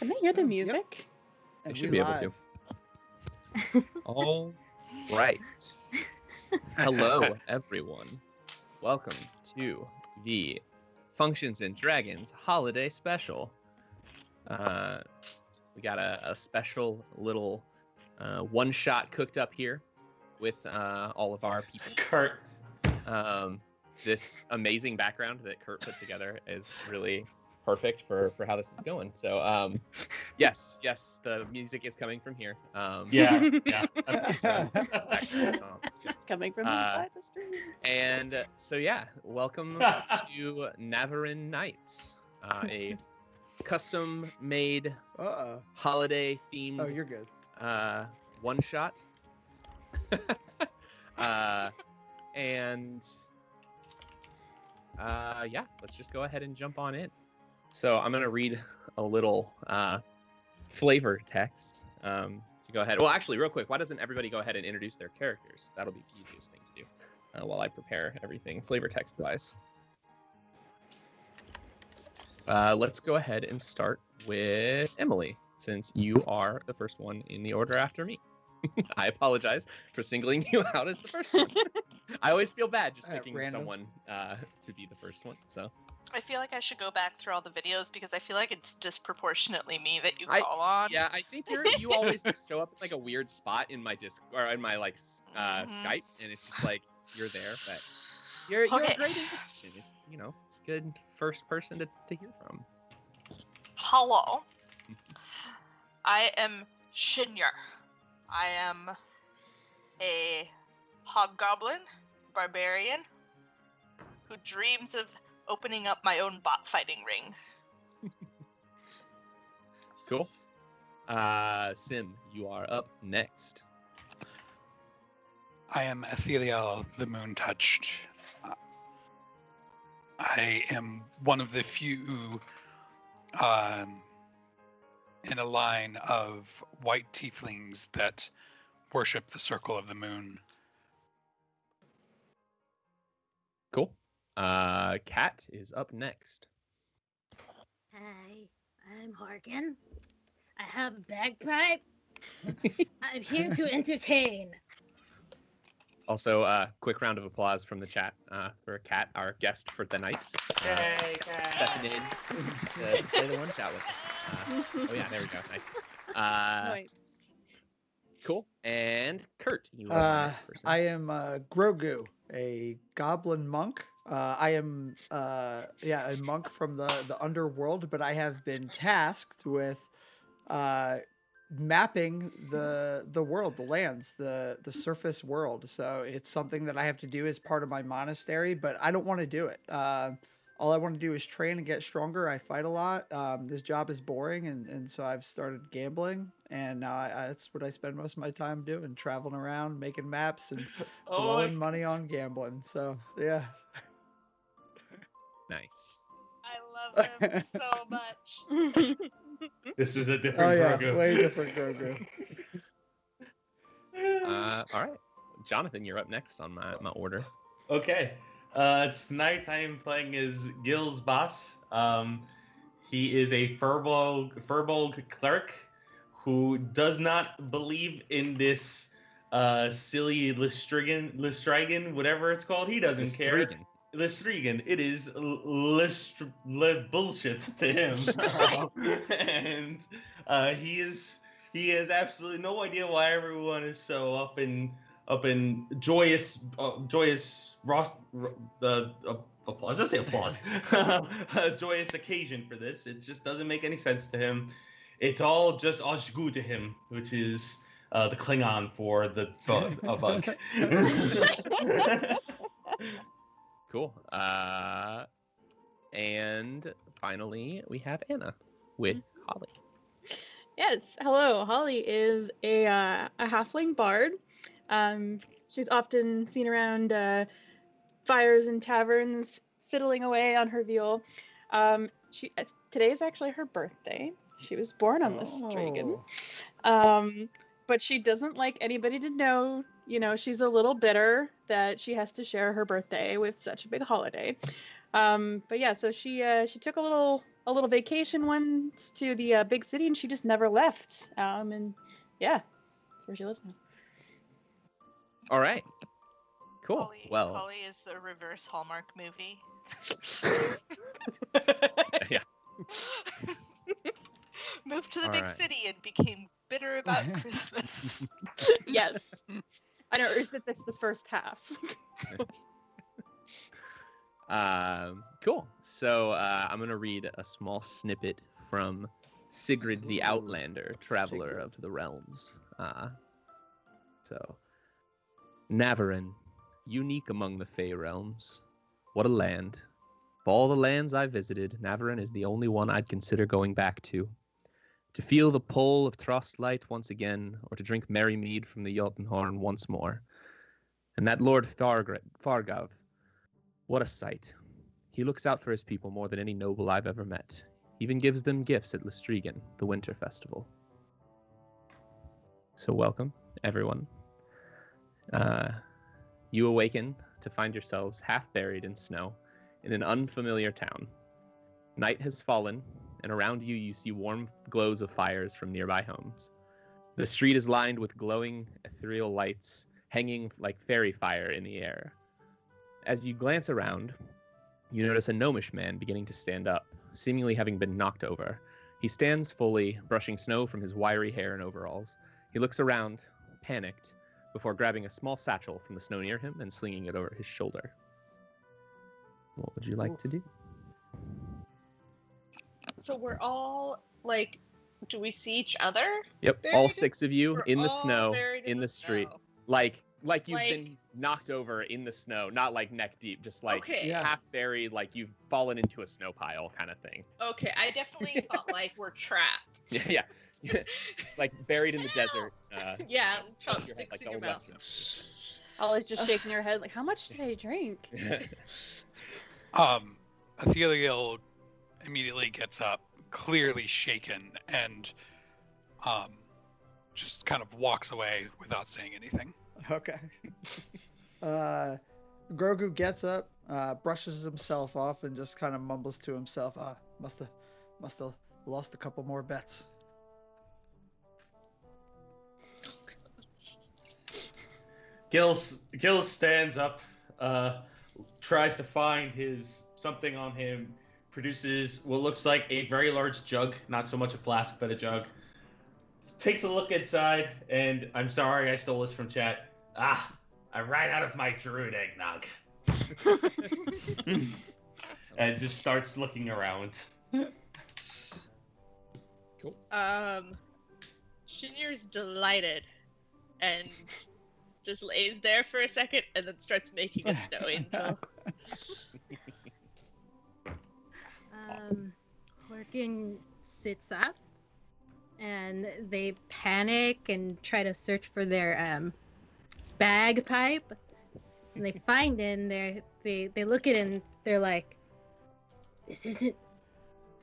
Can they hear the music? They should be able to. All right. Hello, everyone. Welcome to the Functions and Dragons Holiday Special. We got a special little one-shot cooked up here with all of our people. Kurt. This amazing background that Kurt put together is really perfect for how this is going. So, yes, the music is coming from here. Yeah. That's It's coming from inside the stream. And so, yeah, welcome to Navarin Nights, a custom-made holiday-themed. Oh, you're good. One shot. And yeah, let's just go ahead and jump on in. So I'm going to read a little flavor text to go ahead. Well, actually, real quick, why doesn't everybody go ahead and introduce their characters? That'll be the easiest thing to do while I prepare everything flavor text-wise. Let's go ahead and start with Emily, since you are the first one in the order after me. I apologize for singling you out as the first one. I always feel bad just picking someone to be the first one. So I feel like I should go back through all the videos because I feel like it's disproportionately me that you call on. Yeah, I think you always just show up in like a weird spot in my Discord or in my Skype, and it's just like you're there, but you're a great addition. You know, it's a good first person to hear from. Hello. I am Shinya. I am a hobgoblin barbarian who dreams of opening up my own bot fighting ring. Cool. Sim, you are up next. I am Etheliel the Moon Touched. I am one of the few in a line of white tieflings that worship the circle of the moon. Cool. Kat is up next. Hi, I'm Harkin. I have a bagpipe. I'm here to entertain. Also, quick round of applause from the chat for Kat, our guest for the night. Yay, Kat! Stepping in to play the one shot with us. Oh yeah, there we go. Nice. Nice. Cool. And Kurt, you are the next person. I am Grogu, a goblin monk. I am a monk from the underworld, but I have been tasked with mapping the world, the lands, the surface world. So it's something that I have to do as part of my monastery, but I don't want to do it. All I want to do is train and get stronger. I fight a lot. This job is boring, and so I've started gambling, and that's what I spend most of my time doing, traveling around, making maps, and blowing money on gambling. So, yeah. Nice. I love him so much. This is a different Grogu. Way different Grogu. All right. Jonathan, you're up next on my order. Okay. Tonight I am playing as Gil's boss. He is a Furbolg cleric who does not believe in this silly Lystriggen, whatever it's called. He doesn't care. Lystriggen. It is bullshit to him. And he has absolutely no idea why everyone is so up in joyous applause. Just say applause. A joyous occasion for this. It just doesn't make any sense to him. It's all just Oshgu to him, which is the Klingon for the bug. Cool. And finally, we have Anna with Holly. Yes, hello. Holly is a halfling bard. She's often seen around fires and taverns, fiddling away on her viol. Today is actually her birthday. She was born on Lystriggen. But she doesn't like anybody to know. You know, she's a little bitter that she has to share her birthday with such a big holiday. But yeah, so she took a a little vacation once to the big city, and she just never left. And yeah, that's where she lives now. All right. Cool. Well, Holly is the reverse Hallmark movie. yeah. Moved to the All big right. city and became bitter about Christmas. Yes. I know, or is that that's the first half? Cool. So I'm going to read a small snippet from Sigrid the Outlander, Traveler of the Realms. So, Navarin, unique among the Fey realms. What a land. Of all the lands I've visited, Navarin is the only one I'd consider going back to. To feel the pull of Trostlight once again, or to drink merry mead from the Jotunhorn once more. And that Lord Fargav, what a sight. He looks out for his people more than any noble I've ever met. He even gives them gifts at Lystriggen, the winter festival. So welcome, everyone. You awaken to find yourselves half buried in snow in an unfamiliar town. Night has fallen, and around you you see warm glows of fires from nearby homes. The street is lined with glowing ethereal lights hanging like fairy fire in the air. As you glance around, you notice a gnomish man beginning to stand up, seemingly having been knocked over. He stands fully, brushing snow from his wiry hair and overalls. He looks around, panicked, before grabbing a small satchel from the snow near him and slinging it over his shoulder. What would you like to do? So we're all like, do we see each other? Yep, Buried all in- 6 of you We're in the all snow, buried in the street. snow. Like you've Like- been knocked over in the snow, not like neck deep, just like Okay. Yeah. half buried, like you've fallen into a snow pile kind of thing. Okay, I definitely felt like we're trapped. Yeah. Like buried in the desert. Yeah, Stuff your head, chopsticks like in the your old mouth. Western. Ollie's just shaking her head like, how much did I drink? Atheliel immediately gets up, clearly shaken, and just kind of walks away without saying anything. Okay. Grogu gets up, brushes himself off, and just kind of mumbles to himself, must have lost a couple more bets. Gills stands up, tries to find his something on him, produces what looks like a very large jug, not so much a flask, but a jug. Takes a look inside, and I'm sorry I stole this from chat. I ran out of my druid eggnog. And just starts looking around. Cool. Shinir's delighted and just lays there for a second and then starts making a snow angel. Horkin sits up and they panic and try to search for their bagpipe. And they find it and they look at it and they're like, this isn't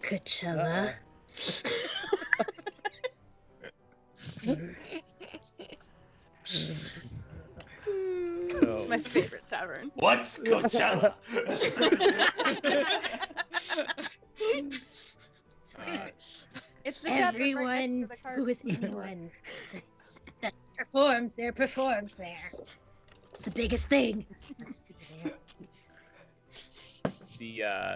Coachella. It's my favorite tavern. What's Coachella? It's the tavern right Everyone next to the car. who is anyone that performs there. It's the biggest thing. Let's do it.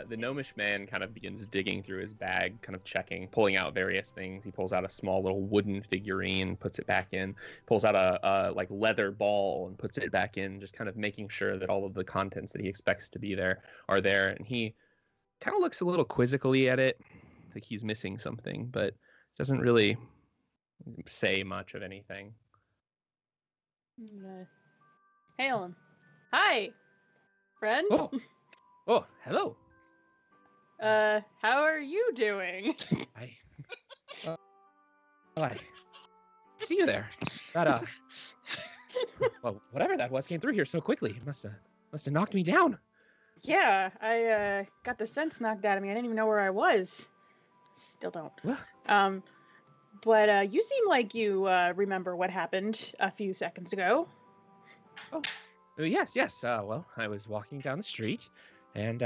The gnomish man kind of begins digging through his bag, kind of checking, pulling out various things. He pulls out a small little wooden figurine, puts it back in, pulls out a like leather ball and puts it back in, just kind of making sure that all of the contents that he expects to be there are there. And he kind of looks a little quizzically at it, like he's missing something, but doesn't really say much of anything. Hail him. Hi, friend. Oh, hello. How are you doing? I see you there. That well, whatever that was came through here so quickly. It must have knocked me down. Yeah, I got the sense knocked out of me. I didn't even know where I was. Still don't. What? But you seem like you remember what happened a few seconds ago. Oh, yes. Well, I was walking down the street, and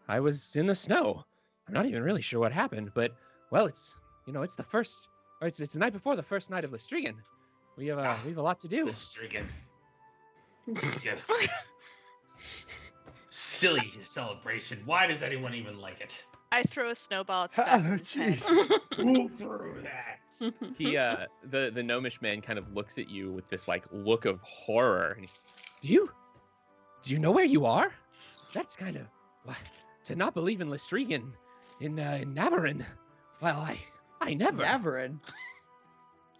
I was in the snow. I'm not even really sure what happened, but well, it's it's the first, or it's the night before the first night of Lystriggen. We have a lot to do. Lystriggen. Silly celebration. Why does anyone even like it? I throw a snowball at the Oh, back of his head. jeez. Who threw that? He the gnomish man kind of looks at you with this like look of horror. And do you know where you are? That's kind of to not believe in Lystriggen in Navarin. Well, I never. Navarin.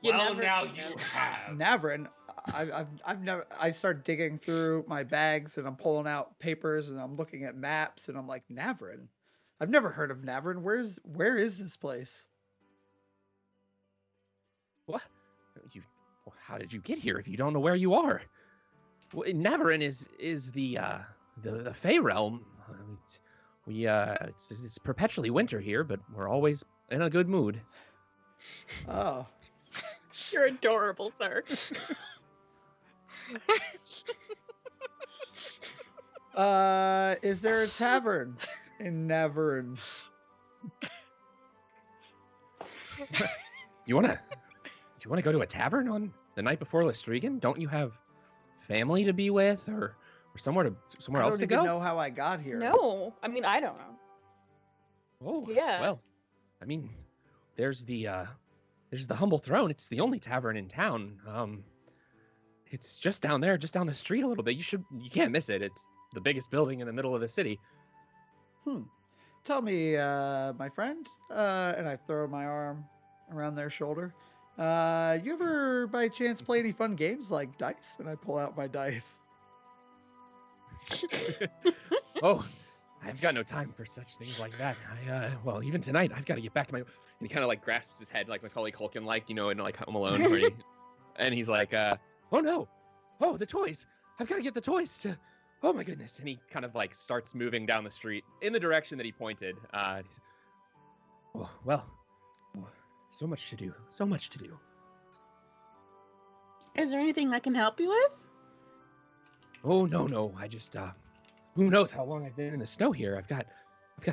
Well, now you have. Navarin. I've never. I start digging through my bags and I'm pulling out papers and I'm looking at maps and I'm like, Navarin. I've never heard of Navarin. Where is this place? What? How did you get here if you don't know where you are? Well, Navarin is the Fey realm. It's perpetually winter here, but we're always in a good mood. Oh. You're adorable, sir. Is there a tavern in Navarin? You wanna go to a tavern on the night before Lystriggen? Don't you have family to be with, or somewhere else to I don't even go? know how I got here. No, I mean I don't know. Oh, Yeah. Well, I mean, there's the Humble Throne. It's the only tavern in town. It's just down there, just down the street a little bit. You can't miss it. It's the biggest building in the middle of the city. Tell me, my friend, and I throw my arm around their shoulder. You ever, by chance, play any fun games like dice? And I pull out my dice. Oh, I've got no time for such things like that. Well, even tonight, I've got to get back to my. And he kind of like grasps his head like Macaulay Culkin, like in like Home Alone, where and he's like, oh no, oh the toys, I've got to get the toys to. Oh my goodness! And he kind of like starts moving down the street in the direction that he pointed. He's, oh, well, so much to do, so much to do. Is there anything I can help you with? Oh no, I just who knows how long I've been in the snow here. I've got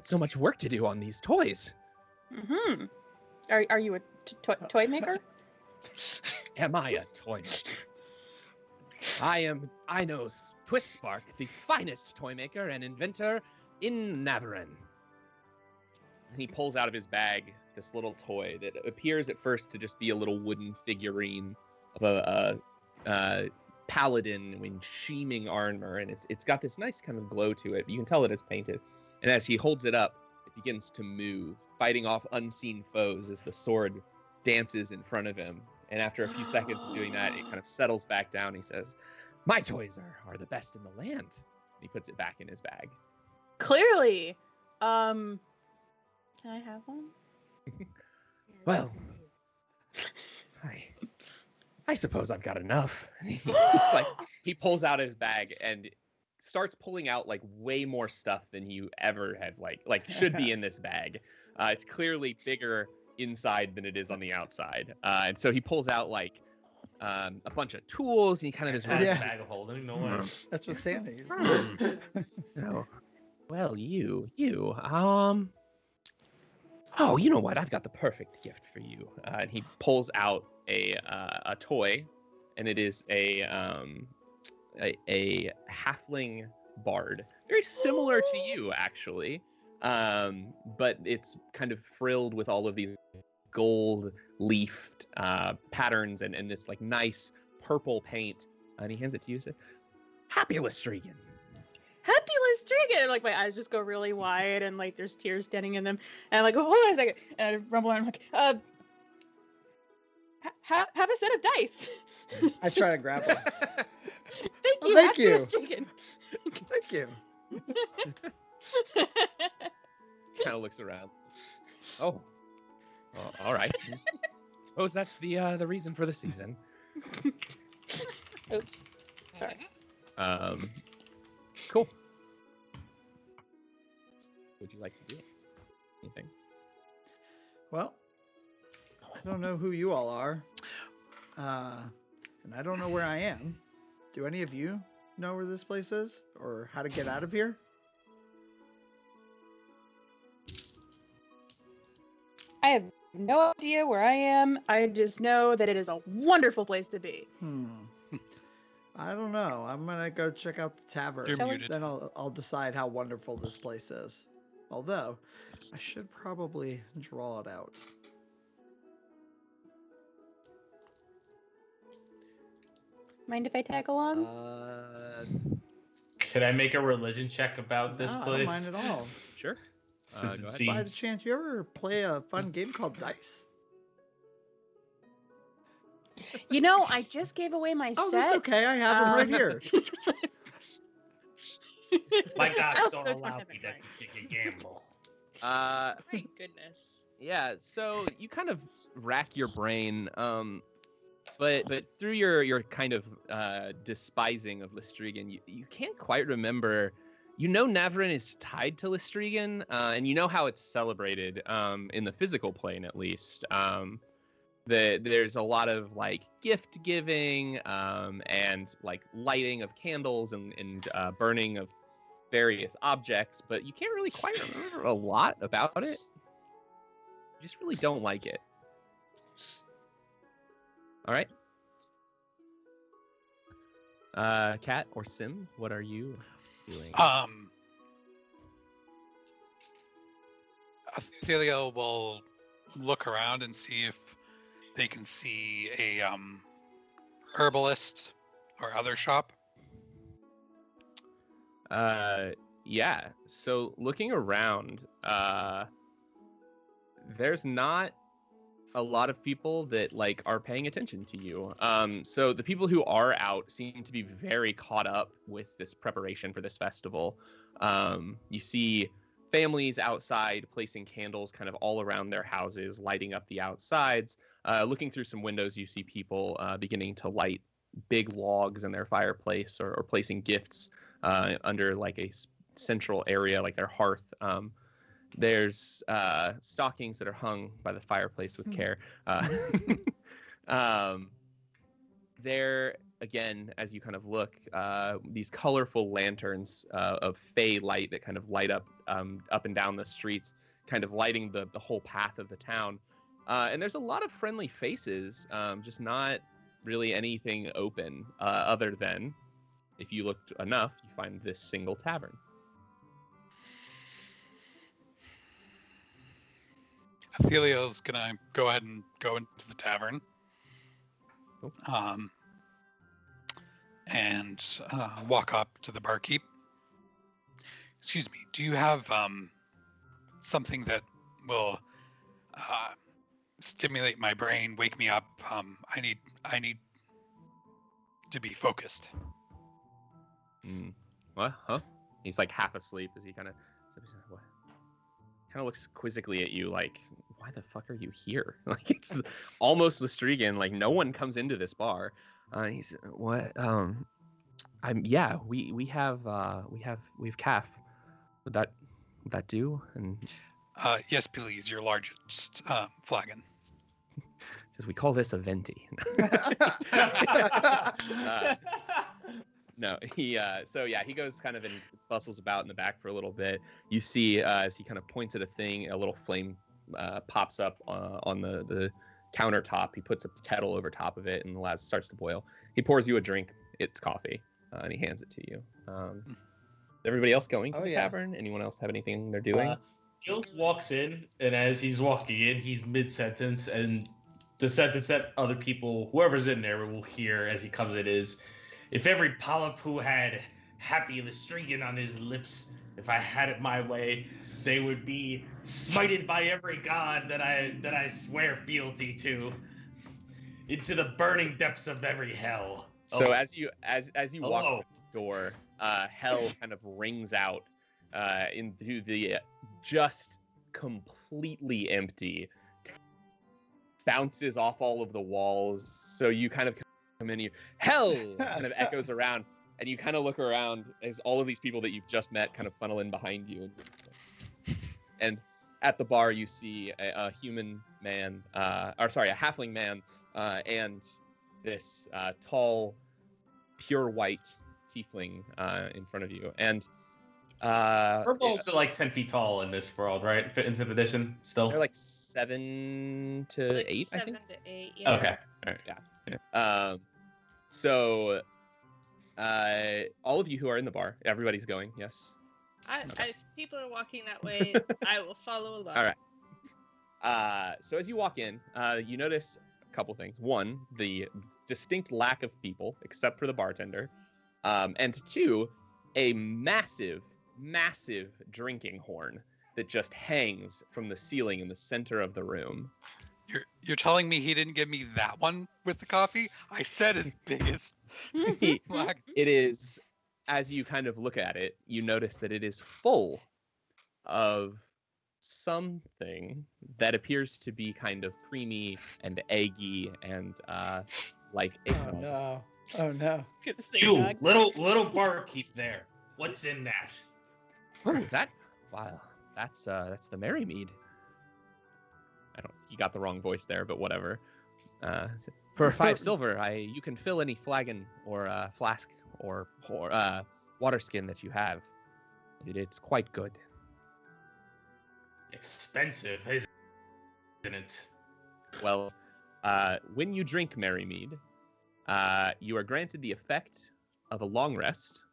so much work to do on these toys. Mm-hmm. Are you a toy maker? Am I a toy maker? I know Twist Spark, the finest toy maker and inventor in Navarin. And he pulls out of his bag this little toy that appears at first to just be a little wooden figurine of a paladin in sheeming armor, and it's got this nice kind of glow to it. You can tell that it's painted. And as he holds it up, it begins to move, fighting off unseen foes as the sword dances in front of him. And after a few seconds of doing that, it kind of settles back down. He says, "My toys are the best in the land." And he puts it back in his bag. Clearly. Can I have one? Well, I suppose I've got enough. He pulls out his bag and starts pulling out like way more stuff than you ever have like should be in this bag. It's clearly bigger inside than it is on the outside. And so he pulls out like a bunch of tools, and he kind of just Has Yeah. a bag of holding. No way. That's what Santa is. Oh, well, you oh, you know what? I've got the perfect gift for you. And he pulls out a toy, and it is a halfling bard, very similar to you actually, but it's kind of frilled with all of these gold leafed patterns and this like nice purple paint. And he hands it to you and says, "Happy Lystriggen." Happy Lystriggen! Like my eyes just go really wide and like there's tears standing in them. And I'm like, hold on a second. And I rumble around. I'm like, have a set of dice. I try to grab it. Thank Oh, you. thank Happy you. Lystriggen. Thank you. Kind of looks around. Oh, well, all right. Suppose that's the reason for the season. Oops. Sorry. Cool. Would you like to do anything? Well, I don't know who you all are, and I don't know where I am. Do any of you know where this place is, or how to get out of here? I have no idea where I am. I just know that it is a wonderful place to be. I don't know. I'm gonna go check out the tavern. You're Shall we? muted. Then I'll decide how wonderful this place is. Although, I should probably draw it out. Mind if I tag along? Could I make a religion check about this No, I place? don't mind at all. Sure. Since Go it ahead. By the seems chance, you ever play a fun game called Dice? You know, I just gave away my Oh, set. that's okay. I have them right here. my gods I don't also allow have me it right. to take a gamble. Uh, My goodness. yeah. So you kind of rack your brain, but through your kind of despising of Lystriggen, you can't quite remember. You know Navrin is tied to Lystriggen, and you know how it's celebrated in the physical plane, at least. There's a lot of like gift giving and like lighting of candles and burning of various objects, but you can't really quite remember a lot about it. You just really don't like it. All right. Kat or Sim, what are you doing? Ophelia will look around and see if they can see a herbalist or other shop. Yeah. So looking around, there's not a lot of people that like are paying attention to you. So the people who are out seem to be very caught up with this preparation for this festival. You see families outside placing candles kind of all around their houses, lighting up the outsides. Looking through some windows, you see people beginning to light big logs in their fireplace or placing gifts under like a central area, like their hearth. There's stockings that are hung by the fireplace with care. There, again, as you kind of look, these colorful lanterns of fey light that kind of light up and down the streets, kind of lighting the whole path of the town. And there's a lot of friendly faces, just not really anything open other than, if you looked enough, you find this single tavern. Athelia's gonna go ahead and go into the tavern. Cool. And walk up to the barkeep. Excuse me, do you have something that will stimulate my brain, wake me up? I need to be focused. What? Huh? He's like half asleep as he kind of what? Kind of looks quizzically at you like, why the fuck are you here? Like, it's almost Lystriggen. Like, no one comes into this bar. He's what? Yeah, we have calf. Would that do? And Yes, please, your largest flagon. says we call this a venti. No, he he goes kind of and bustles about in the back for a little bit. You see as he kind of points at a thing, a little flame pops up on the countertop. He puts a kettle over top of it and the lad starts to boil. He pours you a drink. It's coffee, and he hands it to you. Is everybody else going to the tavern? Anyone else have anything they're doing? Gills walks in, and as he's walking in, he's mid-sentence, and the sentence that other people, whoever's in there, will hear as he comes in is, if every polyp who had happy Lystriggen on his lips, if I had it my way, they would be smited by every god that I swear fealty to, into the burning depths of every hell. So as you walk Hello. through the door, hell kind of rings out into the just completely empty, bounces off all of the walls. So you kind of come in, hell kind of echoes around, and you kind of look around as all of these people that you've just met kind of funnel in behind you. And at the bar, you see a human man, a halfling man, and this tall, pure white tiefling in front of you. And Furbolgs are like 10 feet tall in this world, right? In 5th edition, still. They're like 7 to Like 8, I 7 think. to 8. Yeah. Okay. All right, yeah. So, all of you who are in the bar, everybody's going. Yes. If people are walking that way, I will follow along. All right. So as you walk in, you notice a couple things. One, the distinct lack of people, except for the bartender, and two, a massive drinking horn that just hangs from the ceiling in the center of the room. You're telling me he didn't give me that one with the coffee? I said his biggest. Black. It is, as you kind of look at it, you notice that it is full of something that appears to be kind of creamy and eggy and like Oh no! Oh no! Gonna say You dog. little barkeep there. What's in that? that. Wow, that's the Merry Mead. He got the wrong voice there, but whatever. For 5 silver, you can fill any flagon or flask or water skin that you have. It's quite good. Expensive, isn't it? Well, when you drink Merry Mead, you are granted the effect of a long rest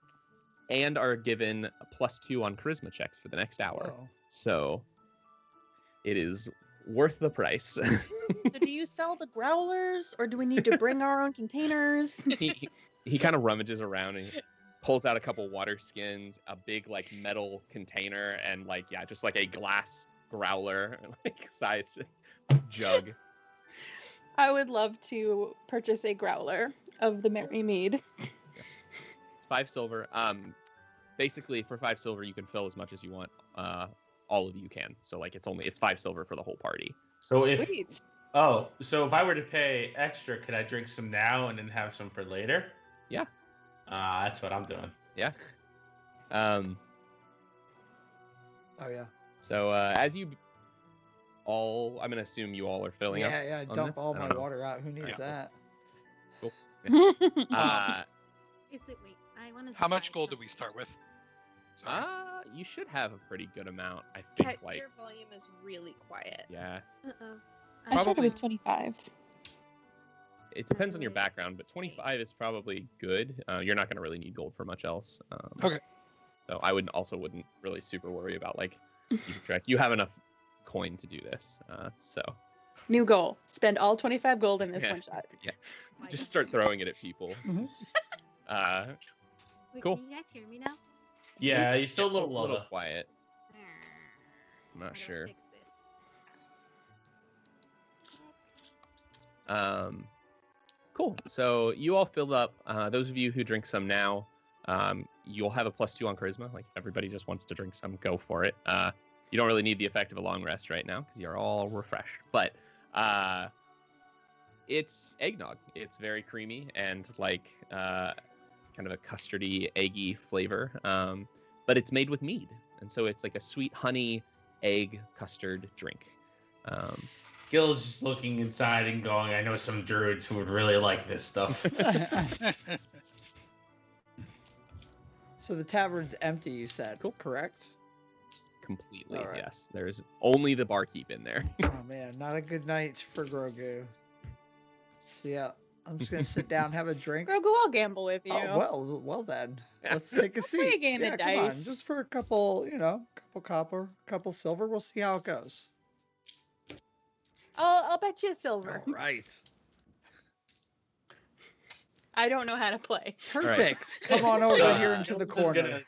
and are given a +2 on charisma checks for the next hour. Oh. So it is worth the price. So do you sell the growlers, or do we need to bring our own containers? he kind of rummages around and pulls out a couple water skins, a big like metal container, and just like a glass growler like sized jug. I would love to purchase a growler of the Merry Mead. It's 5 silver. Basically for 5 silver you can fill as much as you want. All of you can. So it's 5 silver for the whole party. So Sweet. if I were to pay extra, could I drink some now and then have some for later? Yeah. That's what I'm doing. Yeah. Oh yeah. So as you all, I'm gonna assume you all are filling up. Yeah. on Dump this? all I my don't know. water out. Who needs Yeah. that? Is it? Wait, I want to. How much gold do we start with? Sorry. You should have a pretty good amount, I Cat, think. your volume is really quiet. Yeah. Uh-oh. I started Probably- with 25. It depends on your background, but 25 is probably good. You're not gonna really need gold for much else. Okay. So I wouldn't really super worry about keeping track. You have enough coin to do this. So New goal: spend all 25 gold in this Yeah. one shot. just start throwing it at people. Mhm. Wait, cool. Can you guys hear me now? Yeah, you're still a Get little lower. quiet. I'm How not do I sure. fix this? Cool. So you all filled up. Those of you who drink some now, you'll have a +2 on charisma. Like if everybody just wants to drink some, go for it. You don't really need the effect of a long rest right now because you're all refreshed. But it's eggnog. It's very creamy and kind of a custardy, eggy flavor. But it's made with mead, and so it's like a sweet honey egg custard drink. Gil's just looking inside and going, I know some druids who would really like this stuff. So the tavern's empty, you said. Cool. Correct? Completely, All right. yes. There's only the barkeep in there. Oh man, not a good night for Grogu. So yeah, I'm just gonna sit down, have a drink. Grogu, I'll gamble with you. Oh well then. Let's take a seat. play a game of Come on, dice. just for a couple, couple copper, couple silver. We'll see how it goes. I'll bet you a silver. All right. I don't know how to play. Perfect. Come on over So, here into the Gil's just corner. gonna-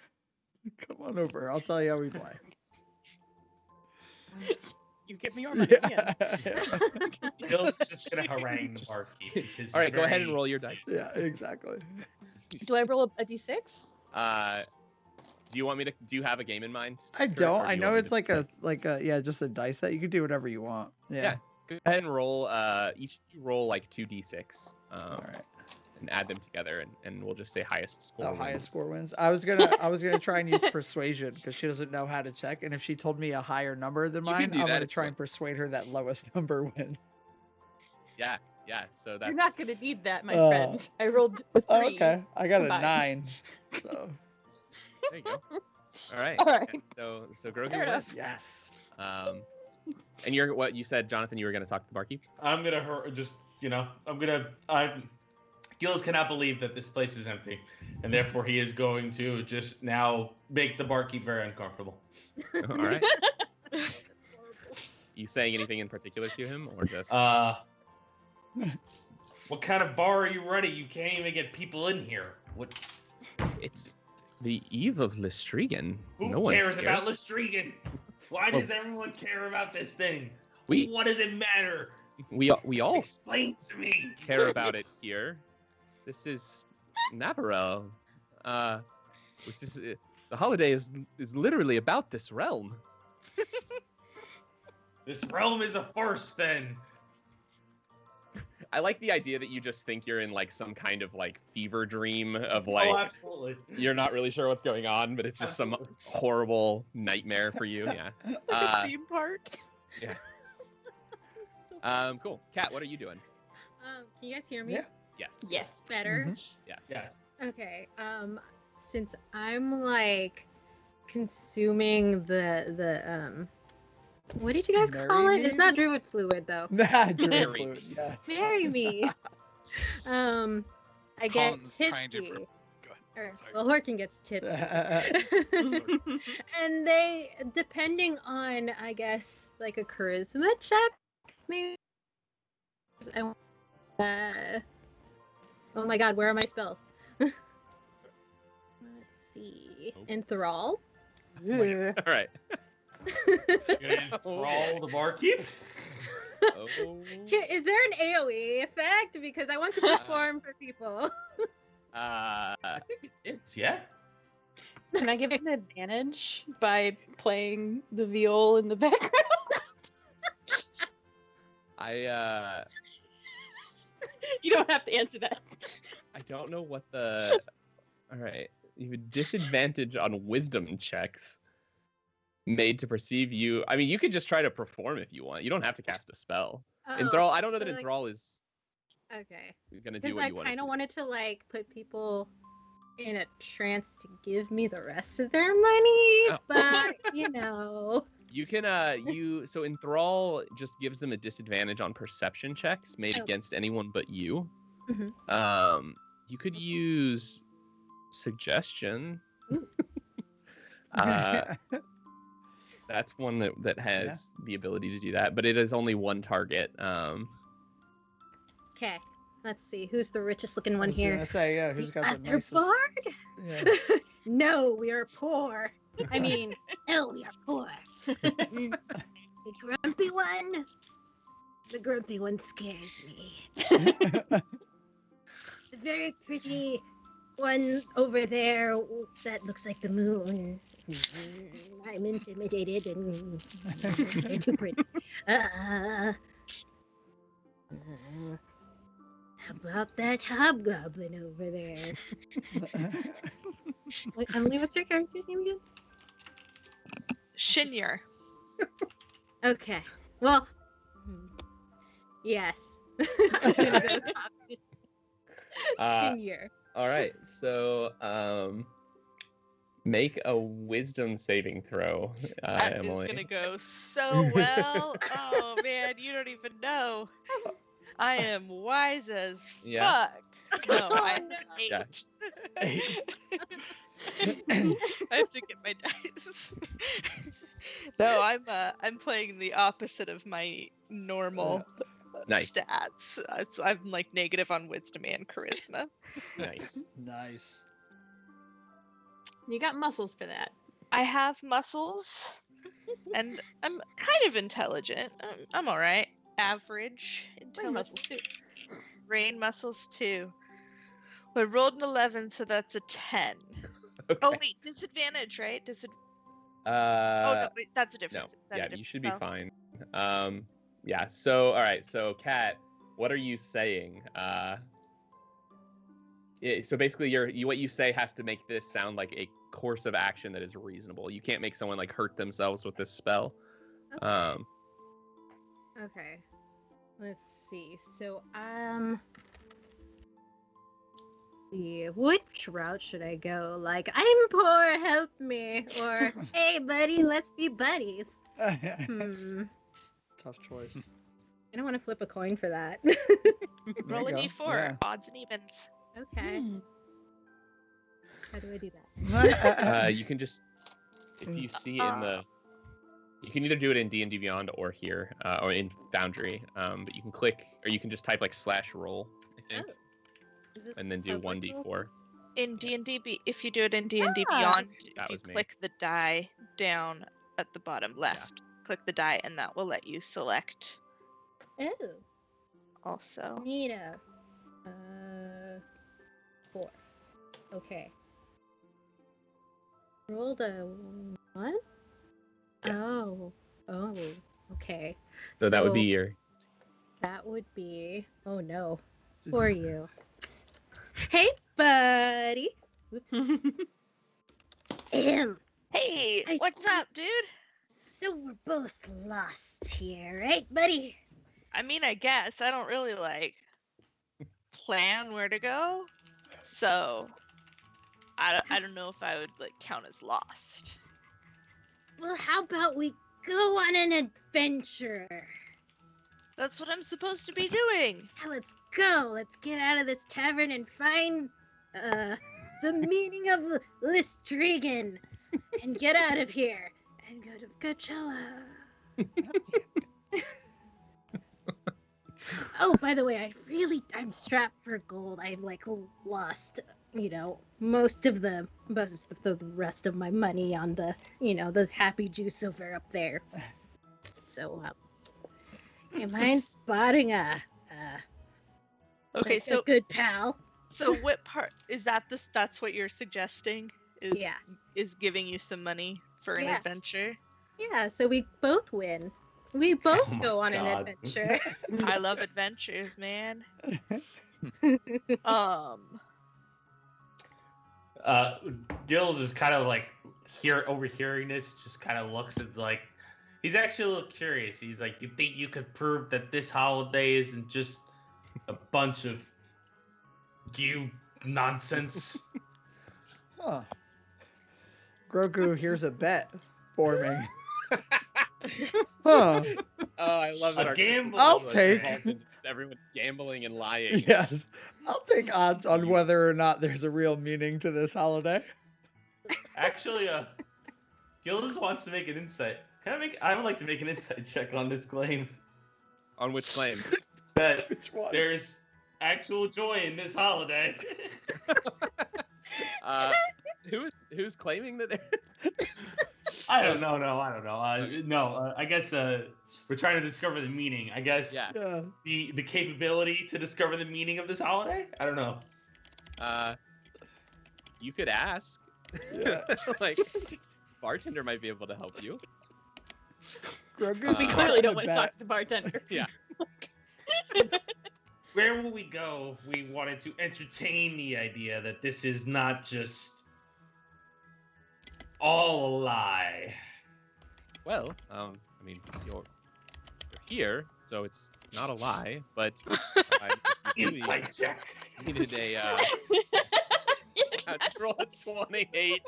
Come on over. I'll tell you how we play. You give me your money. Yeah. Gil's just gonna harangue the barkeep. Because All right, he's go ahead very- and roll your dice. Yeah, exactly. Do I roll a d6? Do you want me to? Do you have a game in mind? I Kurt, don't. or do I you know want me it's to- like a just a dice set. You can do whatever you want. Yeah. Go ahead and roll. Each of you roll like 2d6. All right. And add them together, and we'll just say highest score. The wins. highest score wins. I was gonna try and use persuasion because she doesn't know how to check, and if she told me a higher number than You can mine, do I'm that gonna if you try want. and persuade her that lowest number win. Yeah. So that's. You're not gonna need that, my Oh. friend. I rolled a 3. Oh, okay, I got combined. a 9. So There you go. All right. All right. So Grogu Fair enough. wins. Yes. And you're what you said, Jonathan. You were going to talk to the barkeep. I'm gonna Gills cannot believe that this place is empty, and therefore he is going to just now make the barkeep very uncomfortable. All right. You saying anything in particular to him, or just? What kind of bar are you running? You can't even get people in here. What? It's the eve of Lystriggen. Who No one's cares here. about Lystriggen? Why Well, does everyone care about this thing? We What does it matter? we all Explain to me. care about it here. This is Navarro. Which is the holiday is literally about this realm. This realm is a farce, then. I like the idea that you just think you're in like some kind of like fever dream of Oh, like absolutely. you're not really sure what's going on, but it's just some Absolutely. horrible nightmare for you. Yeah. The dream part. Yeah. So Cool. Kat, what are you doing? can you guys hear me? Yeah. Yes. Yes. Better. Yes. Okay. Since I'm like consuming the what did you guys call it? It's not druid fluid though. Druid Very. fluid, yes. Marry me. I get Colin's trying to tipsy. Go ahead. Or, Sorry. well, Horton gets tipsy. And they, depending on, I guess, like a charisma check, maybe. Oh my god, where are my spells? Let's see. Oh. Enthrall. Ugh. All right. You're gonna enthrall the barkeep? Oh. Is there an AoE effect? Because I want to perform for people. I think it's yeah. Can I give it an advantage by playing the viol in the background? You don't have to answer that. I don't know what the. All right. You have a disadvantage on wisdom checks made to perceive you. I mean, you could just try to perform if you want. You don't have to cast a spell. Enthrall. I don't know that like- enthrall is Okay. gonna do Because what I you want. kind of wanted to like put people in a trance to give me the rest of their money, Oh. but you know. You can so enthrall just gives them a disadvantage on perception checks made Okay. against anyone but you. Mhm. You could use suggestion. Ooh. That's one that has the ability to do that, but it is only one target. Okay, let's see who's the richest looking I one was here. gonna say, yeah, who's The got the other nicest? bard? Yeah. No, we are poor. I mean, no, we are poor. The grumpy one. The grumpy one scares me. The very pretty one over there that looks like the moon. I'm intimidated and they're too pretty. How about that hobgoblin over there? Wait, Emily, what's your character's name again? Shinyar. Okay. Well, yes. I'm gonna go talk to Shinyar. All right, so make a wisdom saving throw, That is Emily. gonna go so well. Oh man, you don't even know. I am wise as Yeah. fuck. No, I Oh, no. Yeah. I have to get my dice. No, I'm playing the opposite of my normal Nice. stats. I'm like negative on wisdom and charisma. Nice. Nice. You got muscles for that. I have muscles, and I'm kind of intelligent. I'm all right. Average Brain intelligence. muscles too. Brain muscles too. Well, I rolled an 11, so that's a 10. Okay. Oh wait, disadvantage, right? Oh no, wait, that's a No. difference. Is that a Yeah, you difference? should be Oh. fine. Yeah. So, all right. So, Kat, what are you saying? So basically, what you say has to make this sound like a course of action that is reasonable. You can't make someone like hurt themselves with this spell. Okay. Okay. Let's see. So, see. Which route should I go? Like, I'm poor, help me. Or, hey, buddy, let's be buddies. Tough choice. I don't want to flip a coin for that. Roll a you go, d4, yeah. odds and evens. Okay. How do I do that? You can just, if you see in the, you can either do it in D&D Beyond or here, or in Foundry. But you can click, or you can just type like /roll, I think, Is this and then do public roll? 1d4. In D&D, if you do it in D&D Ah, Beyond, that if you was me. click the die down at the bottom left, click the die, and that will let you select Oh, also. neato. 4. Okay. Rolled a 1? Yes. Oh, okay. So that would be your. That would be. Oh no. For you. Hey, buddy. Oops. Hey, I what's see. up, dude? So we're both lost here, right, buddy? I mean, I guess I don't really plan where to go, so I don't know if I would count as lost. Well, how about we go on an adventure? That's what I'm supposed to be doing. Yeah, let's go. Let's get out of this tavern and find the meaning of Lystriggen and get out of here and go to Coachella. Oh, by the way, I'm strapped for gold. I lost, most of the rest of my money on the, the happy juice over up there. So, you mind spotting a Okay, so good pal? so what part is that? That's what you're suggesting is Yeah. is giving you some money for an Yeah. adventure. Yeah, so we both win. We both Oh my go on God. an adventure. I love adventures, man. Gills is kind of overhearing this, just kind of looks. It's like he's actually a little curious. He's like, "You think you could prove that this holiday isn't just a bunch of nonsense?" Huh. Grogu here's a bet forming. Huh. Oh, I love it. A Our gamble. I'll Christmas take- evolves into just everyone gambling and lying. Yes. I'll take odds on whether or not there's a real meaning to this holiday. Actually, Gills wants to make an insight. I would like to make an insight check on this claim On which claim? that Which one? there's actual joy in this holiday. Who's claiming that they're? I don't know. No, I don't know. I guess we're trying to discover the meaning. I guess Yeah. Yeah. the capability to discover the meaning of this holiday. I don't know. You could ask. Yeah. Like, bartender might be able to help you. Grogu We Uh, clearly don't want want to talk to the bartender. Yeah. Where will we go? We wanted to entertain the idea that this is not just all a lie. Well, I mean, you're here, so it's not a lie. But if you really Insight check. needed a roll a 28.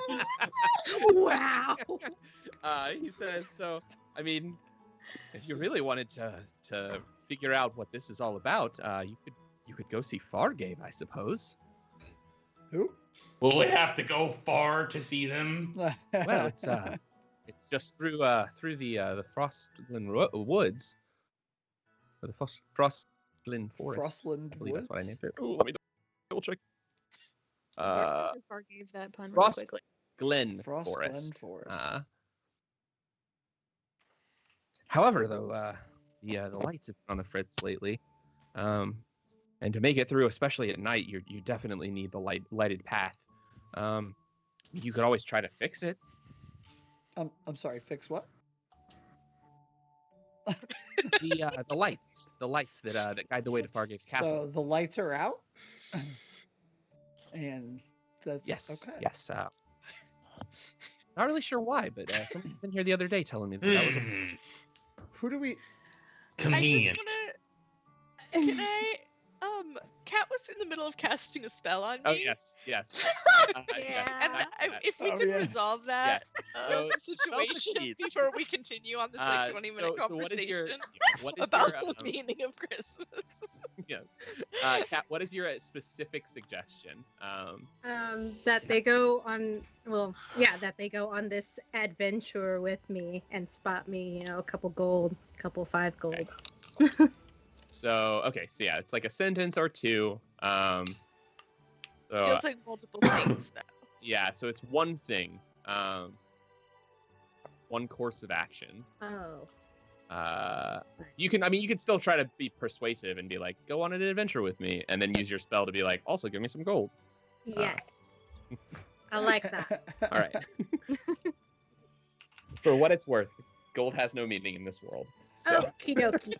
Wow. He says, so, I mean, if you really wanted to figure out what this is all about, you could go see Fargave, I suppose. Who? Will we have to go far to see them? Well, it's just through the Frostland Woods, or the Frostland Forest. Frostland I believe that's what I Woods? named it. Ooh, let me double check. Gave that pun real Frost quickly. Glen Frost Forest. Glen Forest. However, though, the lights have been on the fritz lately, and to make it through, especially at night, you definitely need the lighted path. You could always try to fix it. I'm sorry, fix what? The lights that guide the way to Fargate's castle. So the lights are out? And that's Yes, okay. yes. Not really sure why, but someone was in here the other day telling me that was. Who do we I Convenient. just wanna. Can I Kat was in the middle of casting a spell on me. Oh yes. Yeah. And if we could yeah. resolve that So, situation succeed. before we continue on this like 20-minute so what is your conversation about the meaning of Christmas. yes, Kat, what is your specific suggestion? That they go on. Well, yeah, that they go on this adventure with me and spot me. You know, a couple gold, couple 5 gold. Okay. So yeah, it's like a sentence or two. So Feels like multiple things though. yeah, so it's one thing, one course of action. Oh. You can still try to be persuasive and be like, go on an adventure with me, and then use your spell to be like, also give me some gold. Yes. I like that. All right. For what it's worth, gold has no meaning in this world. So, Okie dokie.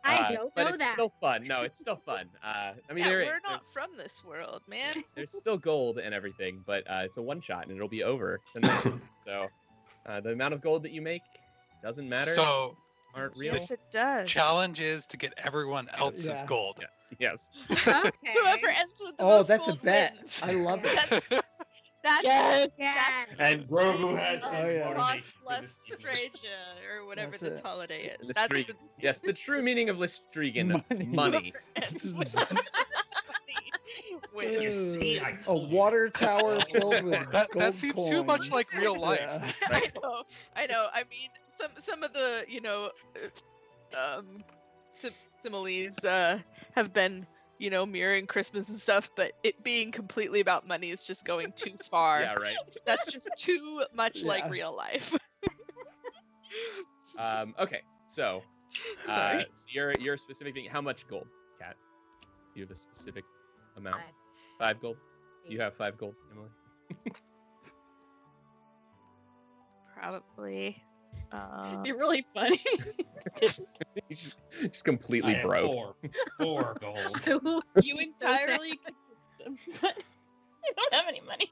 I don't but know it's that. still fun. No, it's still fun. I mean, Yeah, there's we're not from this world, man. still gold and everything, but it's a one shot and it'll be over tonight. So the amount of gold that you make doesn't matter. So Aren't real. Yes, it does. challenge is to get everyone else's Yeah. gold. Yes. Okay. Whoever ends with the Oh, most that's a gold bet. wins. I love it. That's Yes. Yes. And Grogu has Oh, his yeah. motivation for this Lystriggen, or whatever That's this it. holiday is. That's Lystriggen. Yes, the true meaning of Lystriggen. Money. Money. ends with You wins. see, I A told you. water tower filled with That gold seems too much coins. like real life. Yeah. I know. I mean, some of the similes have been mirroring Christmas and stuff, but it being completely about money is just going too far. Yeah, right. That's just too much like Yeah. real life. Okay, so Sorry. your specific thing. How much gold, Kat? Do you have a specific amount? 5. 5 gold. Do you have 5 gold, Emily? Probably. It'd be really funny. Just completely I have broke. four gold. So You entirely convinced them, but you don't have any money.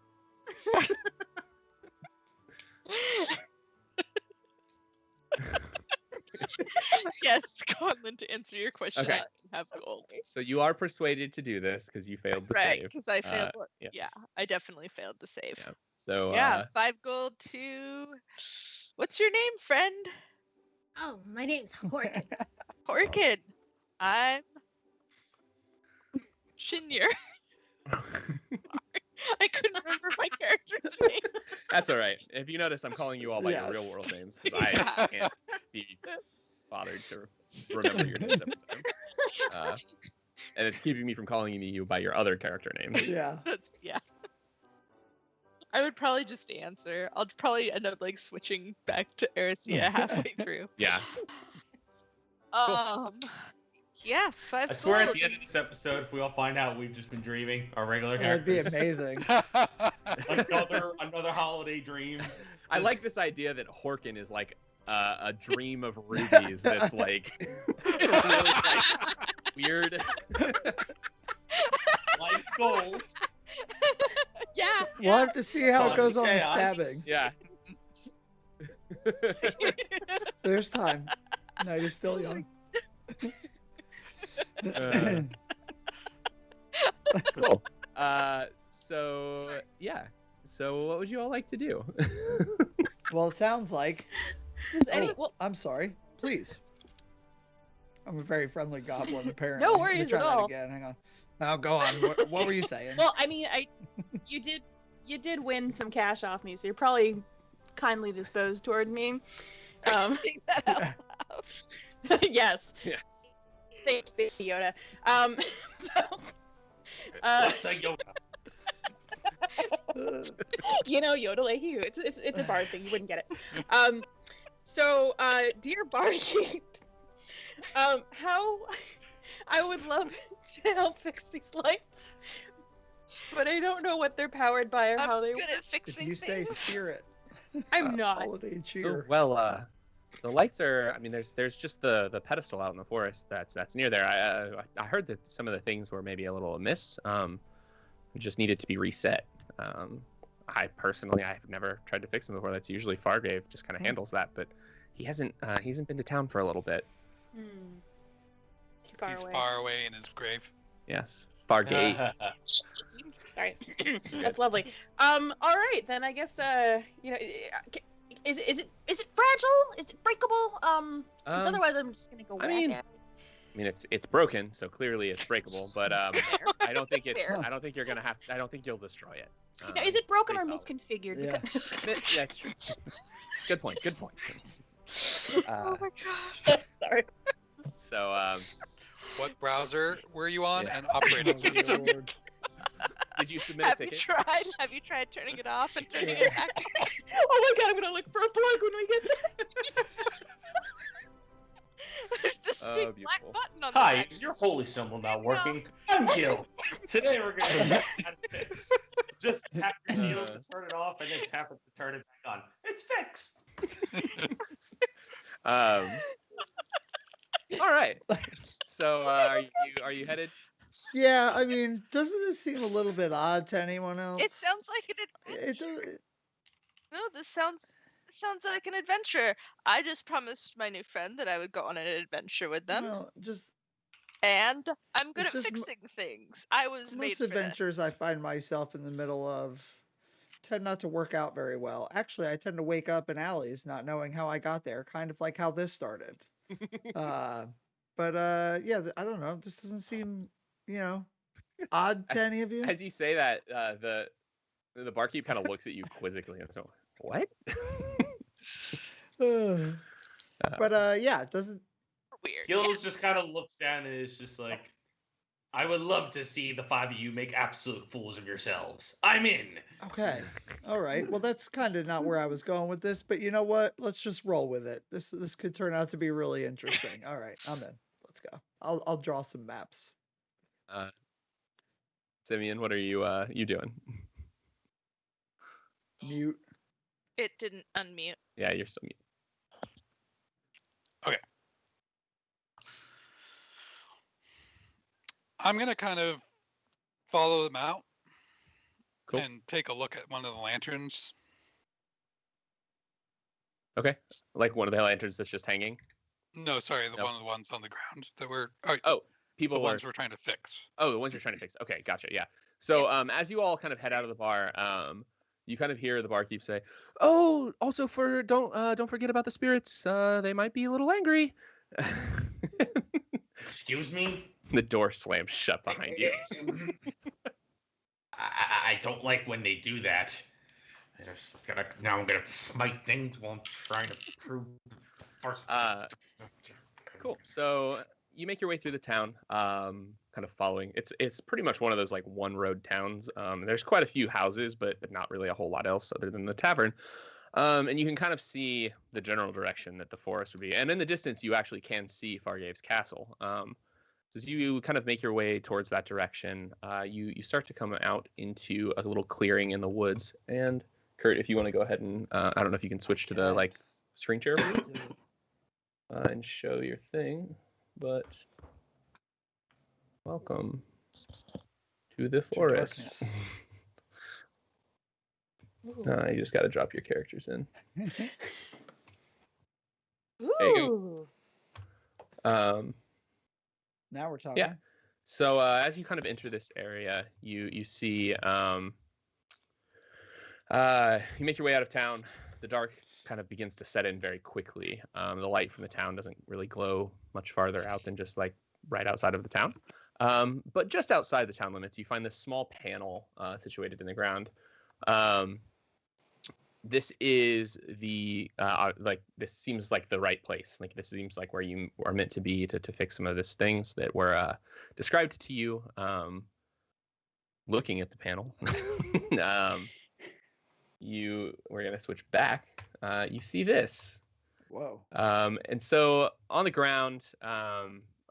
Yes, Conlon, to answer your question, Okay. I can have gold. So you are persuaded to do this because you failed the Right, save. because I failed. Yes. Yeah, I definitely failed the save. Yeah. So Yeah, 5 gold to. What's your name, friend? Oh, my name's Horkin. Orchid. I'm Shinyer. I couldn't remember my character's name. that's all right. If you notice, I'm calling you all by your Yes. real world names because I can't be bothered to remember your names every time. And it's keeping me from calling you by your other character names. Yeah. Yeah. I would probably just answer. I'll probably end up like switching back to Erisea halfway through. Yeah. Yeah, 5 I swear at gold. the end of this episode, if we all find out we've just been dreaming our regular That'd be characters. amazing. another holiday dream. I like this idea that Horkin is like a dream of rubies that's like really like weird. Life's gold. Yeah. We'll have to see how it goes on the Chaos. stabbing. Yeah. There's time. Night is still young. Cool. So yeah. So what would you all like to do? Well, it sounds like. Does any? Oh, Well, I'm sorry. Please. I'm a very friendly goblin, apparently. No Let me worries try at that all. Again. Hang on. Oh, go on. What were you saying? well, I mean, you did win some cash off me, so you're probably kindly disposed toward me. Saying that out loud. Yes. Yeah. Thanks, baby Yoda. So, What's a yoga? Yodel Hugh. It's a bard thing. You wouldn't get it. So, dear barkeep, how I would love to help fix these lights, but I don't know what they're powered by or I'm how they. good at If fixing you say things. spirit, I'm not. holiday Oh, cheer. well, the lights are. I mean, there's just the pedestal out in the forest that's near there. I heard that some of the things were maybe a little amiss. Just needed to be reset. I personally, I've never tried to fix them before. That's usually Fargrave just kind of handles that, but he hasn't been to town for a little bit. Too far He's away. far away in his grave. Yes, Fargate. Sorry, that's lovely. All right, then I guess is it fragile? Is it breakable? Because otherwise I'm just gonna go I whack mean, it. I mean, it's broken, so clearly it's breakable. But Fair. I don't think it's. Fair. I don't think you're gonna have. I don't think you'll destroy it. Now, is it broken or pretty solid. misconfigured? Yeah. Because... That's true. Good point. Good point. Oh my gosh. Sorry. So, What browser were you on Yeah. and operating system? Lord. did you submit a Have you ticket? tried? Have you tried turning it off and turning it back? Oh my god, I'm gonna look for a plug when we get there. There's this Oh, big black beautiful. button on the Hi, back. your holy symbol not working. I'm Gil. Today we're gonna test how to fix. Just tap your shield to turn it off, and then tap it to turn it back on. It's fixed. All right. So, are you headed? Yeah, I mean, doesn't it seem a little bit odd to anyone else? It sounds like an It adventure. does. No, this sounds like an adventure. I just promised my new friend that I would go on an adventure with them, Well, just and I'm good it's at just fixing things. I was made most for adventures this. I find myself in the middle of tend not to work out very well. Actually, I tend to wake up in alleys not knowing how I got there, kind of like how this started. But yeah, I don't know. This doesn't seem, odd to any of you. As you say that, the barkeep kind of looks at you quizzically and so, what? But yeah, it doesn't. Weird. Gills just kind of looks down and is just like, I would love to see the five of you make absolute fools of yourselves. I'm in. Okay. All right. Well, that's kind of not where I was going with this, but you know what? Let's just roll with it. This could turn out to be really interesting. All right, I'm in. Let's go. I'll draw some maps. Simeon, what are you doing? Mute. It didn't unmute. Yeah, you're still mute. I'm gonna kind of follow them out Cool. and take a look at one of the lanterns. Okay. Like one of the lanterns that's just hanging. No, sorry, No. one of the ones on the ground that were People the were. ones we're trying to fix. Oh, the ones you're trying to fix. Okay, gotcha. Yeah. So, as you all kind of head out of the bar, you kind of hear the barkeep say, "Oh, also don't forget about the spirits. They might be a little angry." Excuse me? The door slams shut behind you. I don't like when they do that. Now I'm gonna have to smite things while I'm trying to prove first. Cool. So you make your way through the town, kind of following. It's pretty much one of those like one road towns. There's quite a few houses, but not really a whole lot else other than the tavern. And you can kind of see the general direction that the forest would be. And in the distance, you actually can see Fargave's castle. So as you kind of make your way towards that direction, you start to come out into a little clearing in the woods. And Kurt, if you want to go ahead and I don't know if you can switch to the like screen share and show your thing, but welcome to the forest. You just got to drop your characters in. Ooh. Now we're talking. Yeah. So as you kind of enter this area, you see you make your way out of town. The dark kind of begins to set in very quickly. The light from the town doesn't really glow much farther out than just like right outside of the town. But just outside the town limits, you find this small panel situated in the ground. This is the this seems like the right place. Like this seems like where you are meant to be to fix some of these things that were described to you. Looking at the panel, we're gonna switch back. You see this. Whoa. And so on the ground,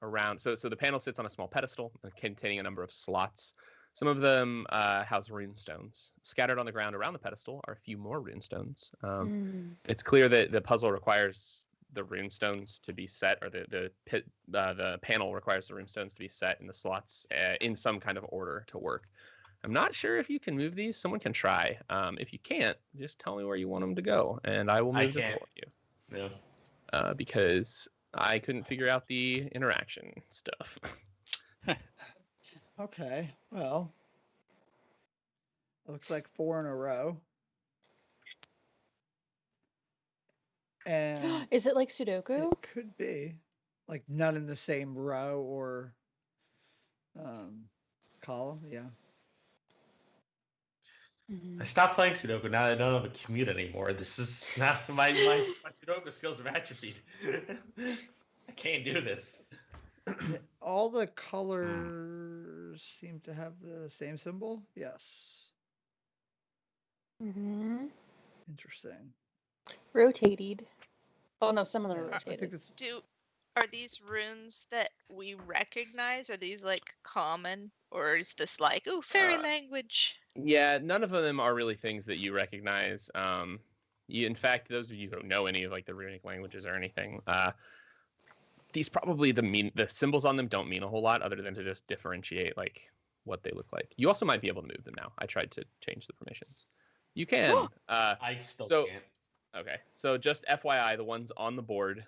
around so the panel sits on a small pedestal containing a number of slots. Some of them house runestones. Scattered on the ground around the pedestal are a few more runestones. It's clear that the puzzle requires the runestones to be set, or the panel requires the runestones to be set in the slots in some kind of order to work. I'm not sure if you can move these. Someone can try. If you can't, just tell me where you want them to go, and I will move them for you. Yeah. Because I couldn't figure out the interaction stuff. Okay. Well, it looks like 4 in a row. And Is it like it Sudoku? could be like none in the same row or column. Yeah. I stopped playing Sudoku now that I don't have a commute anymore. This is not my Sudoku skills have atrophied. I can't do this. All the colors seem to have the same symbol. Yes. Mm-hmm. Interesting. Rotated. Oh no, some of them are Yeah, I think rotated. it's Are these runes that we recognize? Are these like common, or is this like fairy language? Yeah, none of them are really things that you recognize. In fact, those of you who don't know any of like the runic languages or anything, these probably the symbols on them don't mean a whole lot other than to just differentiate like what they look like. You also might be able to move them now. I tried to change the permissions. You can. I still so can't. okay. So just FYI, the ones on the board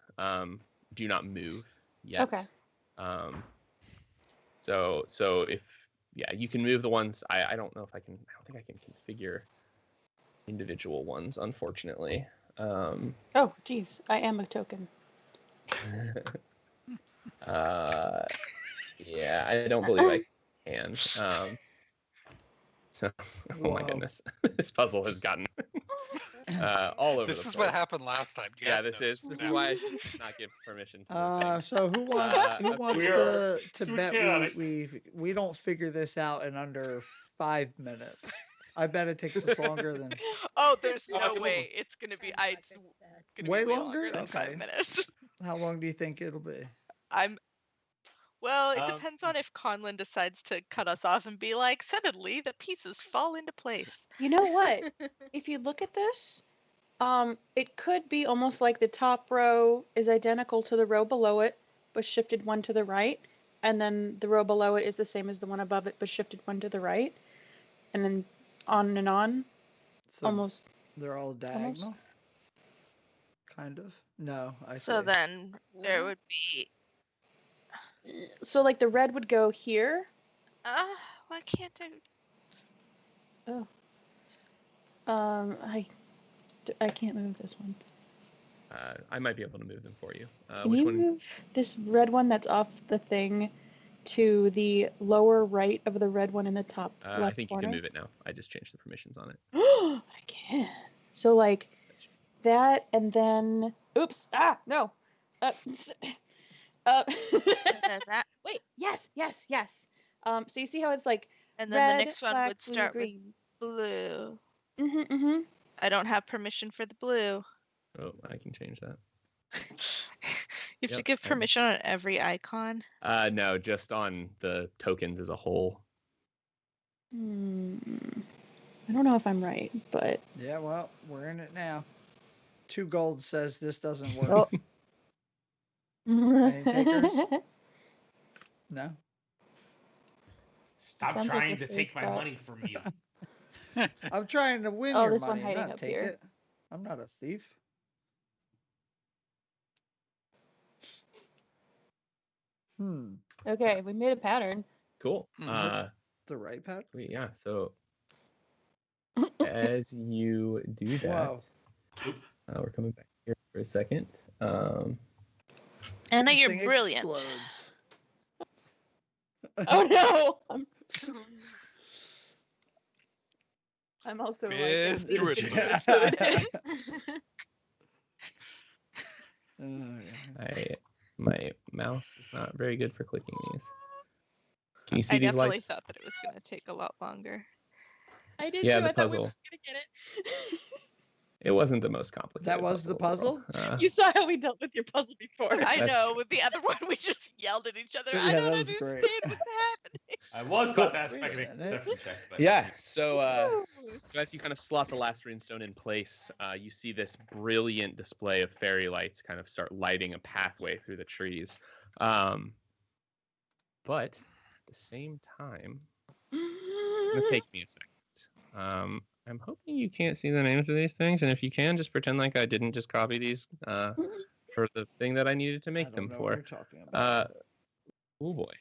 do not move yet. Okay. So if you can move the ones. I don't know if I can. I don't think I can configure individual ones, unfortunately. Oh, geez, I am a token. Yeah, I don't believe I can. So, oh my Whoa. goodness, this puzzle has gotten all over This the is place. what happened last time. You Yeah, had to this notice is now. why I should not give permission to move things. So who wants We are to too bet chaotic. we don't figure this out in under 5 minutes? I bet it takes us longer than Oh, there's Oh, no come way it's gonna be. It's gonna way be way longer. longer than 5 minutes. How long do you think it'll be? Well, it Um, depends on if Conlon decides to cut us off and be like, suddenly the pieces fall into place. You know what? If you look at this, it could be almost like the top row is identical to the row below it, but shifted one to the right, and then the row below it is the same as the one above it, but shifted one to the right, and then on and on. So Almost. they're all diagonal, kind of. No, I So see. then there would be. So like the red would go here. Why can't I? Oh. I can't move this one. I might be able to move them for you. Can Which you one? move this red one that's off the thing to the lower right of the red one in the top left I think corner? you can move it now. I just changed the permissions on it. I can. So like that, and then oops. No. That. Wait. Yes. So you see how it's like And then the red, next one black, would blue, start with green. blue. Mm-hmm. I don't have permission for the blue. Oh, I can change that. You have to Yep, give I- permission on every icon. No, just on the tokens as a whole. I don't know if I'm right, but Yeah, well, we're in it now. 2 gold says this doesn't work. oh. Any takers? No. Stop Sounds like trying a to safe take my bet. money from me. I'm trying to win Oh, your this one money, hiding not up take here. it. I'm not a thief. Okay, we made a pattern. Cool. Mhm. The right pattern? Yeah. So as you do that, Whoa. we're coming back here for a second. Anna, This you're thing brilliant. explodes. Oh no! I'm also like Mr. fluid. Oh, yeah. My mouse is not very good for clicking these. Can you see I these definitely lights? thought that it was going to take a lot longer. I did Yeah, too. the I thought we were puzzle. gonna get it. It wasn't the most complicated. That was the puzzle? You saw how we dealt with your puzzle before. I That's know, true. with the other one, we just yelled at each other. Yeah, I don't that was understand great. what's happening. I was Cool. about to ask if I could make a Wait a minute. perception check, but Yeah. So as you kind of slot the last runestone in place, you see this brilliant display of fairy lights kind of start lighting a pathway through the trees. But at the same time, it's gonna take me a second. I'm hoping you can't see the names of these things, and if you can, just pretend like I didn't just copy these for the thing that I needed to I make don't them know for. what you're talking about. Oh boy.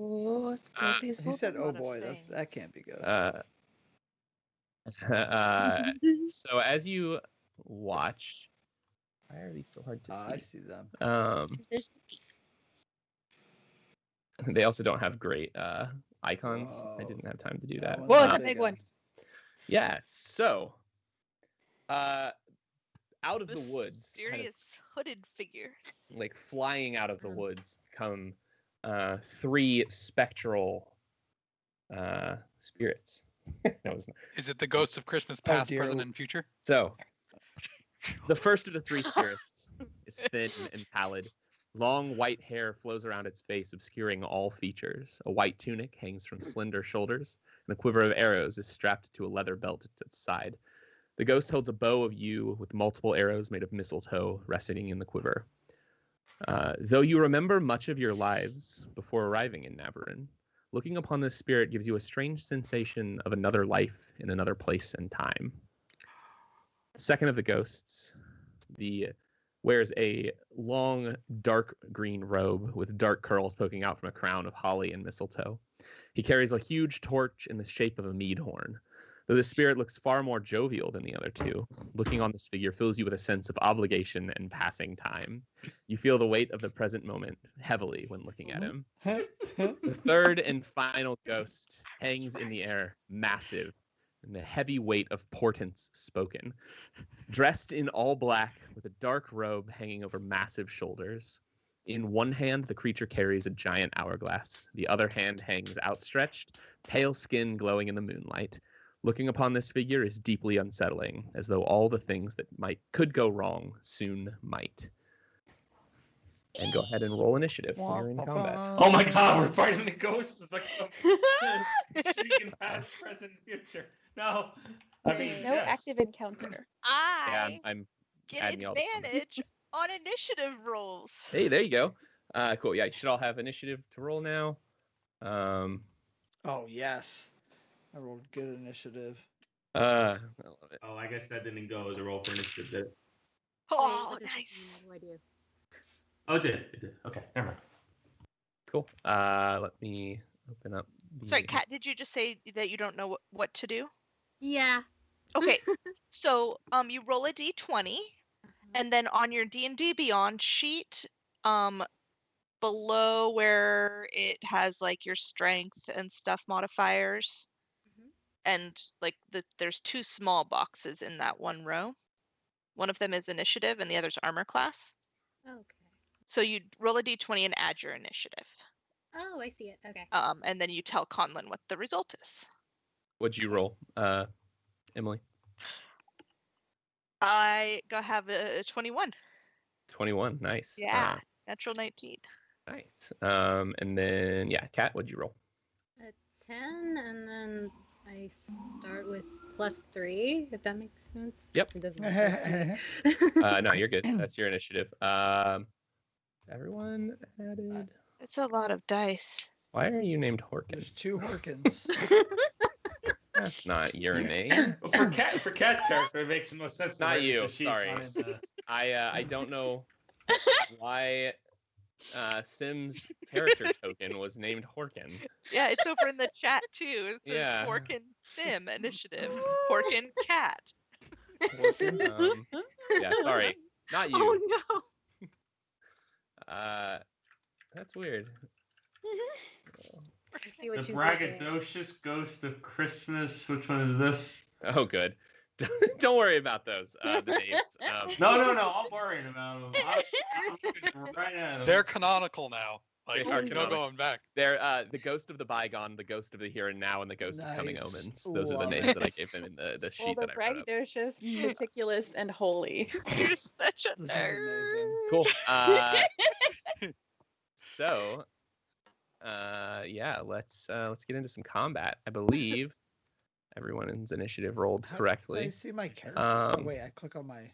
Oh, Scarface He said, A "Oh lot of boy, that things. can't be good." So as you watch, why are these so hard to I see? see them. There's They also don't have great icons. I Whoa. didn't have time to do That that. one's Whoa, it's a big big one. Yeah. So, out of The the woods, kind of serious hooded figures. like flying out of the Um. woods, come 3 spectral spirits. That was Is it the ghosts of Christmas Oh, past, dear. present, and future? so. The first of the 3 spirits is thin and pallid. Long white hair flows around its face, obscuring all features. A white tunic hangs from slender shoulders, and a quiver of arrows is strapped to a leather belt at its side. The ghost holds a bow of yew with multiple arrows made of mistletoe resting in the quiver. Though you remember much of your lives before arriving in Navarone, looking upon this spirit gives you a strange sensation of another life in another place and time. Second of the ghosts, wears a long, dark green robe with dark curls poking out from a crown of holly and mistletoe. He carries a huge torch in the shape of a mead horn. Though the spirit looks far more jovial than the other 2, looking on this figure fills you with a sense of obligation and passing time. You feel the weight of the present moment heavily when looking at him. The third and final ghost hangs in the air, massive, and the heavy weight of portents spoken. Dressed in all black, with a dark robe hanging over massive shoulders. In one hand, the creature carries a giant hourglass. The other hand hangs outstretched, pale skin glowing in the moonlight. Looking upon this figure is deeply unsettling, as though all the things that could go wrong soon might. And go ahead and roll initiative when you're in combat. Oh my god, we're fighting the ghosts of like some Lystriggen past, present, future. No. I This is mean, no yes. active encounter. Yeah, I I'm get adding y'all to combat. advantage on initiative rolls. Hey, there you go. Cool. Yeah, you should all have initiative to roll now. Oh yes, I rolled good initiative. I love it. Oh, I guess that didn't go as a roll for initiative, did it? Oh, What does it nice. mean? No idea. Oh, it did. It did. Okay, never mind. Cool. Let me open up. Sorry, Kat, did you just say that you don't know what to do? Yeah. Okay, so you roll a d20, and then on your D&D Beyond sheet, below where it has like your strength and stuff modifiers, and like there's 2 small boxes in that one row. One of them is initiative, and the other's armor class. Okay. So you roll a d20 and add your initiative. Oh, I see it. Okay. And then you tell Conlon what the result is. What'd you roll, Emily? I have a 21. 21. Nice. Yeah, natural 19. Nice. And then yeah, Kat, what'd you roll? A 10, and then I start with +3, if that makes sense. Yep. It doesn't make sense to me. No, you're good. That's your initiative. Everyone added. It's a lot of dice. Why are you named Horkin? There's 2 Horkins. That's not your name. Well, for Kat's character, it makes the most sense. to Not her you, because she's sorry. not in the- I don't know why Sim's character token was named Horkin. Yeah, it's over in the chat too. It says Yeah. Horkin Sim initiative. Horkin Cat. Horkin, yeah, sorry, not you. Oh no. That's weird. I see what The you did there. braggadocious ghost of Christmas. Which one is this? Oh, good. Don't worry about those. The names. No, I'm worrying about them. I'm looking right at them. They're canonical now. Like, They are no canonical. going back. They're the ghost of the bygone, the ghost of the here and now, and the ghost of coming Nice. omens. Those are the Love names it. that I gave them in the sheet Well, that they're I wrote up. braggadocious, meticulous, and holy. You're such a This is nerd. amazing. Cool. So, yeah, let's get into some combat. I believe everyone's initiative rolled How do I correctly. see my character? Oh Um, wait, I click on my.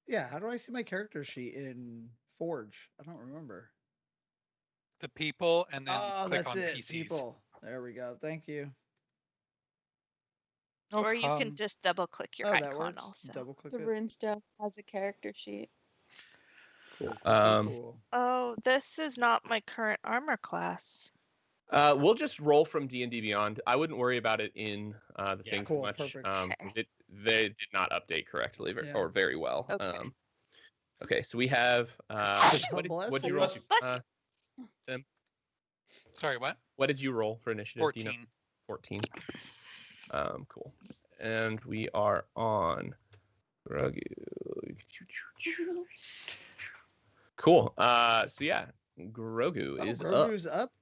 Yeah, how do I see my character sheet in Forge? I don't remember. The people, and then Oh, click that's on it. PCs. People. There we go. Thank you. Or you can just double click your Oh, that icon works. also. Double click The it. rune stuff has a character sheet. Cool. Um, Oh, this is not my current armor class. We'll just roll from D&D Beyond. I wouldn't worry about it in the Yeah. thing too Cool, much, perfect. because they did not update correctly Yeah. or very well. Okay. Okay, so we have Bless what did you you. roll? Bless Tim, Sorry, what? what did you roll for initiative? 14. Do you know? 14. Cool. And we are on Grogu. Cool. So yeah, Grogu is up. Grogu's up.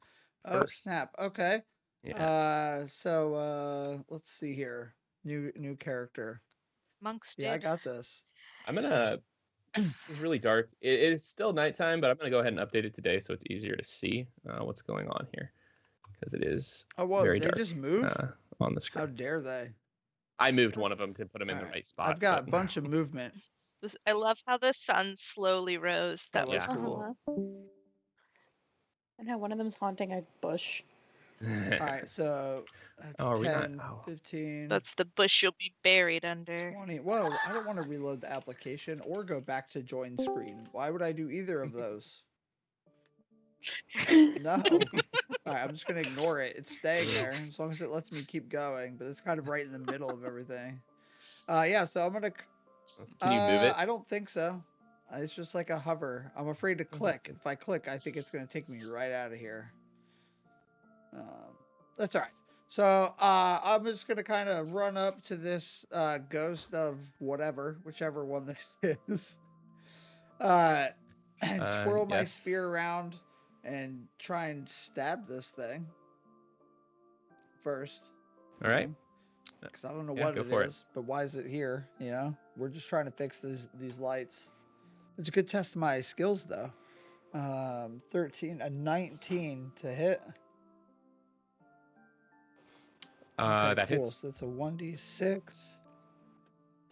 Oh first. snap. Okay. Yeah. So let's see here. New character. Monks, Yeah, I dude. got this. I'm gonna. It's really dark. It is still nighttime, but I'm gonna go ahead and update it today so it's easier to see what's going on here, because it is Oh whoa, very they dark just moved? on the How screen. dare they? I moved one of them to put them in the Alright, right spot. I've got a but- bunch of movement. I love how the sun slowly rose. That was Yeah. cool. And how one of them's haunting a bush. Alright, so that's Oh, are we not- 10, oh. 15, That's the bush you'll be buried under. 20. Whoa, I don't want to reload the application or go back to join screen. Why would I do either of those? No. Alright, I'm just gonna ignore it. It's staying there as long as it lets me keep going, but it's kind of right in the middle of everything. Yeah, so I'm gonna. Can you move it? I don't think so. It's just like a hover. I'm afraid to click. If I click, I think it's gonna take me right out of here. That's all right. So I'm just gonna kind of run up to this ghost of whatever, whichever one this is. And twirl my Yes. spear around and try and stab this thing first. All right. Because I don't know Yeah, what go it for it. is, but why is it here? You know, we're just trying to fix these lights. It's a good test of my skills, though. 13, a 19 to hit. Okay, That cool. hits. So it's a 1d6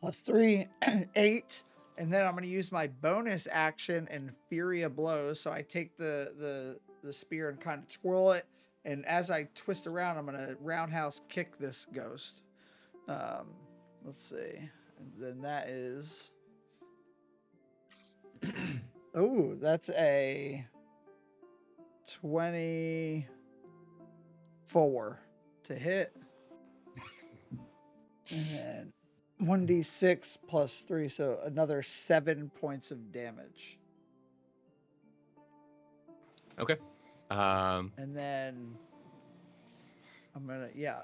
plus 3, 8. And then I'm going to use my bonus action and Fury of Blows. So I take the spear and kind of twirl it. And as I twist around, I'm going to roundhouse kick this ghost. Let's see. And then that is. Oh, that's a 24 to hit. And then 1d6 plus 3, so another 7 points of damage. Okay. And then I'm gonna, yeah,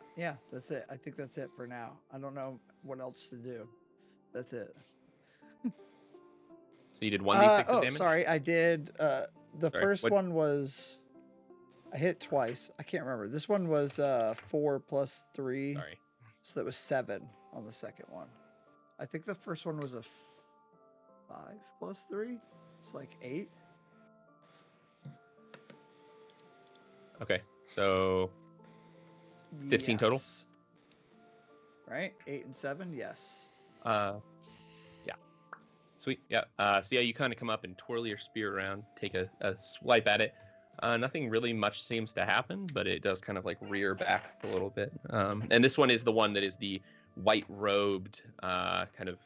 that's it. I think that's it for now. I don't know what else to do. That's it. So you did 1d6 of damage? Sorry, I did. The Sorry, first what- one was. I hit twice. I can't remember. This one was 4 plus 3. Sorry. So that was 7 on the second one. I think the first one was a 5 plus 3. It's like 8. Okay. So 15 total? Yes. Right? 8 and 7? Yes. yeah. Sweet. Yeah. So yeah, you kind of come up and twirl your spear around, take a swipe at it. Nothing really much seems to happen, but it does kind of like rear back a little bit. And this one is the one that is the white-robed, kind of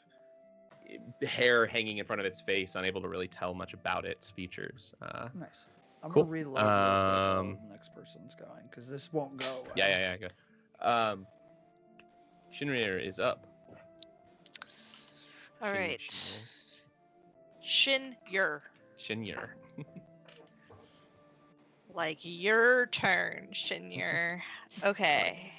hair hanging in front of its face, unable to really tell much about its features. Nice. I'm Cool. gonna reload real quick while the next person's going, because this won't go away. Yeah. Good. Shinrir is up. All right. Shin-yer. Shinir. Like your turn, Shin-yer. Okay.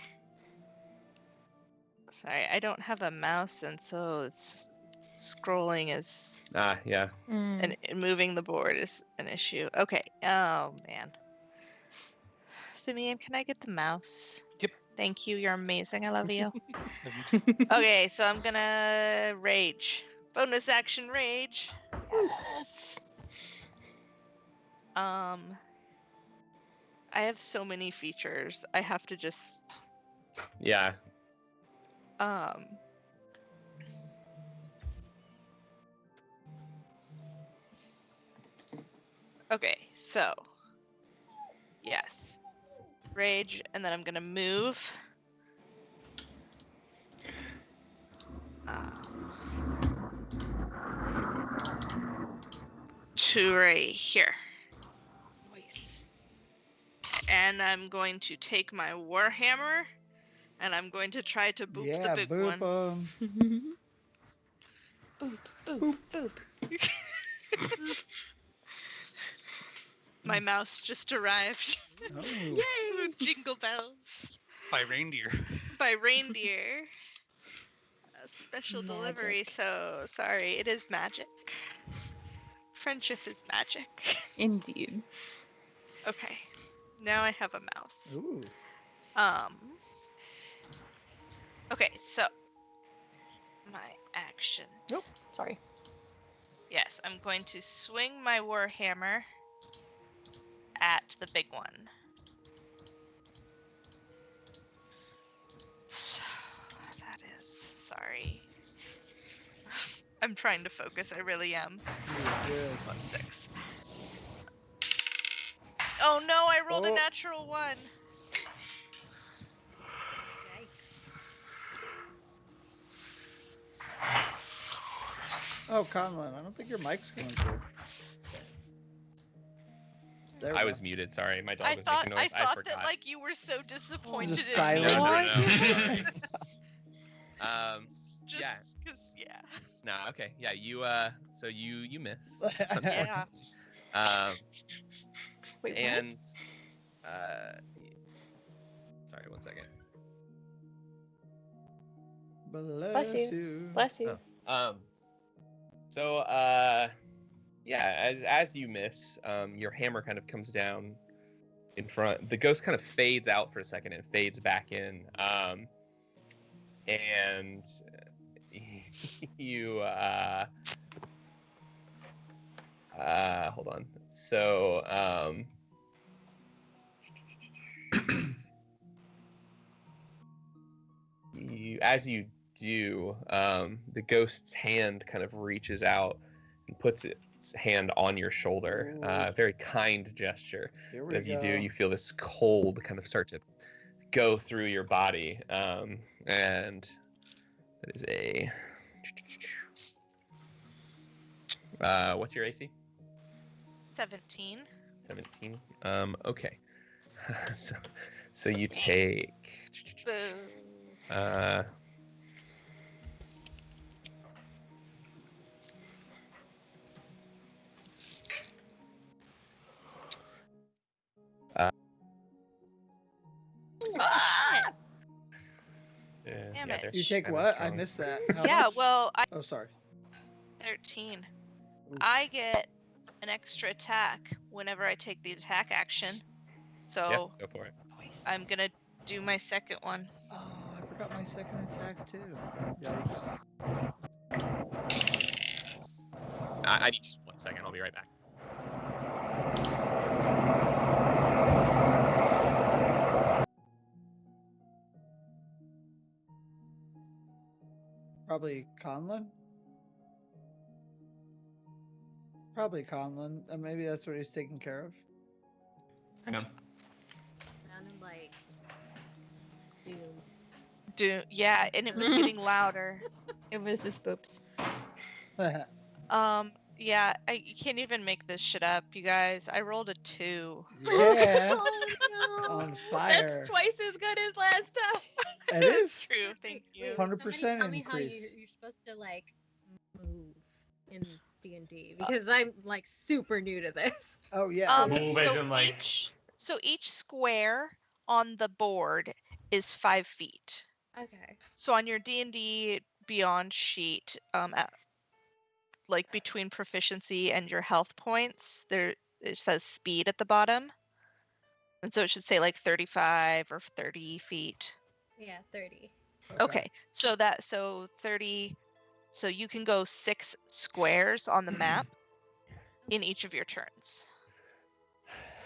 Sorry, I don't have a mouse, and so it's scrolling is Yeah. and moving the board is an issue. Okay. Oh man. Simeon, can I get the mouse? Yep. Thank you. You're amazing. I love you. Love you too. Okay, so I'm gonna rage. Bonus action rage. Yes. I have so many features. I have to just Yeah. Okay, so yes. Rage, and then I'm gonna move. to right here. Nice. And I'm going to take my warhammer, and I'm going to try to boop the Yeah, big boop one. 'em. Boop, boop, boop. My mouse just arrived Oh. Yay! with jingle bells By reindeer. by reindeer. A special delivery, Magic. so sorry, it is magic. Friendship is magic. Indeed. Okay, now I have a mouse. Ooh. Okay, so my action. Nope. Sorry. Yes, I'm going to swing my warhammer at the big one. So that is sorry. I'm trying to focus. I really am. Good. Plus 6. Oh no! I rolled a Oh. natural 1. Yikes. Oh, Conlon, I don't think your mic's coming through. There we I go. was muted. Sorry, my dog I was thought making noise. I that forgot. like you were so disappointed Just in silent. me. No, no, no. What? Sorry. Just yeah. because, yeah. No, okay. Yeah, you so you miss. Yeah. Wait, And sorry, one second. Bless you. you. what? Bless you. So yeah, as you miss, your hammer kind of comes down in front. The ghost kind of fades out for a second and fades back in. And you hold on. So as you do, the ghost's hand kind of reaches out and puts its hand on your shoulder. Very kind gesture. Here But we as go. you do, you feel this cold kind of start to go through your body. And that is a... what's your AC? 17. 17. Okay. so you take... Boo. Ah! Damn yeah, it. they're You take kinda what? I strong. missed that. How Yeah, much? well, I Oh, sorry. 13. Ooh. I get an extra attack whenever I take the attack action. So Yeah, go for it. I'm gonna do my second one. Oh, I forgot my second attack too. Yikes. I need just 1 second. I'll be right back. Probably Conlon? Probably Conlon. Maybe that's what he's taking care of. Hang on. Sounded like doom. Yeah, and it was getting louder. It was the spoops. Yeah, you can't even make this shit up, you guys. I rolled a 2. Yeah. Oh no. On fire. That's twice as good as last time. It That's is. true. Thank you. 100% Tell me how increase. you're supposed to like move in D&D because I'm like super new to this. Oh yeah. Move So as in, like- each square on the board is 5 feet. Okay. So on your D&D Beyond sheet, like between proficiency and your health points, it says speed at the bottom, and so it should say like 35 or 30 feet. Yeah, 30. Okay, so 30. So you can go 6 squares on the map in each of your turns.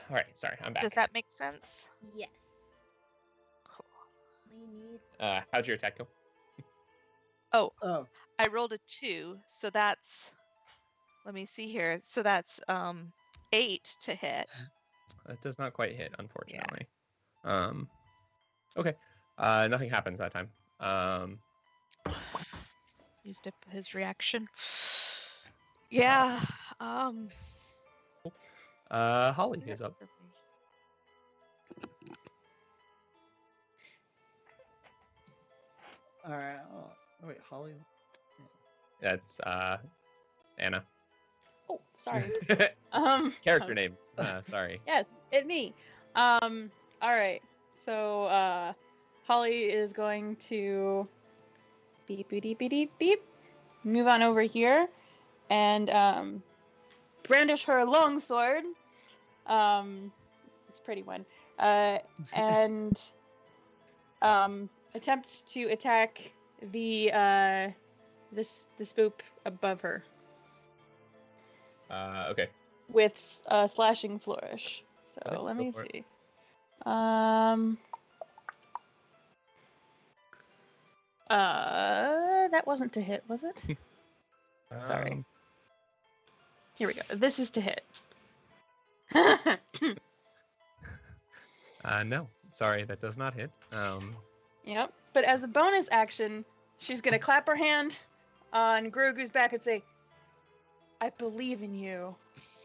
All right, sorry, I'm back. Does that make sense? Yes. Cool. We need. How'd your attack go? Oh. I rolled a 2, so that's. Let me see here. So that's 8 to hit. That does not quite hit, unfortunately. Okay. Nothing happens that time. Used up his reaction. Yeah. Holly is up. All right. Oh, wait, Holly. That's Anna. Oh, sorry. Character names. Sorry. Yes, it me. All right. So Holly is going to beep beep beep beep beep. Move on over here and brandish her longsword. It's a pretty one. And attempt to attack the spoop above her Okay. with slashing flourish. So Okay, let go me for it. see. That wasn't to hit, was it? Sorry. Here we go. This is to hit. No. Sorry, that does not hit. Yep. But as a bonus action, she's gonna clap her hand on Grogu's back and say, "I believe in you,"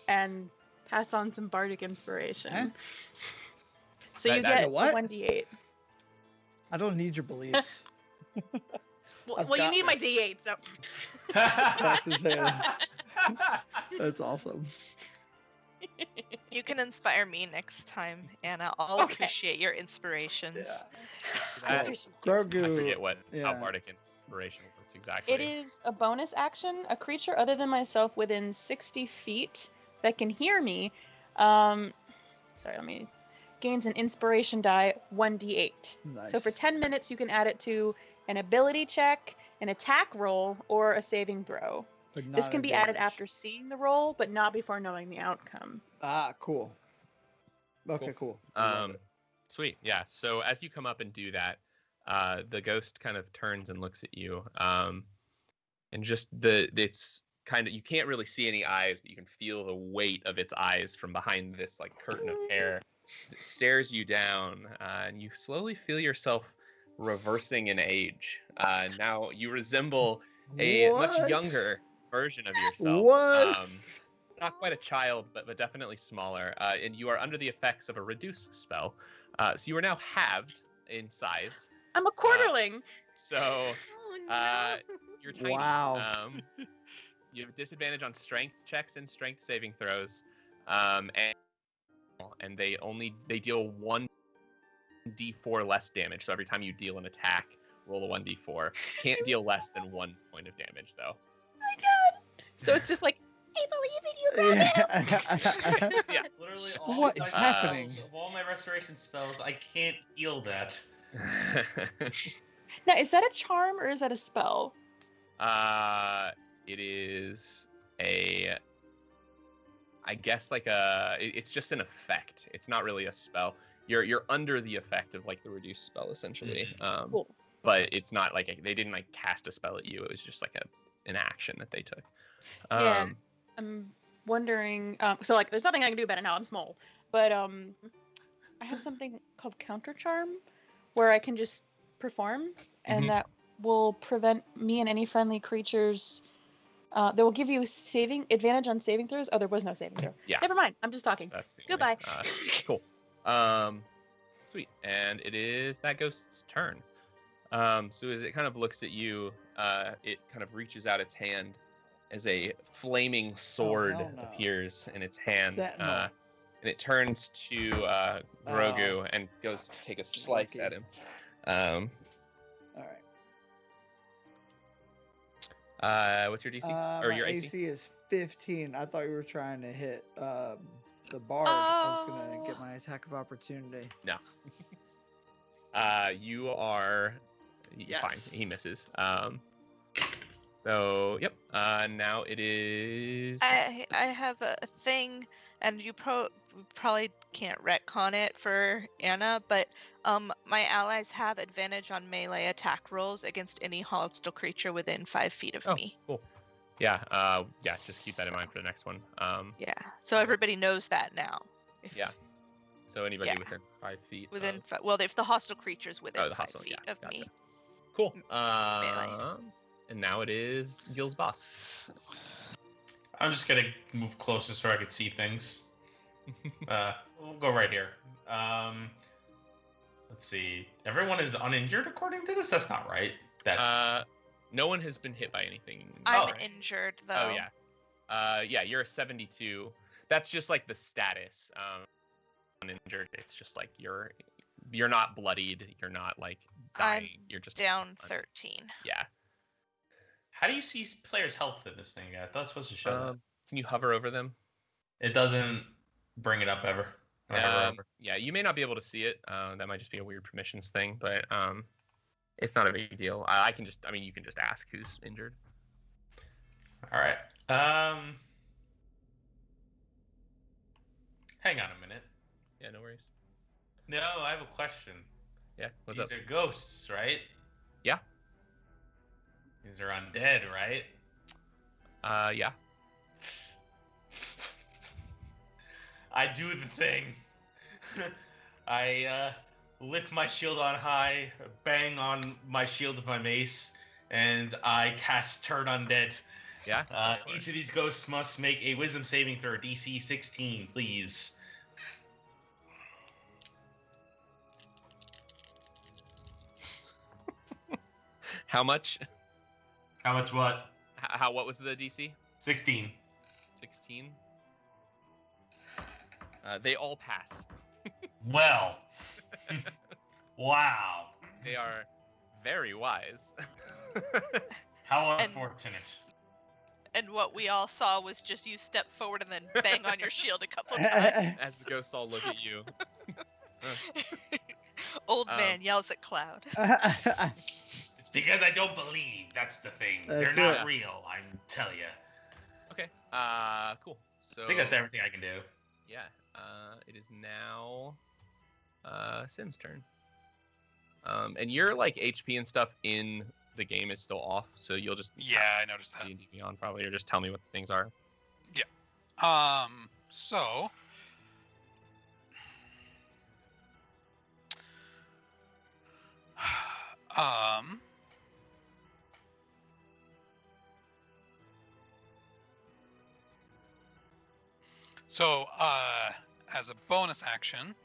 and pass on some bardic inspiration. Huh? So you That- get what? 1d8. I don't need your beliefs. I've Well, you got need my this. d8, so. Cracks his hand. That's awesome. You can inspire me next time, Anna. I'll Okay. appreciate your inspirations. That- Grogu. I forget how yeah. bardic inspiration works exactly. It is a bonus action. A creature other than myself within 60 feet that can hear me, gains an inspiration die 1d8. Nice. So for 10 minutes, you can add it to an ability check, an attack roll, or a saving throw. But This not can be added advantage. after seeing the roll, but not before knowing the outcome. Ah, cool. Okay, cool. I love it. Sweet. Yeah. So as you come up and do that, the ghost kind of turns and looks at you. And just it's kind of, you can't really see any eyes, but you can feel the weight of its eyes from behind this like curtain of hair. It stares you down, and you slowly feel yourself reversing in age. Now you resemble a much What? younger version of yourself. What? Not quite a child, but definitely smaller. And you are under the effects of a reduce spell. So you are now halved in size. I'm a quarterling. So Oh no. you're tiny. Wow. You have disadvantage on strength checks and strength saving throws. And they deal 1d4 less damage. So every time you deal an attack, roll a 1d4. Can't deal less than 1 point of damage though. Oh my god. So it's just like, I believe in you, Grogu. Yeah. Literally, What is happening? Of all my restoration spells, I can't heal that. Now, is that a charm or is that a spell? It is I guess it's just an effect. It's not really a spell. You're under the effect of like the reduce spell essentially. Cool. But it's not like they didn't like cast a spell at you. It was just like an action that they took. Yeah. I'm wondering. So like, there's nothing I can do about it now. I'm small, but I have something called counter charm, where I can just perform, and Mhm. that will prevent me and any friendly creatures. That will give you advantage on saving throws. Oh, there was no saving throw. Yeah. Never mind. I'm just talking. That's the Goodbye. Cool. Sweet. And it is that ghost's turn. So as it kind of looks at you, it kind of reaches out its hand as a flaming sword hell no. appears in its hand. Sentinel. And it turns to Grogu and goes to take a slice Lucky. at him. All right. What's your DC? My or your AC? AC is 15. I thought you were trying to hit the bard. I was gonna get my attack of opportunity. No. You are Yes. fine. He misses. So yep. Now it is. I have a thing, and you probably can't retcon it for Anna, but my allies have advantage on melee attack rolls against any hostile creature within 5 feet of me. Cool. Yeah. Yeah. Just keep that in mind for the next one. Yeah, so everybody knows that now. Yeah. So anybody Yeah. within 5 feet. Within of... if the hostile creature's within the 5 hostile, feet yeah, of gotcha. me. Cool. Melee. And now it is Gil's boss. I'm just gonna move closer so I can see things. We'll go right here. Let's see. Everyone is uninjured according to this. That's not right. That's No one has been hit by anything. I'm right. injured though. Oh yeah. Yeah, you're a 72. That's just like the status. Uninjured. It's just like you're not bloodied. You're not like dying. You're just down 13. Yeah. How do you see players' health in this thing? I thought it's supposed to show that. Can you hover over them? It doesn't bring it up ever. Hover over. Yeah, you may not be able to see it. That might just be a weird permissions thing, but it's not a big deal. You can just ask who's injured. All right. Hang on a minute. Yeah, no worries. No, I have a question. Yeah, what's These up? are ghosts, right? Yeah. These are undead, right? Yeah. I do the thing. I lift my shield on high, bang on my shield with my mace, and I cast Turn Undead. Yeah. Each of these ghosts must make a Wisdom saving throw, DC 16, please. How much? How much what? What was the DC? 16. 16. They all pass. Well. Wow. They are very wise. How unfortunate. And what we all saw was just you step forward and then bang on your shield a couple times. As the ghosts all look at you. Old man yells at Cloud. It's because I don't believe. That's the thing. They're not real. I tell you. Okay. Cool. So I think that's everything I can do. Yeah. It is now Sim's turn. And your like HP and stuff in the game is still off, so you'll just I noticed that. D&D Beyond probably, or just tell me what the things are. So as a bonus action,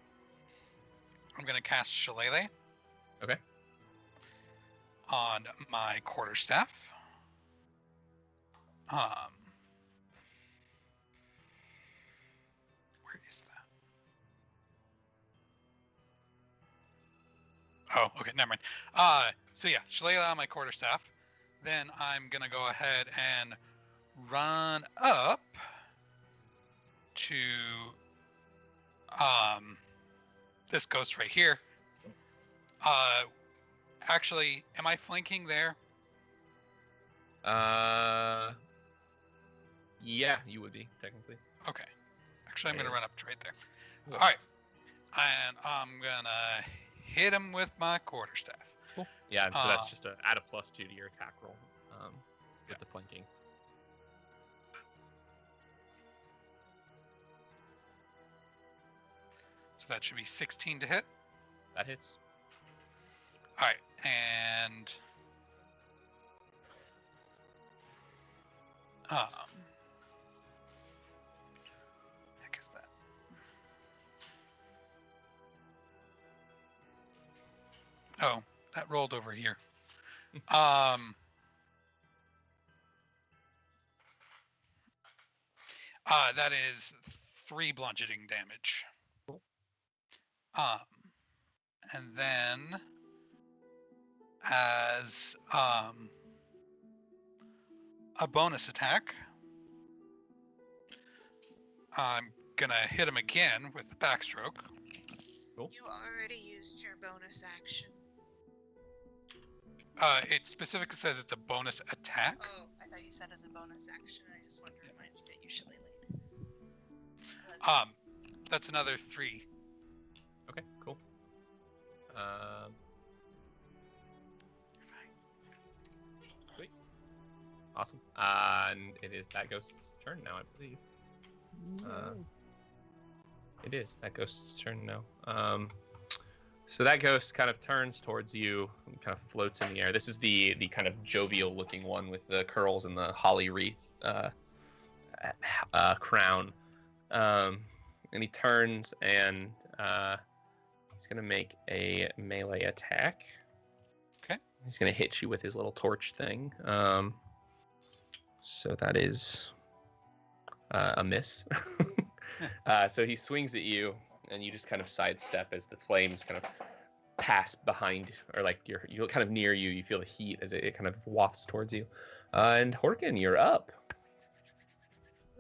I'm going to cast Shillelagh. Okay. On my quarterstaff. Where is that? Oh, okay, never mind. So yeah, Shillelagh on my quarterstaff. Then I'm gonna go ahead and run up to this ghost right here. Actually, am I flanking there? Yeah, you would be technically. Okay. Actually, I'm gonna run up to right there. Cool. All right, and I'm gonna hit him with my quarterstaff. Cool. Yeah, so that's just add a +2 to your attack roll with the flanking. So that should be 16 to hit. That hits. All right, and heck is that? Oh, that rolled over here. That is 3 bludgeoning damage. And then as a bonus attack, I'm gonna hit him again with the backstroke. Cool. You already used your bonus action. It specifically says it's a bonus attack. Oh, I thought you said as a bonus action. I just wanted to remind you that you Shillelagh. That's another 3. Okay, cool. Sweet. Awesome. And it is that ghost's turn now, I believe. It is that ghost's turn now. So that ghost kind of turns towards you and kind of floats in the air. This is the kind of jovial looking one with the curls and the holly wreath crown. and he turns and he's gonna make a melee attack. Okay. He's gonna hit you with his little torch thing. So that is a miss. So he swings at you, and you just kind of sidestep as the flames kind of pass behind, or like you're kind of near you. You feel the heat as it kind of wafts towards you. And Horkin, you're up.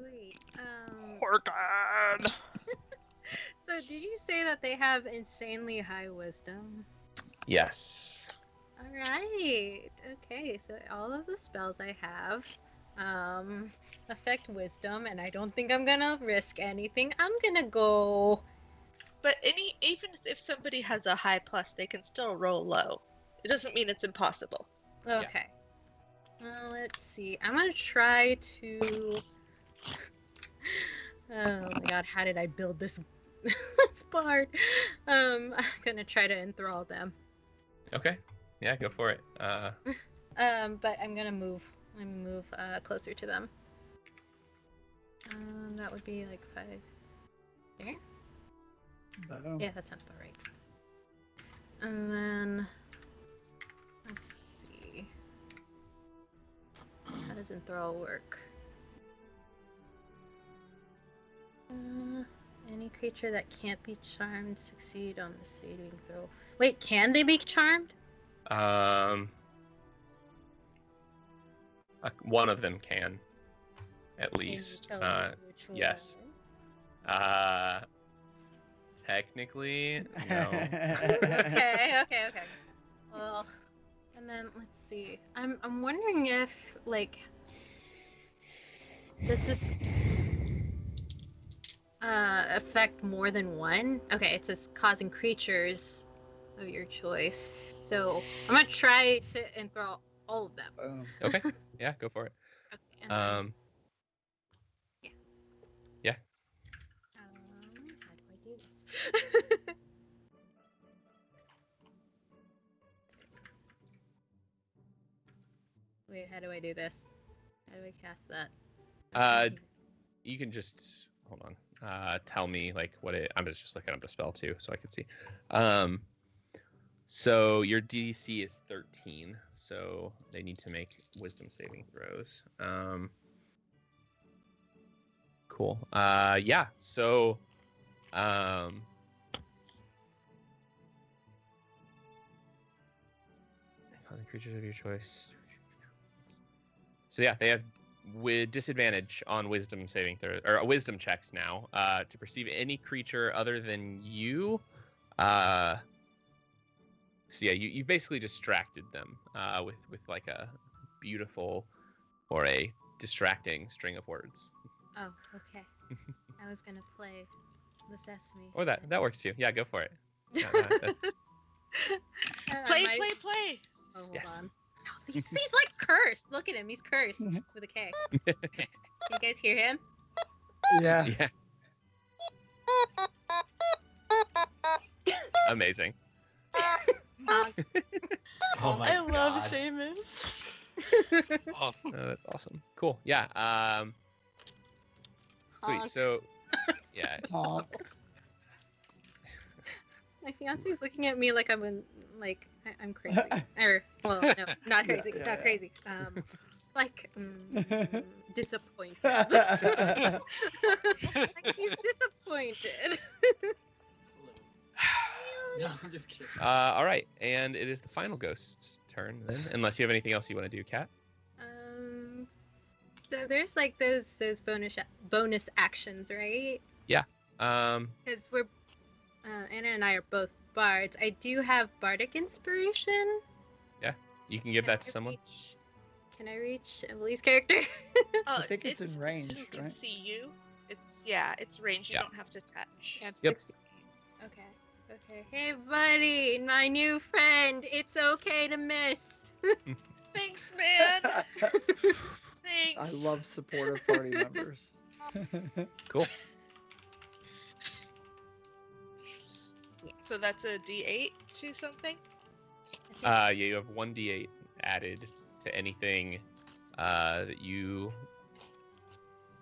Wait, Horgan. so did you say that they have insanely high wisdom? Yes. All right. Okay, so all of the spells I have affect wisdom, and I don't think I'm gonna risk anything. I'm gonna go. But even if somebody has a high plus, they can still roll low. It doesn't mean it's impossible. Okay. Let's see. I'm gonna try to. Oh my god, how did I build this, this bard? I'm gonna try to enthrall them. Okay. Yeah, go for it. But I'm gonna move. Let me move closer to them. That would be like 5 there. Yeah, that sounds about right. And then let's see. How does enthrall work? Any creature that can't be charmed succeed on the saving throw. Wait, can they be charmed? One of them can, at Can you least. tell me which Yes. one? Technically, no. Okay. Well, and then let's see. I'm wondering if like does this affect more than one? Okay, it says causing creatures of your choice. So I'm gonna try to enthrall all of them. Okay. Yeah, go for it. Okay, and then, Yeah. how do I do this? Wait, how do I do this? How do I cast that? You can just hold on. Tell me like what it. I'm just looking up the spell too, so I can see. So your DC is 13, so they need to make wisdom saving throws. Cool. Yeah. So, causing creatures of your choice. So yeah, they have with disadvantage on wisdom saving throw or wisdom checks now. To perceive any creature other than you. So yeah, you basically distracted them with like a beautiful or a distracting string of words. Oh, okay. I was gonna play the Sesame. Or that works too. Yeah, go for it. Yeah, that's... Play. Oh, hold Yes. on. He's like cursed. Look at him. He's cursed with a K. Can you guys hear him? Yeah. Yeah. Amazing. Oh my I love God. Seamus. Awesome. Oh, that's awesome. Cool. Yeah. Sweet. Honk. So, yeah. Honk. My fiance's looking at me like I'm crazy. Or well, no, not crazy. Yeah, not yeah. crazy. Like disappointed. Like he's disappointed. No, I'm just kidding. All right, and it is the final ghost's turn then, unless you have anything else you want to do, Kat. There's like those bonus actions, right? Because we're Anna and I are both bards. I do have bardic inspiration. You can give that to someone. Can I reach Emily's character? I think it's in range, who can right? see you. It's range. You Yeah. don't have to touch. Yeah, it's Yep. 60. Okay. Hey, buddy, my new friend. It's okay to miss. Thanks, man. Thanks. I love supportive party members. Cool. So that's a D8 to something. Yeah, you have 1d8 added to anything that you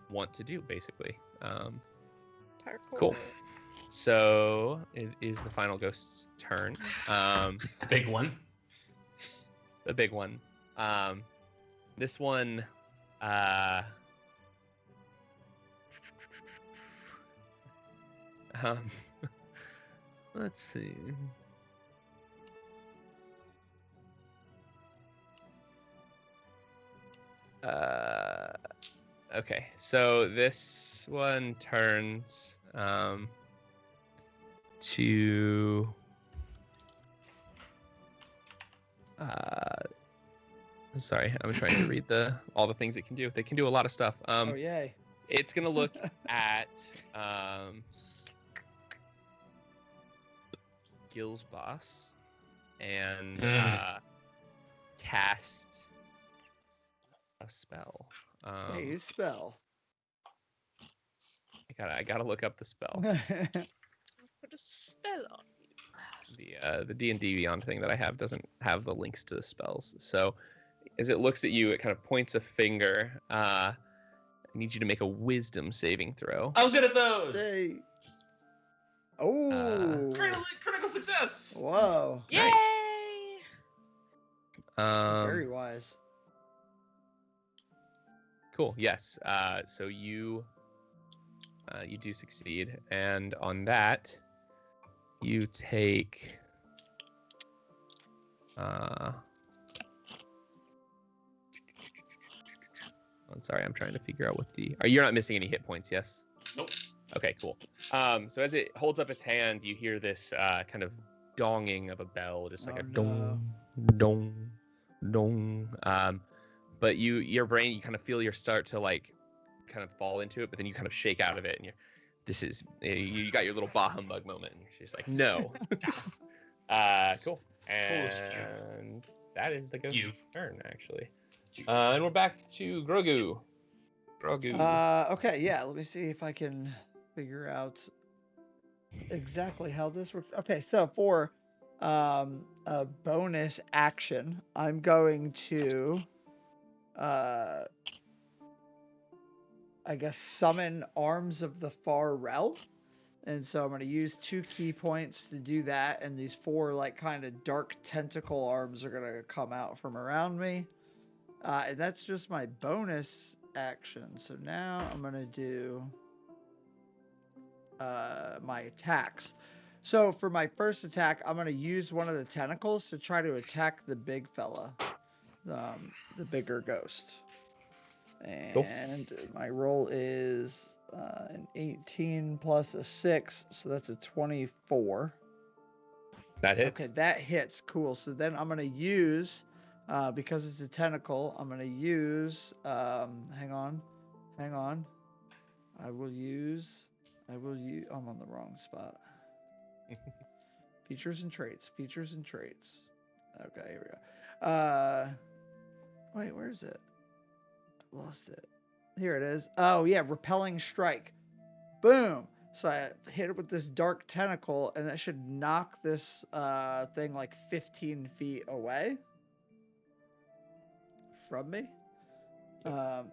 want to do, basically. Parkour. Cool. So it is the final ghost's turn. Big one. The big one. This one. Let's see. Okay, so this one turns to sorry, I'm trying to read all the things it can do. They can do a lot of stuff. Oh yay! It's gonna look at Gil's boss and cast a spell. A spell. I gotta look up the spell. Put a spell on you. The D&D Beyond thing that I have doesn't have the links to the spells. So as it looks at you, it kind of points a finger. I need you to make a wisdom saving throw. I'm good at those. Yay. Oh. Critical success. Whoa. Yay! Very wise. Cool. Yes. So you do succeed, and on that, you take. I'm sorry. I'm trying to figure out what you're not missing any hit points. Yes. Nope. Okay. Cool. So as it holds up its hand, you hear this kind of donging of a bell, just like dong, dong, dong. But your brain, you kind of feel start to like kind of fall into it, but then you kind of shake out of it, and you got your little bah humbug moment, and she's like, no. Cool. And that is the ghost's turn, actually. And we're back to Grogu. Okay, yeah, let me see if I can figure out exactly how this works. Okay, so for a bonus action, I'm going to I guess summon Arms of the Far Realm. And so I'm going to use 2 key points to do that, and these 4 like kind of dark tentacle arms are going to come out from around me. And that's just my bonus action. So now I'm going to do my attacks. So for my first attack, I'm going to use one of the tentacles to try to attack the big fella, the bigger ghost. And my roll is an 18 plus a 6, so that's a 24. That hits. Okay, that hits. Cool. So then I'm going to use, because it's a tentacle, I'm going to use, hang on. I will use, I'm on the wrong spot. Features and traits. Okay, here we go. Wait, where is it? I lost it. Here it is. Oh yeah, repelling strike. Boom. So I hit it with this dark tentacle, and that should knock this thing like 15 feet away from me.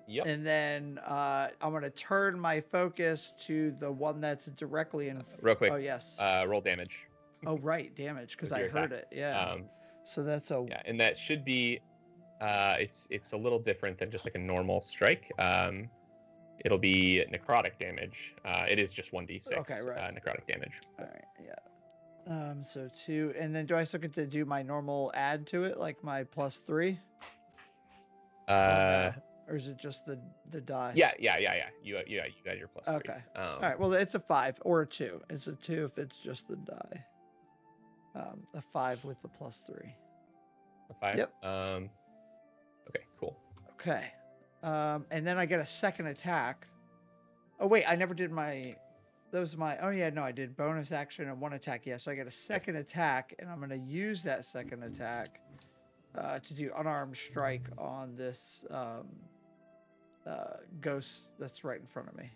Yep. And then I'm going to turn my focus to the one that's directly in. Real quick. Oh yes. Roll damage. Oh right, damage, because I With heard your it. Yeah. So that's a. Yeah, and that should be. It's a little different than just like a normal strike. It'll be necrotic damage. It is just 1d6 Okay, right. necrotic damage. All right, yeah. So 2, and then do I still get to do my normal add to it, like my +3? Or is it just the die? Yeah. You got your +3. Okay. All right. Well, it's a 5 or a 2. It's a 2 if it's just the die. A 5 with the +3. A 5. Yep. Okay. Cool. Okay. And then I get a second attack. Oh wait, I never did my. Those are my. Oh yeah, no, I did bonus action and 1 attack. Yeah, so I get a second attack, and I'm gonna use that second attack to do unarmed strike on this ghost that's right in front of me.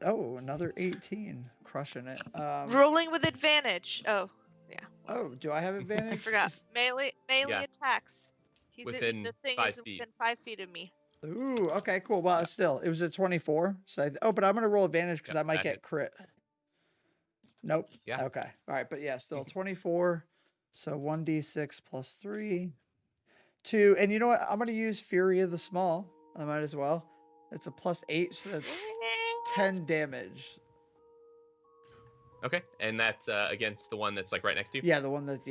Oh, another 18, crushing it. Rolling with advantage. Oh, yeah. Oh, do I have advantage? I forgot. Melee Yeah. attacks. He's Within the thing 5 is feet. within 5 feet of me. Ooh, okay, cool. Well, still, it was a 24. So, but I'm gonna roll advantage because Yep, I might that get hits. crit. Nope. Yeah. Okay. All right, but yeah, still 24. So 1d6 plus 3, 2, and you know what? I'm gonna use Fury of the Small. I might as well. It's a +8, so that's 10 damage. Okay, and that's against the one that's like right next to you. Yeah, the one that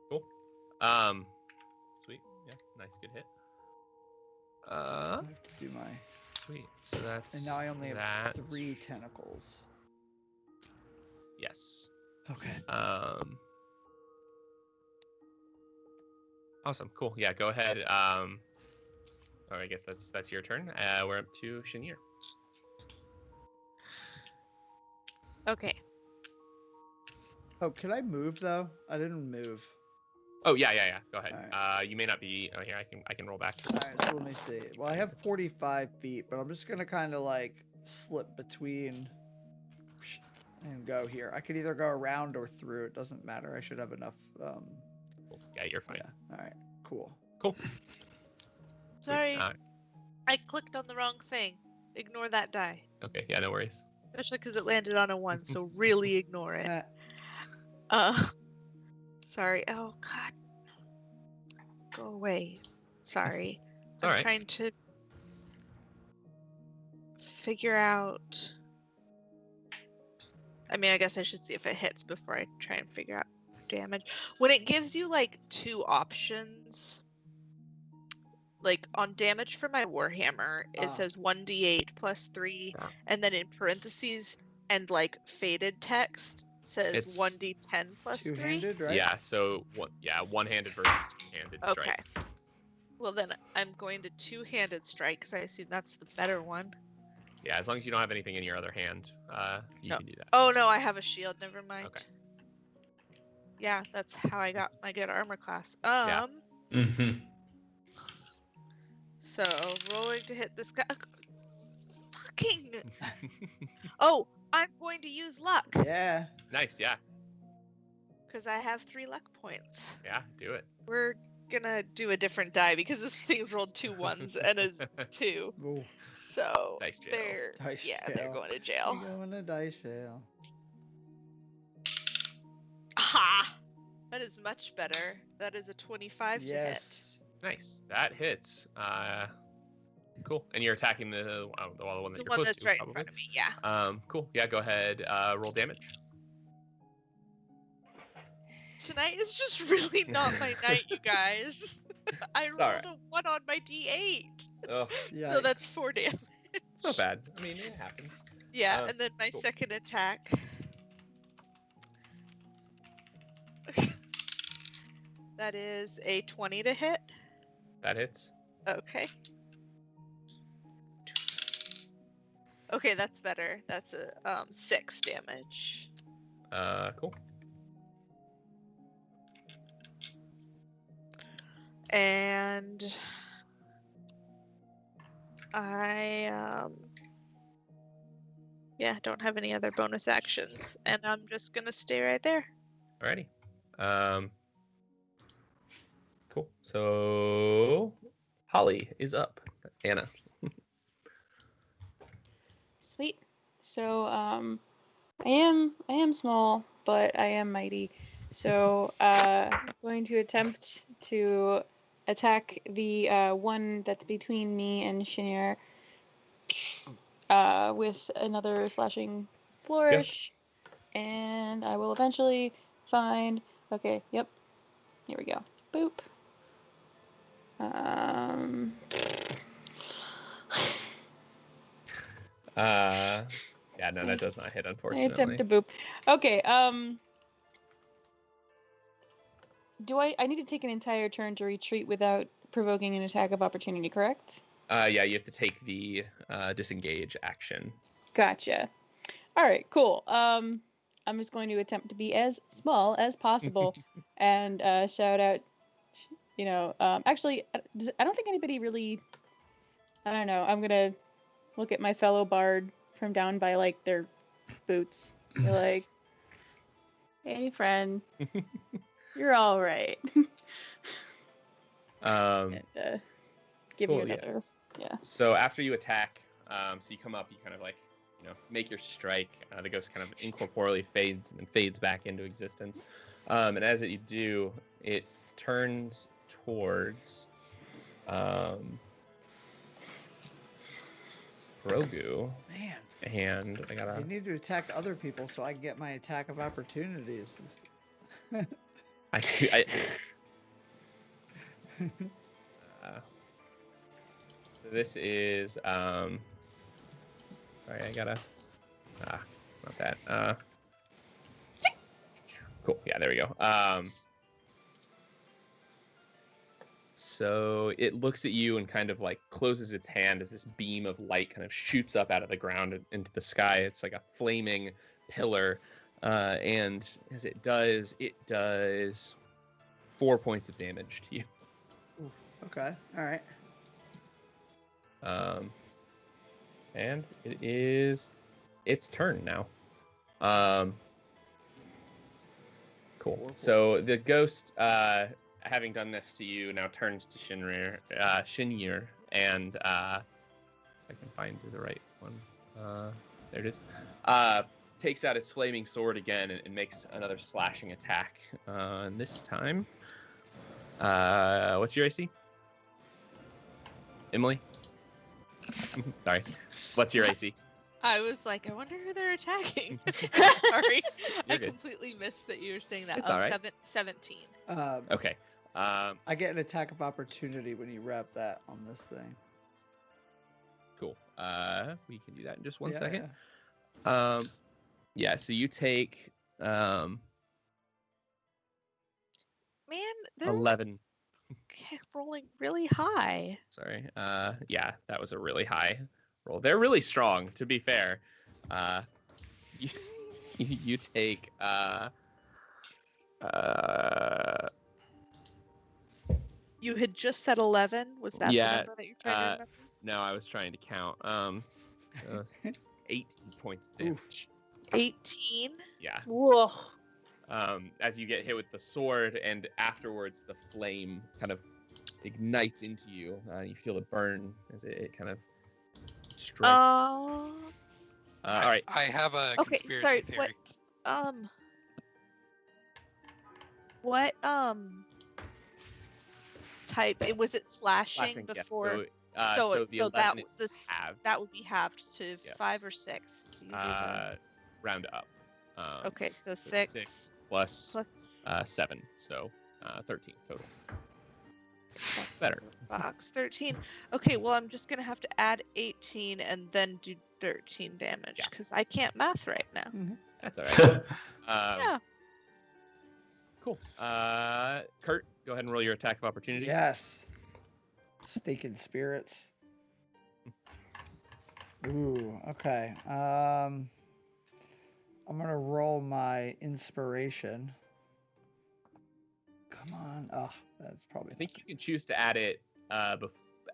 Cool. Sweet. Yeah, nice, good hit. I have to do my. Sweet. So that's. And now I only have that. 3 tentacles. Yes. Okay. Awesome. Cool. Yeah. Go ahead. Oh, I guess that's your turn. We're up to Shinir. Okay. Oh, can I move though? I didn't move. Oh yeah. Go ahead. All You may not be. Oh, here I can roll back. All right, so let me see. Well, I have 45 feet, but I'm just gonna kind of like slip between and go here. I could either go around or through. It doesn't matter. I should have enough. Cool. Yeah, you're fine. Yeah. All right. Cool. Cool. Sorry, Sweet. I clicked on the wrong thing. Ignore that die. Okay. Yeah. No worries. Especially because it landed on a 1, so really ignore it. Eh, Sorry. Oh, God. Go away. Sorry. It's all right. Trying to figure out. I mean, I guess I should see if it hits before I try and figure out damage. When it gives you like 2 options, like on damage for my Warhammer, it says 1d8 plus 3, and then in parentheses and like faded text says It's 1d10 plus 3. two-handed, right? Yeah. So one-handed versus two-handed strike. Okay. Well, then I'm going to two-handed strike because I assume that's the better one. Yeah. As long as you don't have anything in your other hand, you can do that. Oh no, I have a shield. Never mind. Okay. Yeah, that's how I got my good armor class. Yeah. Mm-hmm. So rolling to hit this guy. Fucking. Oh, I'm going to use luck Yeah. Nice. Yeah. because I have 3 luck points. Yeah. Do it. We're gonna do a different die because this thing's rolled 2 1s and a 2. Ooh, So Dice jail. they're dice they're jail. going to You jail. go in a dice jail. Aha! That is much better. That is a 25 to hit. Yes. Nice. That hits. Cool. And you're attacking the one that The you're one close that's to, right probably. in front of me. Yeah. Cool. Yeah. Go ahead. Roll damage. Tonight is just really not my night, you guys. I rolled alright. a 1 on my d8. Oh, So that's 4 damage. it's not bad. I mean, it happens. Yeah, and then my cool. second attack. That is a 20 to hit. That hits. Okay. Okay, that's better. That's a 6 damage. Cool. And I don't have any other bonus actions, and I'm just gonna stay right there. Alrighty. Cool. So Holly is up. Anna. Sweet. So I am small, but I am mighty. So I'm going to attempt to attack the one that's between me and Shinir with another slashing flourish. And I will eventually find. Okay, yep. Here we go. Boop. Yeah, no, that does not hit, I unfortunately. attempt to boop. Okay, I need to take an entire turn to retreat without provoking an attack of opportunity, correct? Yeah, you have to take the disengage action. Gotcha. All right, cool. I'm just going to attempt to be as small as possible and shout out, actually, I don't think anybody really, I don't know, I'm going to look at my fellow bard from down by, like, their boots. Be like, hey, friend, you're all right. And, give Cool, you yeah. another. Yeah. So after you attack, so you come up, you kind of like, make your strike. The ghost kind of incorporeally fades and then fades back into existence. And as you do, it turns towards Grogu. Man, And I gotta. they need to attack other people so I can get my attack of opportunities. I so this is sorry, I gotta it's not that. Cool. Yeah, there we go. So it looks at you and kind of like closes its hand as this beam of light kind of shoots up out of the ground into the sky. It's like a flaming pillar. And as it does 4 points of damage to you. Oof. Okay. All right. And it is its turn now. Cool. So the ghost, having done this to you, now turns to Shinrir, and if I can find the right one. There it is. Takes out its flaming sword again and makes another slashing attack. And this time, what's your AC? Emily? Sorry. What's your AC? I was like, I wonder who they're attacking. Sorry, I You're good. completely missed that you were saying that. It's all right. 17. Okay. I get an attack of opportunity when you wrap that on this thing. Cool. We can do that in just one Yeah, second. yeah. Yeah, so you take Man, they're 11. rolling really high. Sorry. Yeah, that was a really high roll. They're really strong, to be fair. You take You had just said 11. Was that Yeah, the number that you're trying to remember? no, I was trying to count. 18 points of damage. 18. Yeah. Whoa. As you get hit with the sword, and afterwards the flame kind of ignites into you. You feel it burn as it kind of strikes. All right. I have a Okay, conspiracy sorry. theory. What type? Was it slashing Slashing, yeah. before? So the 11 that is halved. that would be halved to Yes. 5 or 6. Do you do that? Round up. Okay, so so 6 plus 7, so 13 total. Better. Box 13. Okay, well I'm just gonna have to add 18 and then do 13 damage because I can't math right now. Mm-hmm. That's all right. Yeah. Cool. Kurt, go ahead and roll your attack of opportunity. Yes. Stinking spirits. Ooh, okay. I'm gonna roll my inspiration. Come on. Oh, that's probably. I think you can choose to add it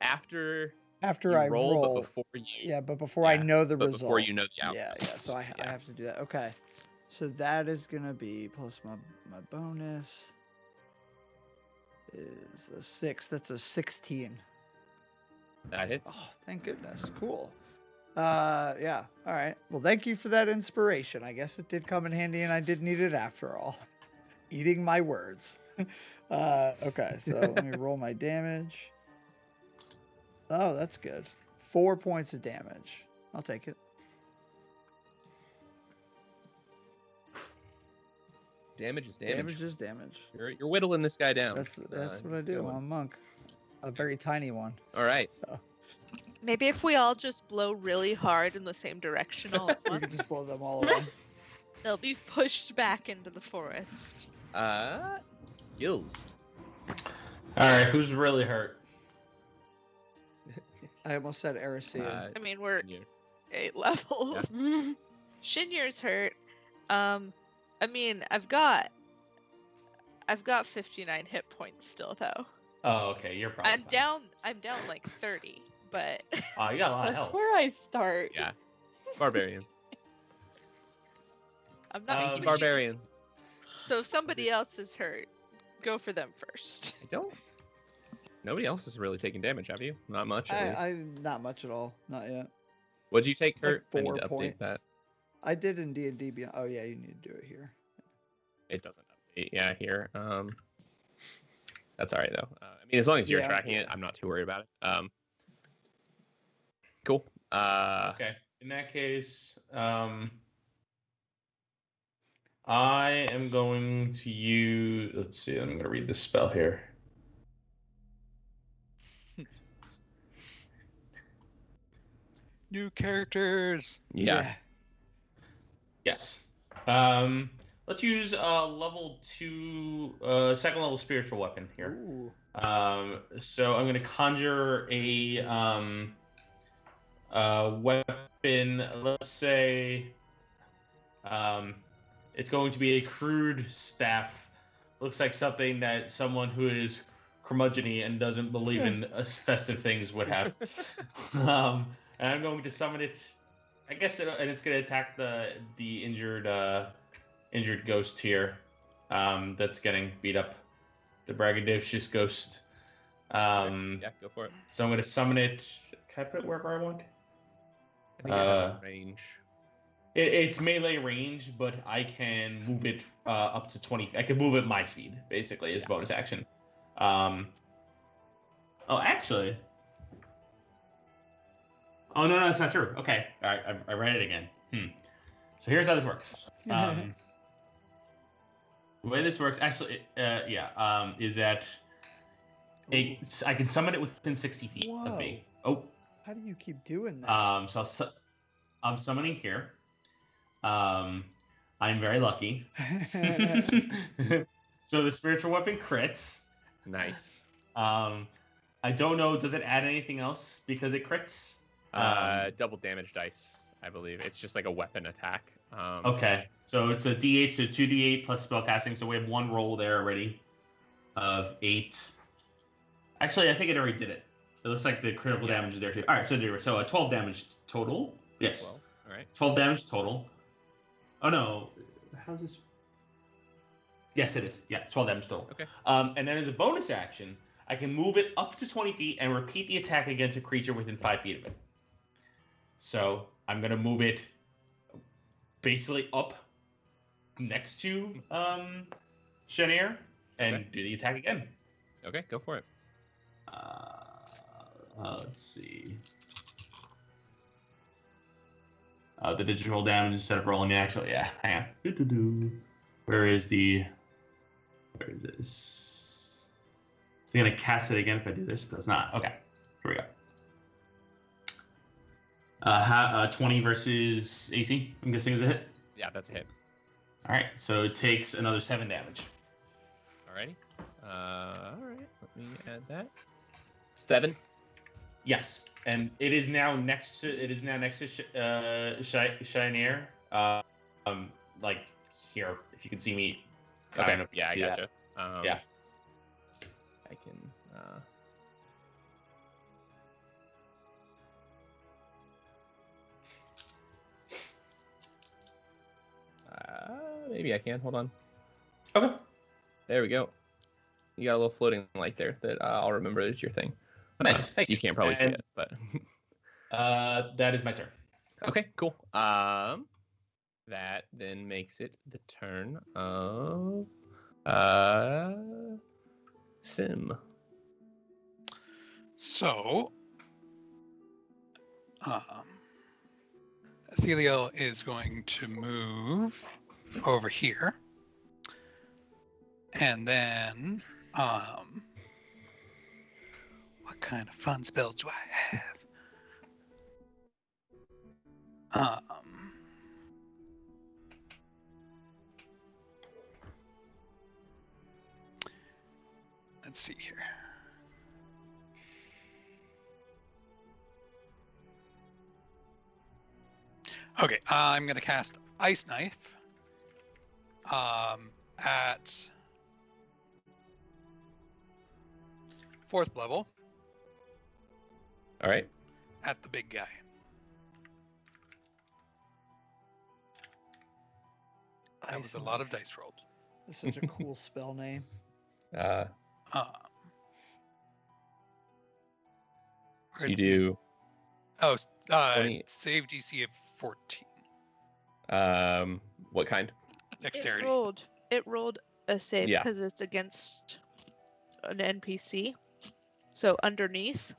after After you I roll, roll. but before you. Yeah, but before I know the but result. before you know the outcome. Yeah. So I have to do that. Okay. So that is gonna be plus my bonus is a 6. That's a 16. That hits. Oh, thank goodness. Cool. Yeah. All right. Well, thank you for that inspiration. I guess it did come in handy and I did need it after all. Eating my words. Okay, so let me roll my damage. Oh, that's good. 4 points of damage. I'll take it. Damage is damage. Damage is damage. You're whittling this guy down. That's what I do. I'm a monk. A very tiny one. All right. So Maybe if we all just blow really hard in the same direction all at we once, can just blow them all away. they'll be pushed back into the forest. Gills. All right, who's really hurt? I almost said Erisea. I mean, we're Shinir. 8 level. Shinir's hurt. I mean, I've got 59 hit points still though. Oh, okay, you're probably. I'm down like 30, but Oh, you got a lot of That's help. where I start. Yeah. Barbarians. I'm not Um, pushing Barbarians. this. So if somebody else is hurt, go for them first. I don't Nobody else is really taking damage, have you? Not much, at least. I not much at all. Not yet. What'd you take, Like Kurt? I need 4 to update points. that. I did in D&D Beyond. Oh yeah, you need to do it here. It doesn't update. Yeah, here. That's all right though. I mean, as long as you're Yeah, tracking it, I'm not too worried about it. Cool. Okay. In that case, I am going to use. Let's see. I'm going to read this spell here. New characters. Yeah. Yes. Let's use level 2, second level spiritual weapon here. Ooh. So I'm going to conjure a weapon. Let's say it's going to be a crude staff. Looks like something that someone who is curmudgeon-y and doesn't believe in festive things would have. And I'm going to summon it. I guess, and it's going to attack the injured ghost here. That's getting beat up. The braggadocious ghost. Yeah, go for it. So I'm going to summon it. Can I put it wherever I want? I think it has a range. It's melee range, but I can move it up to 20. I can move it my speed, basically, as bonus action. Oh, actually. Oh, no, that's not true. Okay. All right, I read it again. So here's how this works. The way this works, actually, is that I can summon it within 60 feet of me. Oh. How do you keep doing that? So I'm summoning here. I'm very lucky. So the spiritual weapon crits. Nice. I don't know. Does it add anything else because it crits? Double damage dice, I believe. It's just like a weapon attack. Okay, so it's a D8, so 2D8 plus spellcasting. So we have 1 roll there already of 8. Actually, I think it already did it. It looks like the critical damage is there too. All right, so 12 damage total. Yes. 12. All right. 12 damage total. Oh no, how's this? Yes, it is. Yeah, 12 damage total. Okay. And then as a bonus action, I can move it up to 20 feet and repeat the attack against a creature within 5 feet of it. So I'm gonna move it basically up next to Chenier and do the attack again. Okay, go for it. Let's see. The digital damage instead of rolling the actual. Yeah, hang on. Where is this? Is it gonna cast it again if I do this? It does not. Okay, here we go. 20 versus AC. I'm guessing is a hit. Yeah, that's a hit. All right, so it takes another 7 damage. Alrighty. All right. Let me add that. 7. Yes, and it is now next to Chenier. Like here, if you can see me. Okay. Yeah, I gotcha. Yeah. I can. Maybe I can. Hold on. Okay. There we go. You got a little floating light there that I'll remember is your thing. Nice. Thank you can't probably see it, but that is my turn. okay, cool. That then makes it the turn of Sim. So, Atheliel is going to move over here. And then, what kind of fun spells do I have? Let's see here. Okay, I'm going to cast Ice Knife at 4th level. All right. At the big guy. That was a lot of dice rolled. That's such a cool spell name. So you do Oh, 20. save DC of 14. What kind? Dexterity. It rolled a save Yeah. because it's against an NPC. So underneath,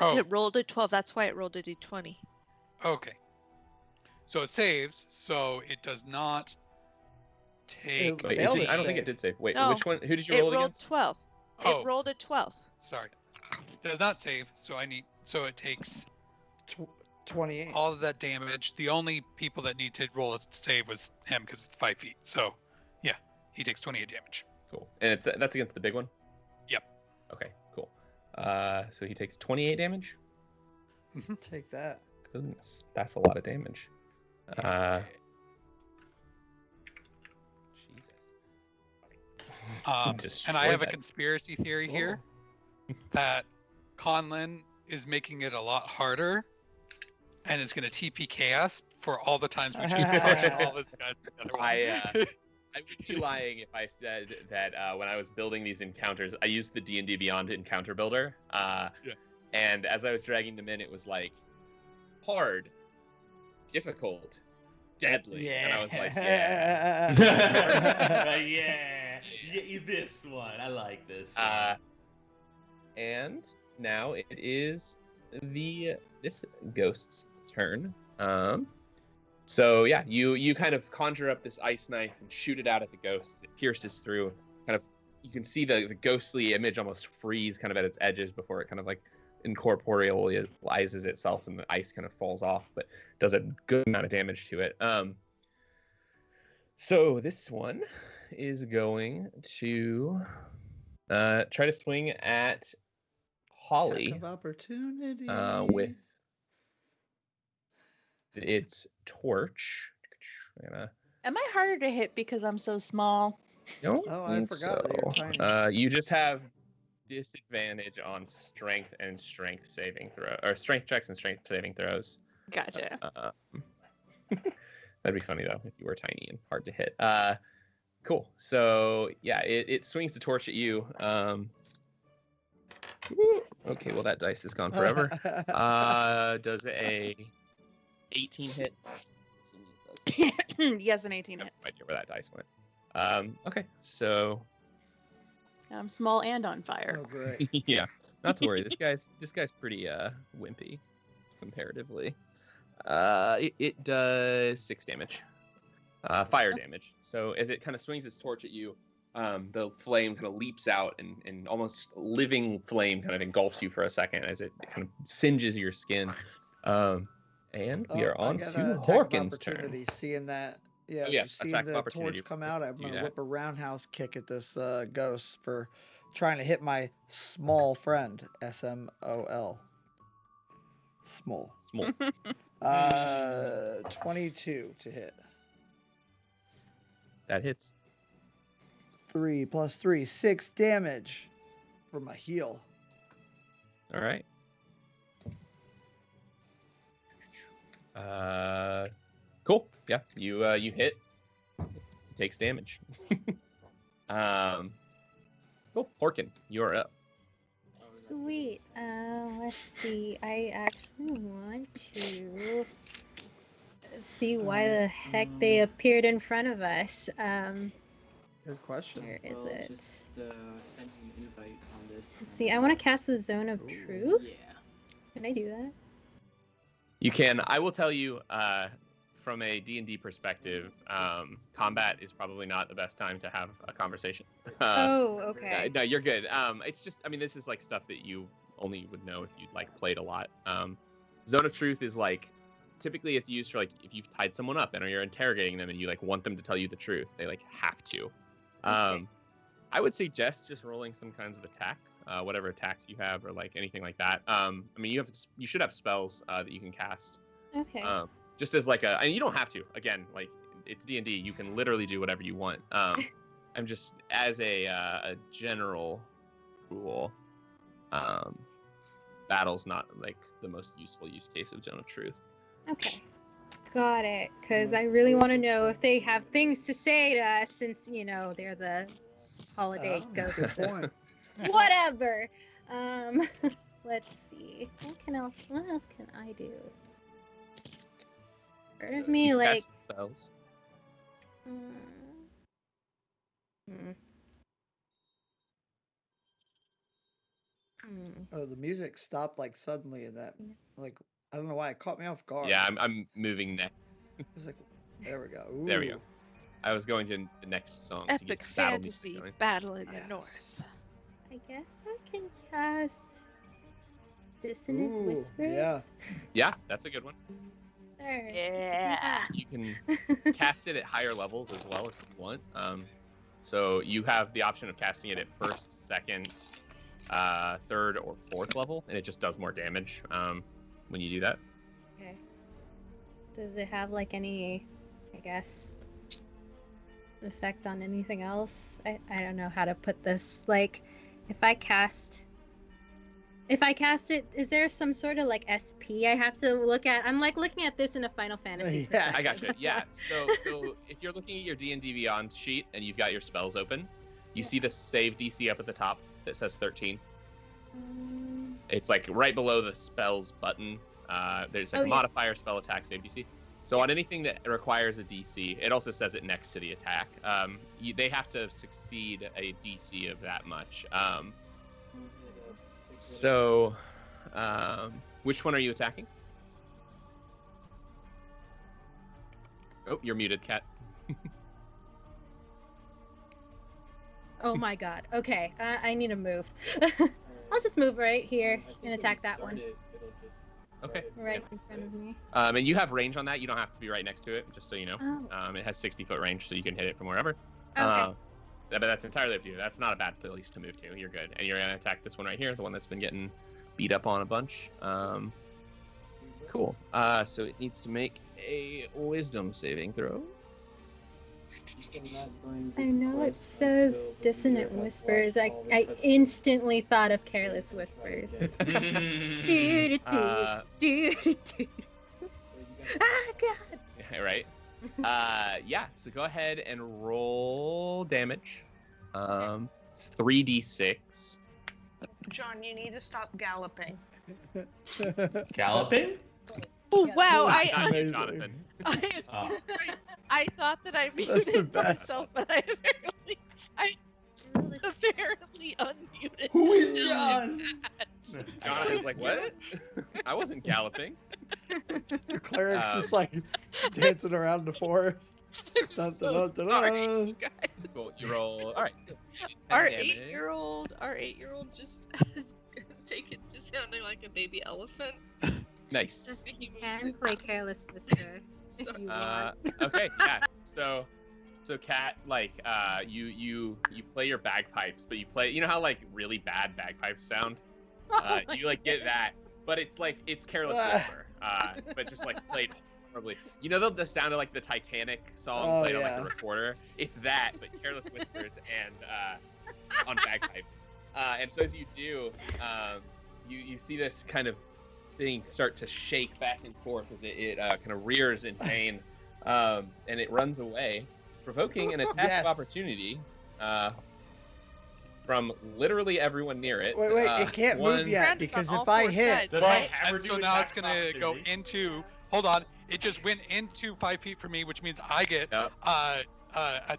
Oh, it rolled a 12. That's why it rolled a d20. okay. So it saves, so it does not take. It Wait, failed I its don't think it save. did save. Wait, No, which one? Who did you It roll it rolled against? 12. Oh. It rolled a 12. Sorry. Does not save, so it takes 28. all of that damage. The only people that need to roll a save was him because it's 5 feet. So, yeah, he takes 28 damage. Cool. And that's against the big one? Yep. Okay, cool. So he takes 28 damage? Take that. Goodness, that's a lot of damage. Jesus. And I have a Destroyed that. conspiracy theory here that Conlin is making it a lot harder and is going to TP chaos for all the times we just pushed all this guys together. I would be lying if I said that when I was building these encounters, I used the D&D Beyond encounter builder. And as I was dragging them in, it was like hard, difficult, deadly. Yeah. And I was like, yeah. Yeah, this one. I like this. And now it is this ghost's turn. So yeah, you kind of conjure up this ice knife and shoot it out at the ghost. It pierces through. Kind of, you can see the ghostly image almost freeze kind of at its edges before it kind of like incorporealizes itself and the ice kind of falls off, but does a good amount of damage to it. So this one is going to try to swing at Holly Attack of opportunity. with its torch. Am I harder to hit because I'm so small? No, Oh, I forgot that you're tiny. You just have disadvantage on strength and strength saving throw, or strength checks and strength saving throws. Gotcha. That'd be funny though if you were tiny and hard to hit. Cool. So yeah, it swings the torch at you. Okay, well that dice is gone forever. Does a 18 hit? Yes, an 18 I have hits. no idea where that dice went. Okay, so I'm small and on fire. Oh, great. yeah, not to worry. This guy's pretty wimpy comparatively. It does 6 damage. Fire damage. So as it kind of swings its torch at you, the flame kind of leaps out and almost living flame kind of engulfs you for a second as it kind of singes your skin. And we are on to Horkin's turn. Seeing that, yeah, Oh, yes, seeing attack of the opportunity. torch come out, I'm Do gonna that. whip a roundhouse kick at this ghost for trying to hit my small friend. SMOL. Small. 22 to hit. That hits. 3 plus 3, 6 damage from my heal. All right. Cool. Yeah, you hit. It takes damage. Cool. Horkin, you're up. Sweet. Let's see. I actually want to see why the heck they appeared in front of us. Good question. Where is it? Just send an invite on this. See, I want to cast the Zone of Truth. Yeah. Can I do that? You can. I will tell you, from a D&D perspective, combat is probably not the best time to have a conversation. Oh, okay. No, you're good. It's just, I mean, this is like stuff that you only would know if you'd like played a lot. Zone of Truth is like, typically it's used for like if you've tied someone up and or you're interrogating them and you like want them to tell you the truth. They like have to. Okay. I would suggest just rolling some kinds of attack, whatever attacks you have or like anything like that. I mean, you should have spells that you can cast. Okay. Just as like and you don't have to. Again, like it's D&D. You can literally do whatever you want. I'm just as a general rule, battle's not like the most useful use case of Zone of Truth. Okay. Got it. Because I really want to know if they have things to say to us since, you know, they're the holiday Good ghosts. point. Whatever. let's see. What else can I do? Part of me, You like. cast spells. Oh, the music stopped like suddenly in that. Like, I don't know why it caught me off guard. Yeah, I'm moving next. It was like, there we go. Ooh. There we go. I was going to the next song. to get Epic some battle music fantasy going. battle in the Yes. north. I guess I can cast Dissonant Ooh, Whispers. yeah. Yeah, that's a good one. Sure. Yeah. You can cast it at higher levels as well if you want. So you have the option of casting it at first, second, third, or fourth level, and it just does more damage when you do that. Okay. Does it have like any, I guess, effect on anything else? I don't know how to put this. Like, if I cast it, is there some sort of like SP I have to look at? I'm like looking at this in a Final Fantasy. Yeah. I gotcha. Yeah. So if you're looking at your D&D Beyond sheet and you've got your spells open, you see the save DC up at the top that says 13. It's like right below the spells button. There's like a modifier, spell attack, save DC. So on anything that requires a DC, it also says it next to the attack. They have to succeed a DC of that much. So, which one are you attacking? Oh, you're muted, Kat. Oh my god. Okay, I need to move. I'll just move right here and attack that one. Okay. Right in front of me. And you have range on that. You don't have to be right next to it, just so you know. Oh. It has 60-foot range, so you can hit it from wherever. Okay. But that's entirely up to you. That's not a bad place to move to. You're good. And you're going to attack this one right here, the one that's been getting beat up on a bunch. Cool. So it needs to make a wisdom saving throw. I know it says Dissonant Whispers. I instantly thought of Careless Whispers. Do. Ah, God. Yeah, right. Yeah. So go ahead and roll damage. It's 3d6. John, you need to stop galloping. Galloping? Oh wow! Not you, Amazing. Jonathan. I thought that I the muted best. myself, but I apparently unmuted. Who is John? Jonathan's like, what? I wasn't galloping. The cleric's Um, just like dancing around the forest. I'm so sorry, you guys. Cool. You roll. All right. Our Damage. 8-year-old just has taken to sounding like a baby elephant. Nice. He moves And so play fast. Careless Whisper if So- you want. Okay. Yeah. So Kat, like, you play your bagpipes, but you play. You know how like really bad bagpipes sound? You like get that, but it's Careless Whisper, but just like played horribly. You know the sound of like the Titanic song played on like yeah. the recorder? It's that, but Careless Whispers and on bagpipes. And so as you do, you see this kind of thing start to shake back and forth as it kind of rears in pain, and it runs away, provoking an attack Yes. of opportunity from literally everyone near it. Wait, it can't one- move yet Surrounded because on all if I four hit, sides. Does Well, my hammer and so do now it's attack gonna go opportunity? into. Hold on, it just went into 5 feet for me, which means I get Yep. a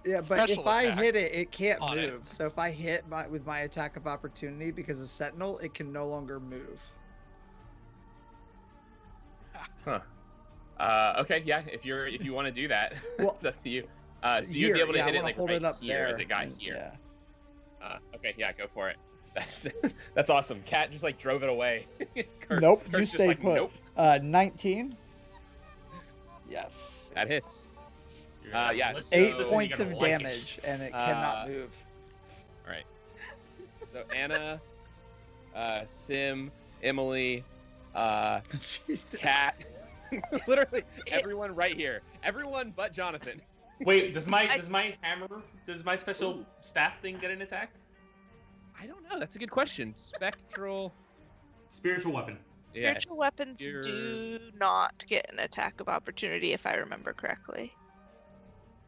yeah, but special if I attack. hit it, it can't on it. move. So if I hit with my attack of opportunity because of Sentinel, it can no longer move. Okay, yeah. If you want to do that, Well, it's up to you. So you'd be able to yeah, hit I it wanna like hold right it up here there. as it got and- here. Yeah. Okay, yeah, go for it. That's awesome. Cat just like drove it away. Nope, you Kurt's just stay like, put. Nope, 19. Yes. that hits. You're gonna Yeah, listen so- to 8 this and points you're of gonna like it. damage, and it cannot move. All right. So Anna, Sim, Emily, Jesus. Cat, literally everyone right here. Everyone but Jonathan. Wait, does my special staff thing get an attack? I don't know. That's a good question. Spectral. Spiritual weapon. Yes. Spiritual weapons You're- do not get an attack of opportunity, if I remember correctly.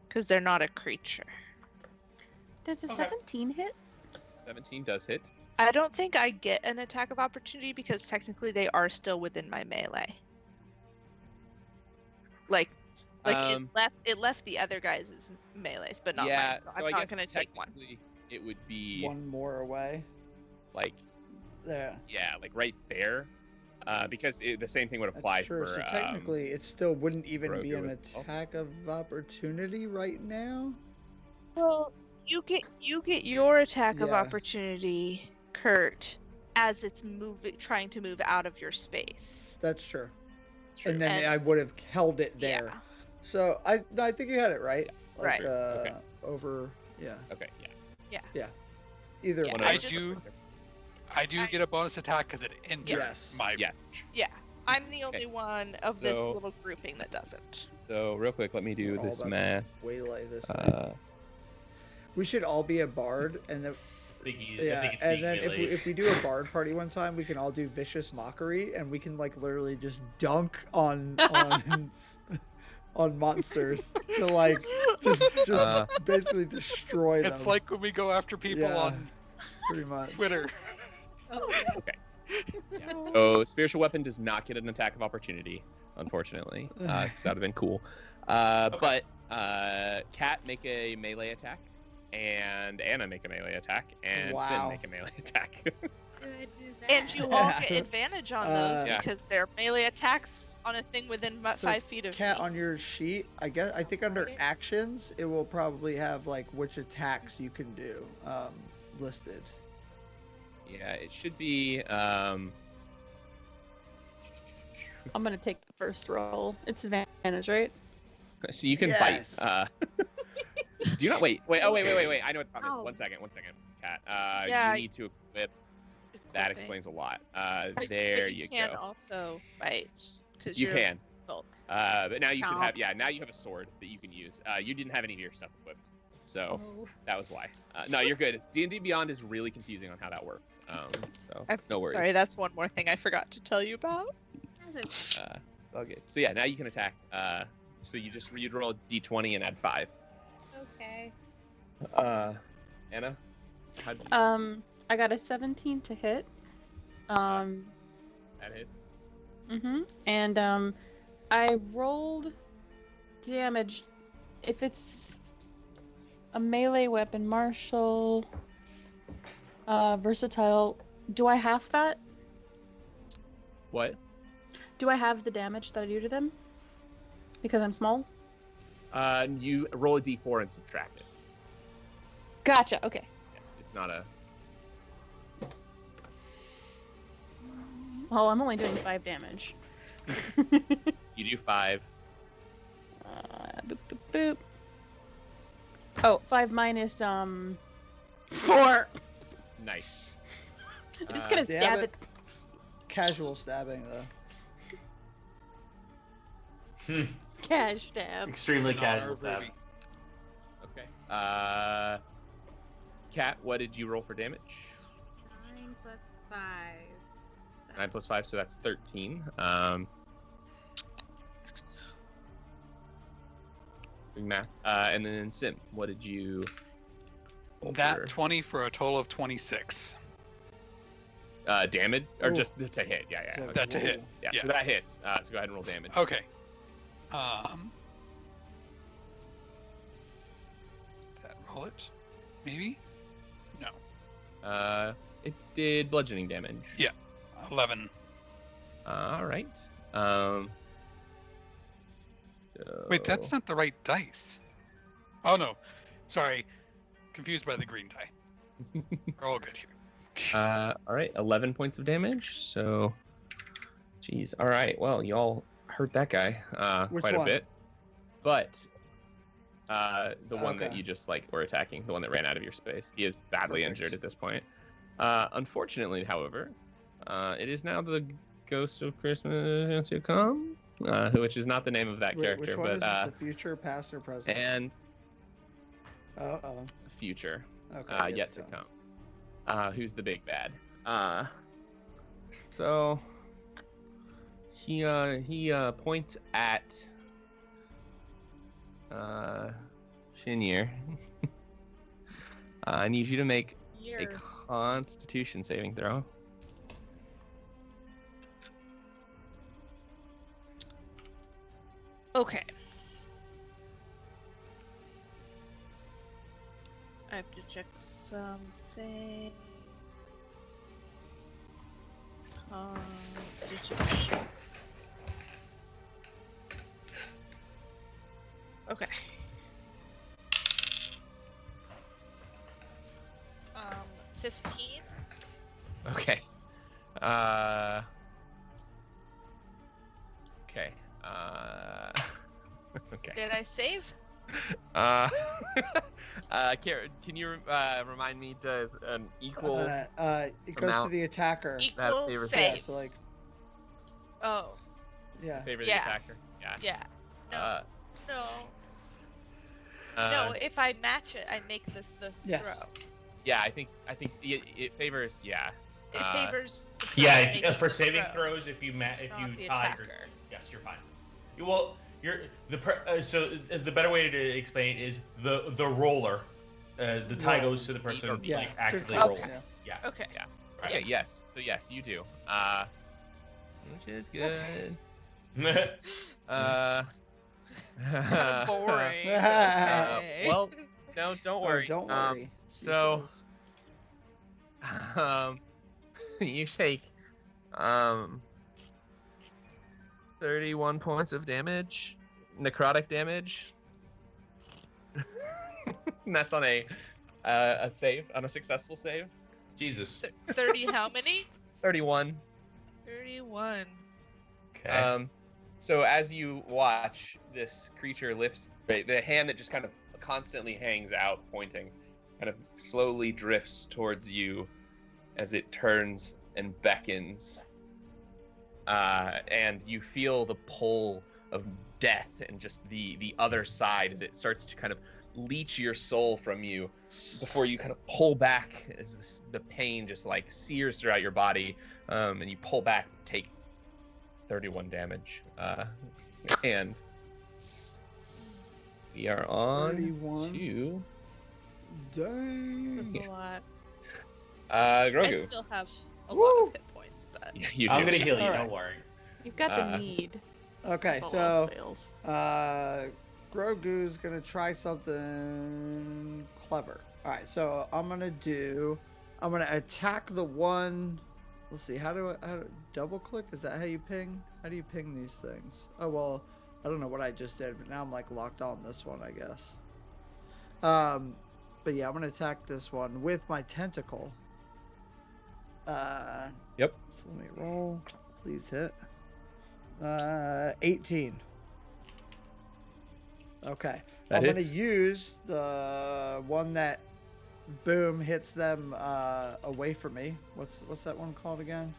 Because they're not a creature. Does a Okay. 17 hit? 17 does hit. I don't think I get an attack of opportunity because technically they are still within my melee. Like it left the other guys' melees, but not Yeah, mine. So so I'm I not guess gonna take one. technically it would be One more away. like There. yeah, like right there, because the same thing would apply That's true. for. So technically, it still wouldn't even be Grogu an as well. attack of opportunity right now. Well, you get your attack of Yeah. opportunity, Kurt, as it's trying to move out of your space. That's true. True. And then And- I would have held it there. Yeah. So I think you had it right. Right. Okay. Over. Yeah. Okay, yeah. Either Yeah, one. One I of just- those. I do get a bonus attack because it enters Yes. my Yes. Yeah. I'm the only one of this So- little grouping that doesn't. So real quick, let me do We're all this about to math. waylay this thing. Uh, We should all be a bard, and then I think he's and then being if we do a bard party one time, we can all do vicious mockery, and we can like literally just dunk on on monsters to like just basically destroy them. It's like when we go after people Yeah. on pretty much. Twitter. Oh, so spiritual weapon does not get an attack of opportunity, unfortunately. 'Cause that would have been cool. But Cat make a melee attack, and Anna make a melee attack, and Wow. Finn make a melee attack. do that. And you all Yeah. get advantage on those Yeah. because they're melee attacks on a thing within about So 5 feet of Cat, me. on your sheet, I think under Okay. actions, it will probably have like which attacks you can do listed. Yeah, it should be. I'm gonna take the first roll. It's advantage, right? So you can Yes. bite. Do you not wait? Wait! Oh, wait! I know what the problem Ow. is. One second, Cat. Yeah, you need to equip. That Okay. explains a lot. But- There but you can go. also bite because You you're can. bulk. But now you should Chomp. have. Yeah, now you have a sword that you can use. You didn't have any of your stuff equipped, so Oh. that was why. No, you're good. D&D Beyond is really confusing on how that works. So no worries. Sorry, that's one more thing I forgot to tell you about. That's okay. Okay. So yeah, now you can attack. So you'd roll a d20 and add 5. Okay. Anna, how'd you? I got a 17 to hit. That hits. And I rolled damage. If it's a melee weapon, martial, versatile, do I have that? What? Do I have the damage that I do to them? Because I'm small? You roll a d4 and subtract it. Gotcha, okay. Yeah, it's not a. Well, I'm only doing 5 damage. You do 5. Boop, boop, boop. Oh, 5 minus 4. Nice. I'm just gonna Damn stab it. it. Casual stabbing though. Cash stab. Extremely Not our casual stab. Ruby. Okay. Cat, what did you roll for damage? 9 plus 5. 9 plus 5, so that's 13. Doing math. And then Sim, what did you roll That for 20 for a total of 26. damage? Or Ooh. just to hit? Yeah. Okay. That to hit. Yeah, yeah. so that hits. So go ahead and roll damage. Okay. That roll it? Maybe? No. It did bludgeoning damage. 11. All right. Wait, that's so- not the right dice. Oh no. Sorry. Confused by the green die. We're all good here. All right, 11 points of damage. So, geez. All right. Well, y'all hurt that guy Which quite one? a bit. But the one that Okay. you just were attacking, the one that ran out of your space, he is badly Perfect. injured at this point. Unfortunately, however, it is now the Ghost of Christmas to Come, which is not the name of that Wait, character, which one but is this, the future, past, or present? and Oh. future. Okay. Yet to come. Who's the big bad? So he points at Shinir. I need you to make a Constitution saving throw. Okay. I have to check something. Constitution. Okay. 15. Okay. Okay. Okay. Did I save? Kara, can you remind me? Does an equal It goes to amount the attacker. Equal favors- saves. Yeah, so, like- Oh, Yeah. favor the Yeah. attacker? Yeah. yeah. No. Uh, No, if I match it, I make the Yes. throw. Yeah, I think it favors. Yeah. It favors. The person Yeah, making for the saving throw, throws, if you not the tie, attacker. yes, you're fine. Well, so the better way to explain it is the roller. The tie Roll. goes to the person Yeah. like actively Good call. rolling. Yeah. Yeah. Okay. Okay. Yes. So yes, you do. Which is good. Kinda boring. Uh, Okay. Well, no, don't worry. Oh, don't worry. He So, says. you take 31 points of damage, necrotic damage. And that's on a save, on a successful save. Jesus. 30 how many? 31. 31. Okay. So as you watch, this creature lifts the hand that just kind of constantly hangs out, pointing, kind of slowly drifts towards you as it turns and beckons. And you feel the pull of death and just the other side as it starts to kind of leech your soul from you before you kind of pull back as the pain just like sears throughout your body, and you pull back, take 31 damage, and we are on 31. to Dang. That's a lot. Grogu. I still have a lot Woo! of hit points, but Yeah, you I'm do. gonna heal you. Alright. Don't worry. You've got the Uh, need. Okay, if all so else fails. Grogu's gonna try something clever. All right, so I'm gonna attack the one. Let's see, how double click? Is that how you ping? How do you ping these things? Oh well, I don't know what I just did, but now I'm like locked on this one, I guess. But yeah, I'm gonna attack this one with my tentacle. Yep. So let me roll. Please hit. 18. Okay. I'm That gonna hits. use the one that boom hits them away from me. What's that one called again?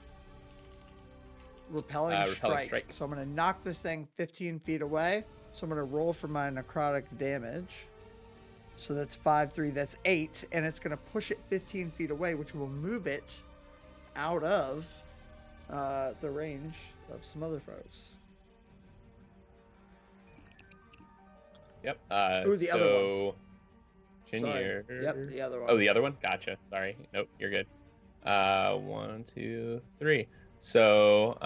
Repelling Repelling strike. strike. So I'm gonna knock this thing 15 feet away. So I'm gonna roll for my necrotic damage. So that's 5, 3, that's 8, and it's gonna push it 15 feet away, which will move it out of the range of some other folks. Yep. Ooh, the other so Sorry. Chinnier. Yep, the other one. Oh, the other one? Gotcha. Sorry. Nope, you're good. 1, 2, 3. So,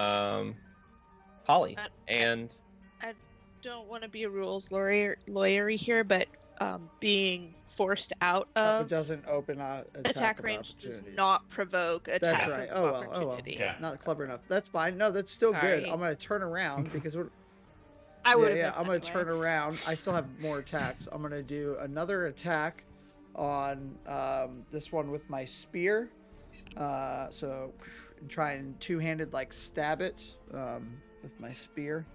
Holly. And don't want to be a rules lawyery here, but being forced out It of doesn't open attack of range does opportunities. not provoke attack right. of Oh, well. opportunity. Yeah. Not clever enough. That's fine. No, that's still good. Sorry. I'm gonna turn around because I would have yeah, missed I'm gonna anyway. turn around. I still have more attacks. I'm gonna do another attack on this one with my spear. So try and two-handed like stab it with my spear.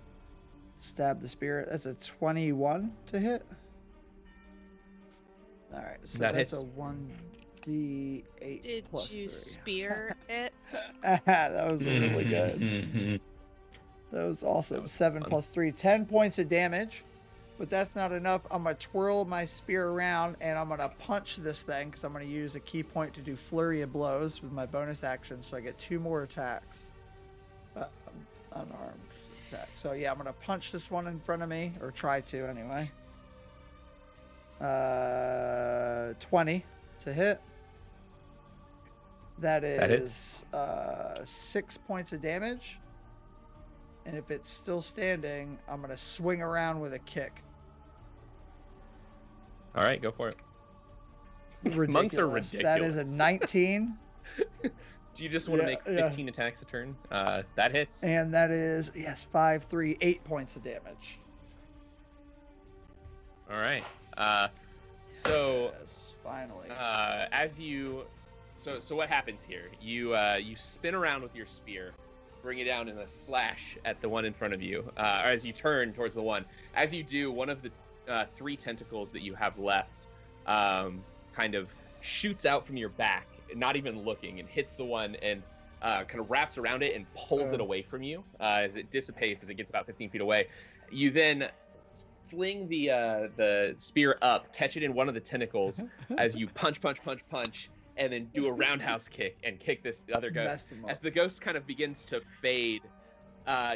Stab the spear. That's a 21 to hit. All right, so That that's hits. a 1d8 Did plus you 3. spear it? That was really good. Mhm. That was awesome. That was 7 fun. plus 3, 10 points of damage. But that's not enough. I'm going to twirl my spear around and I'm going to punch this thing because I'm going to use a key point to do flurry of blows with my bonus action. So I get 2 more attacks. Unarmed attack. So yeah, I'm going to punch this one in front of me, or try to anyway. 20 to hit. That hits. is 6 points of damage. And if it's still standing, I'm going to swing around with a kick. All right, go for it. Ridiculous. Monks are ridiculous. That is a 19. Do you just want to make 15 attacks a turn? That hits. And that is, 5, 3, 8 points of damage. All right. So yes, finally. As you, so what happens here? You spin around with your spear, bring it down in a slash at the one in front of you. Or as you turn towards the one, as you do, one of the 3 tentacles that you have left, kind of shoots out from your back, not even looking, and hits the one and kind of wraps around it and pulls it away from you as it dissipates as it gets about 15 feet away. You then fling the spear up, catch it in one of the tentacles as you punch, and then do a roundhouse kick and kick this other ghost. As the ghost kind of begins to fade,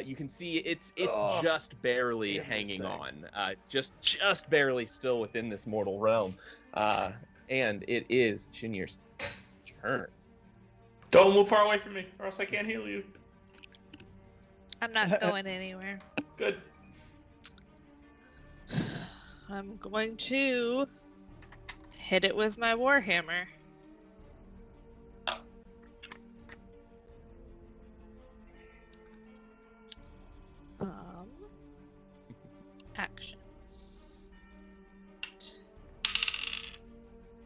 you can see it's just barely hanging on. It's just barely still within this mortal realm. And it is Shinir's turn. Don't move far away from me, or else I can't heal you. I'm not going anywhere. Good. I'm going to hit it with my warhammer. Actions.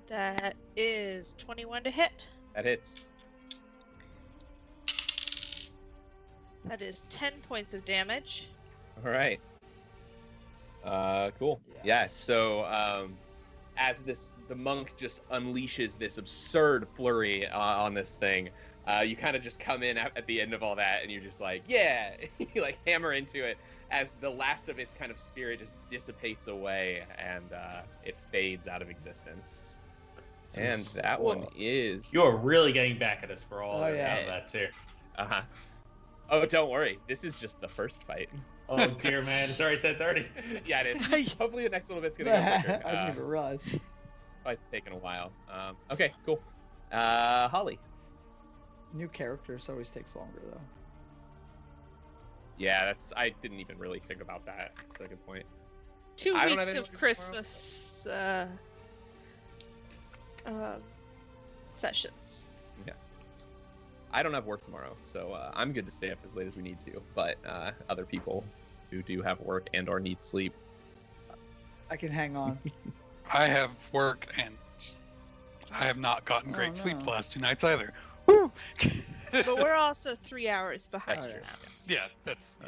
That is 21 to hit. That hits. That is 10 points of damage. All right. Cool. Yeah. So, as the monk just unleashes this absurd flurry on this thing, you kind of just come in at the end of all that, and you're just like, yeah, you like hammer into it as the last of its kind of spirit just dissipates away and it fades out of existence. And that one is. You're really getting back at us for all that's here. Uh-huh. Oh, don't worry. This is just the first fight. Oh dear, man! It's already 10:30. Yeah, it is. Hopefully, the next little bit's gonna go quicker. I didn't even realize. It's taken a while. Okay, cool. Holly. New characters always takes longer though. Yeah, I didn't even really think about that. That's a good point. 2 weeks of Christmas sessions. Yeah. I don't have work tomorrow, so I'm good to stay up as late as we need to. But other people who do have work and or need sleep, I can hang on. I have work and I have not gotten great sleep the last 2 nights either. Woo! But we're also 3 hours behind. That's true. Yeah, that's.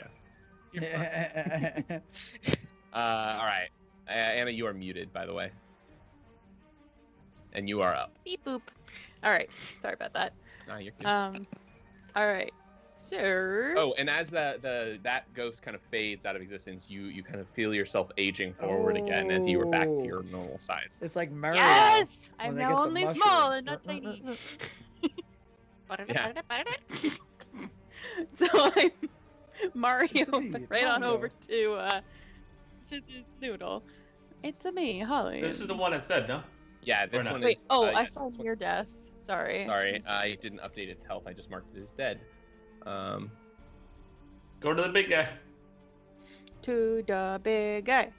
All right, Anna, you are muted, by the way, and you are up. Beep boop. All right. Sorry about that. No, you're good. All right. So. Oh, and as that ghost kind of fades out of existence, you kind of feel yourself aging forward again as you were back to your normal size. It's like Mario. Yes, I'm now only small and not tiny. Yeah. So I'm Mario, but right on over to the noodle. It's a me, Holly. This is the one that's dead, no? Yeah, this one Wait, is. I saw near death. Sorry. Sorry, I didn't update its health. I just marked it as dead. Go to the big guy. To the big guy.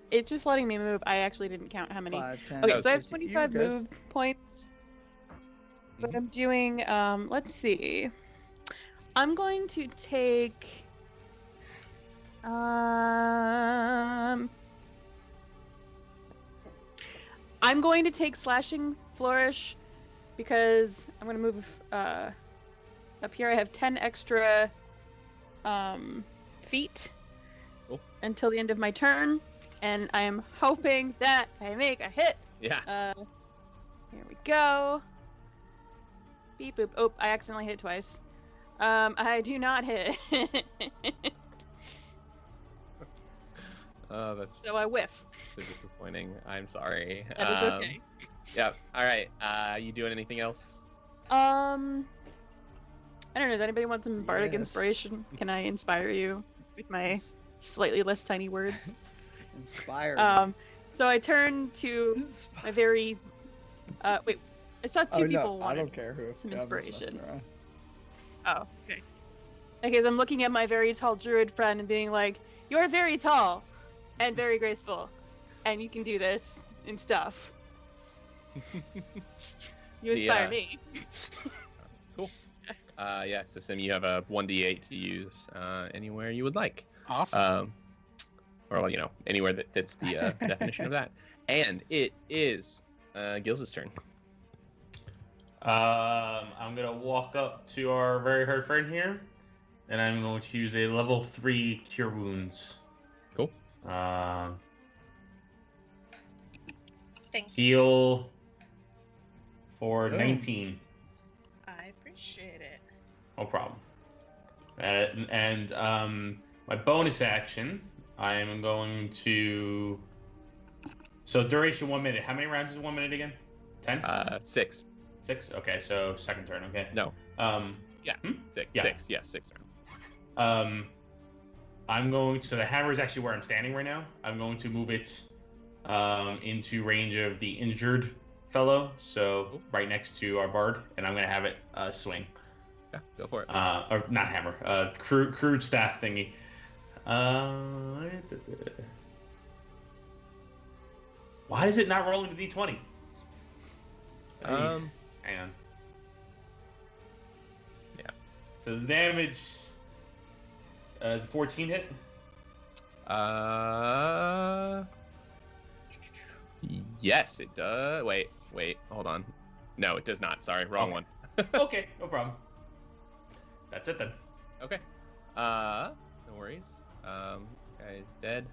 It's just letting me move. I actually didn't count how many. 5, 10, Okay, so I have 15. 25 move points. But I'm doing, let's see. I'm going to take, I'm going to take Slashing Flourish because I'm going to move up here. I have 10 extra feet until the end of my turn, and I am hoping that I make a hit. Yeah. Here we go. Beep boop. Oh, I accidentally hit twice. I do not hit. Oh, that's so I whiff. so disappointing. I'm sorry. That is okay. Yeah. All right. You doing anything else? I don't know. Does anybody want some bardic Yes. inspiration? Can I inspire you with my slightly less tiny words? Inspired. So I turn to my very. Wait. I saw two Oh, people no, I wanted don't care who. some Yeah, I'm just inspiration. messing around. Oh, okay. Because I'm looking at my very tall druid friend and being like, "You're very tall, and very graceful, and you can do this and stuff. You inspire me." Cool. Yeah, so Sim, you have a 1d8 to use anywhere you would like. Awesome. Or, anywhere that fits the definition of that. And it is Gil's turn. I'm gonna walk up to our very hurt friend here, and I'm going to use a level 3 Cure Wounds. Cool. Thank you. Heal for Boom. 19. I appreciate it. No problem. And my bonus action, I am going to. So duration 1 minute. How many rounds is 1 minute again? 10? 6. 6. Okay, so second turn. Okay. No. Yeah. 6. Yeah. 6. Yeah, 6. I'm going to. So the hammer is actually where I'm standing right now. I'm going to move it into range of the injured fellow, so right next to our bard, and I'm gonna have it swing. Yeah, go for it. Or not hammer, crude staff thingy. Why is it not rolling the d20? Hang on. Yeah. So the damage is a 14 hit. Yes, it does. Wait, hold on. No, it does not. Sorry, wrong one. Okay, no problem. That's it then. Okay. No worries. Guy's dead.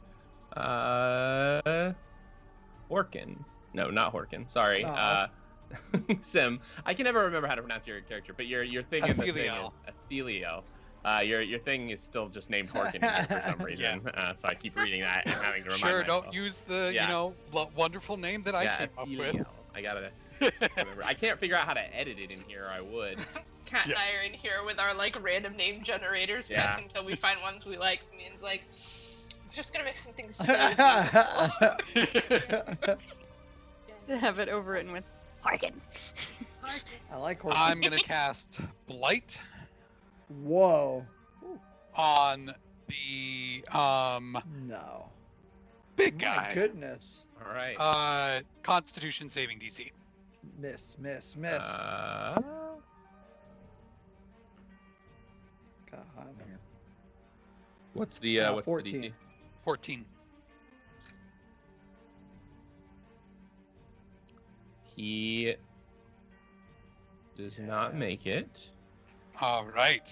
Horkin. No, not Horkin. Sorry. Sim. I can never remember how to pronounce your character, but your thing in the thing is Atheliel. Your thing is still just named Horkin in here for some reason. So I keep reading that and having to remind myself. Don't use the wonderful name that I came up with. I gotta remember. I can't figure out how to edit it in here. I would. Kat and I are in here with our random name generators pets until we find ones we like. Means I'm just gonna make some things so Have it overwritten with Harkin. I like Harkin. I'm gonna cast Blight. Whoa. On the No. Big guy. My goodness. All right. Constitution saving DC. Miss. Got hot in here. What's the 14. DC? 14. He does not make it. All right.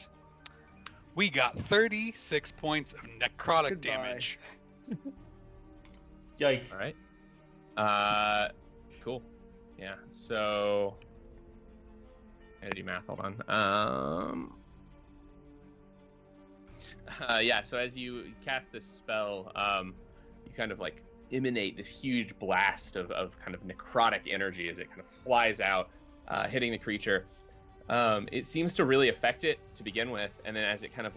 We got 36 points of necrotic Goodbye. damage. Yike. All right. Cool. Yeah. So, I gotta do math. Hold on. Yeah. So as you cast this spell, you kind of emanate this huge blast of kind of necrotic energy as it kind of flies out, hitting the creature. It seems to really affect it to begin with, and then as it kind of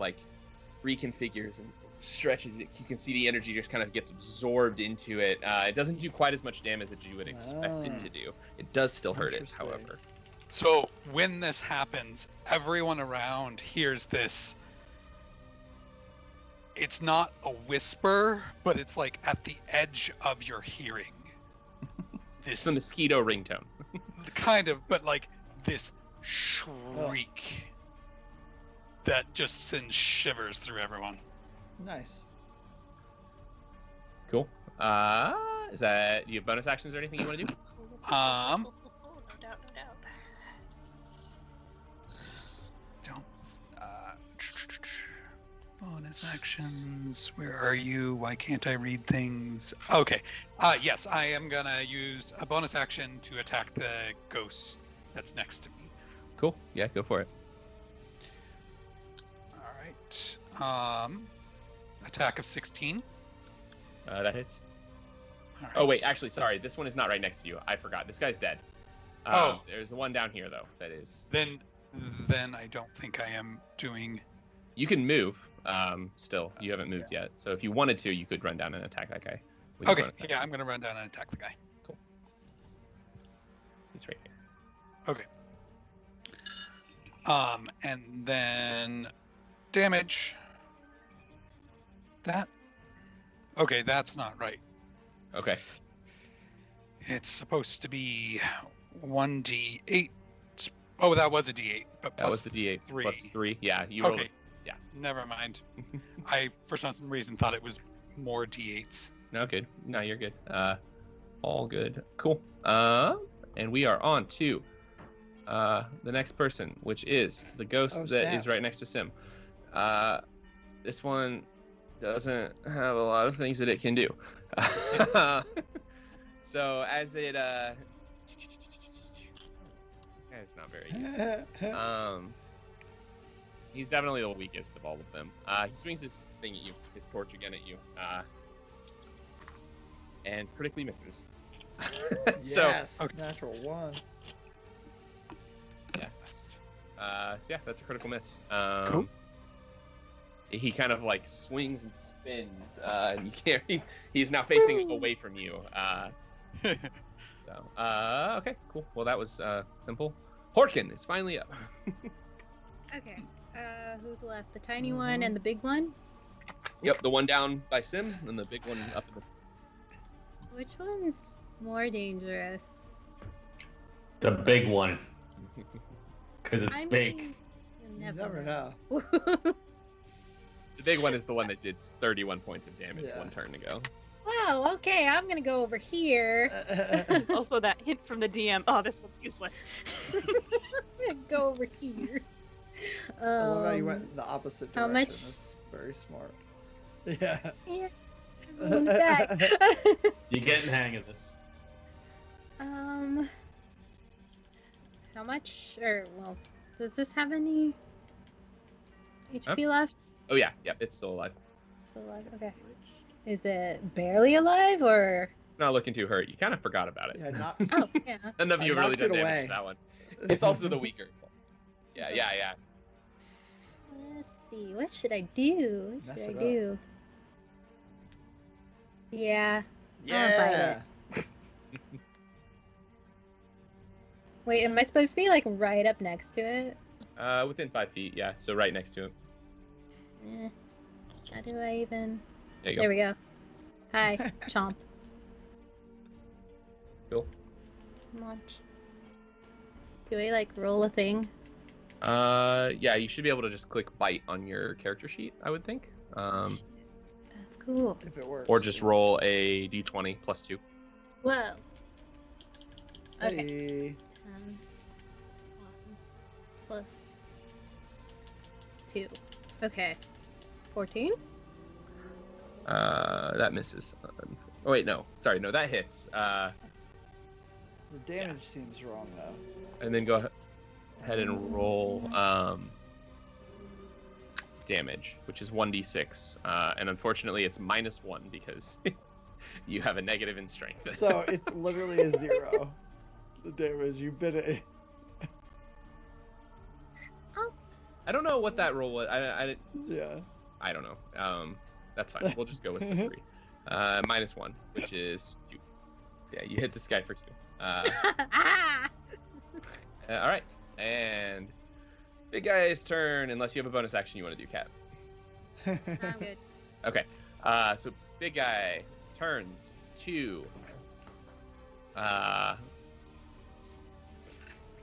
reconfigures and stretches, you can see the energy just kind of gets absorbed into it. It doesn't do quite as much damage as you would expect it to do. It does still hurt it, however. So when this happens, everyone around hears this. It's not a whisper, but it's at the edge of your hearing. It's a mosquito ringtone. Kind of, but this shriek that just sends shivers through everyone. Nice. Cool. Is that, do you have bonus actions or anything you want to do? No doubt. Bonus actions. Where are you? Why can't I read things? Okay. Yes, I am gonna use a bonus action to attack the ghost that's next to me. Cool. Yeah, go for it. All right. Attack of 16. That hits. All right. Oh wait, actually, sorry. This one is not right next to you. I forgot. This guy's dead. There's one down here though. That is. Then I don't think I am doing. You can move. Still, you haven't moved yet. So if you wanted to, you could run down and attack that guy. Okay. Yeah, I'm gonna run down and attack the guy. Cool. He's right here. Okay. And then damage. That. Okay, that's not right. Okay. It's supposed to be 1d8. Oh, that was a d8, but That was the D8 3. plus 3. Yeah, you rolled. Okay. Yeah. Never mind. I, for some reason, thought it was more d8s. No, good. No, you're good. All good. Cool. And we are on to the next person, which is the ghost that is right next to Sim. This one doesn't have a lot of things that it can do. So as it it's not very easy. He's definitely the weakest of all of them. He swings his thing at you, his torch again at you, and critically misses. Yes, okay. natural 1. Yeah. So yeah, that's a critical miss. Cool. He kind of like swings and spins, and you can't. He's now facing away from you. Okay, cool. Well, that was simple. Horkin is finally up. Okay. Who's left? The tiny one and the big one? Yep, the one down by Sim and the big one up in the. Which one's more dangerous? The big one. Because it's I big. mean, you You never never know. The big one is the one that did 31 points of damage Yeah. one turn ago. Wow, okay, I'm gonna go over here. There's also that hint from the DM. Oh, this one's useless. I'm gonna go over here. I love how you went in the opposite how direction. much- That's very smart. Yeah. Yeah, I'm going back. You're getting the hang of this. How much? Or well, does this have any HP left? Oh yeah, yep, it's still alive. Still alive. Okay. Is it barely alive or? Not looking too hurt. You kind of forgot about it. Yeah, not. Oh yeah. None of I you really knocked done it damage away. to that one. It's also the weaker. Yeah. Let's see. What should I do? What Mess should I it up. do? Yeah. Yeah. Wait, am I supposed to be like right up next to it? Within 5 feet, yeah. So right next to him. How do I even? There you go. There we go. Hi, Chomp. Cool. Come on. Do I like roll a thing? Yeah, you should be able to just click bite on your character sheet, I would think. That's cool. If it works. Or just roll a d20 plus 2. Whoa. Okay. Hey. 10 plus 2. Okay. 14? That misses. Oh wait, no. Sorry, no, that hits. The damage seems wrong though. And then go ahead and roll damage, which is 1d6. And unfortunately, it's -1 because you have a negative in strength. So it literally is 0. The damage you bit it. I don't know what that roll was. Yeah. I don't know. That's fine. We'll just go with the 3. -1, which is 2. So yeah, you hit this guy for 2. Ah! All right, and big guy's turn. Unless you have a bonus action you want to do, Cat. I'm good. Okay. So big guy turns to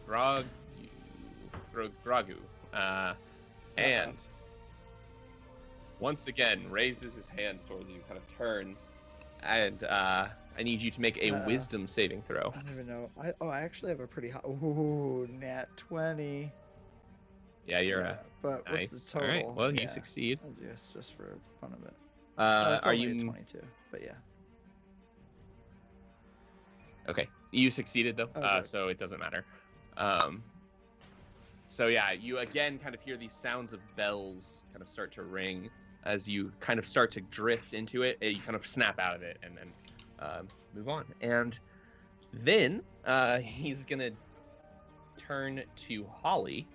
Grogu, and once again raises his hand towards you, kind of turns, and I need you to make a wisdom saving throw. I don't even know. I actually have a pretty high. Ooh, nat 20. Yeah, you're But nice. what's the total? All right. Well, you Yeah, succeed. just for the fun of it. It's Are only a you 22? But yeah. okay? You succeeded though, Oh, good. so it doesn't matter. So yeah, you again kind of hear these sounds of bells kind of start to ring as you kind of start to drift into it. You kind of snap out of it and then move on. And then he's gonna turn to Holly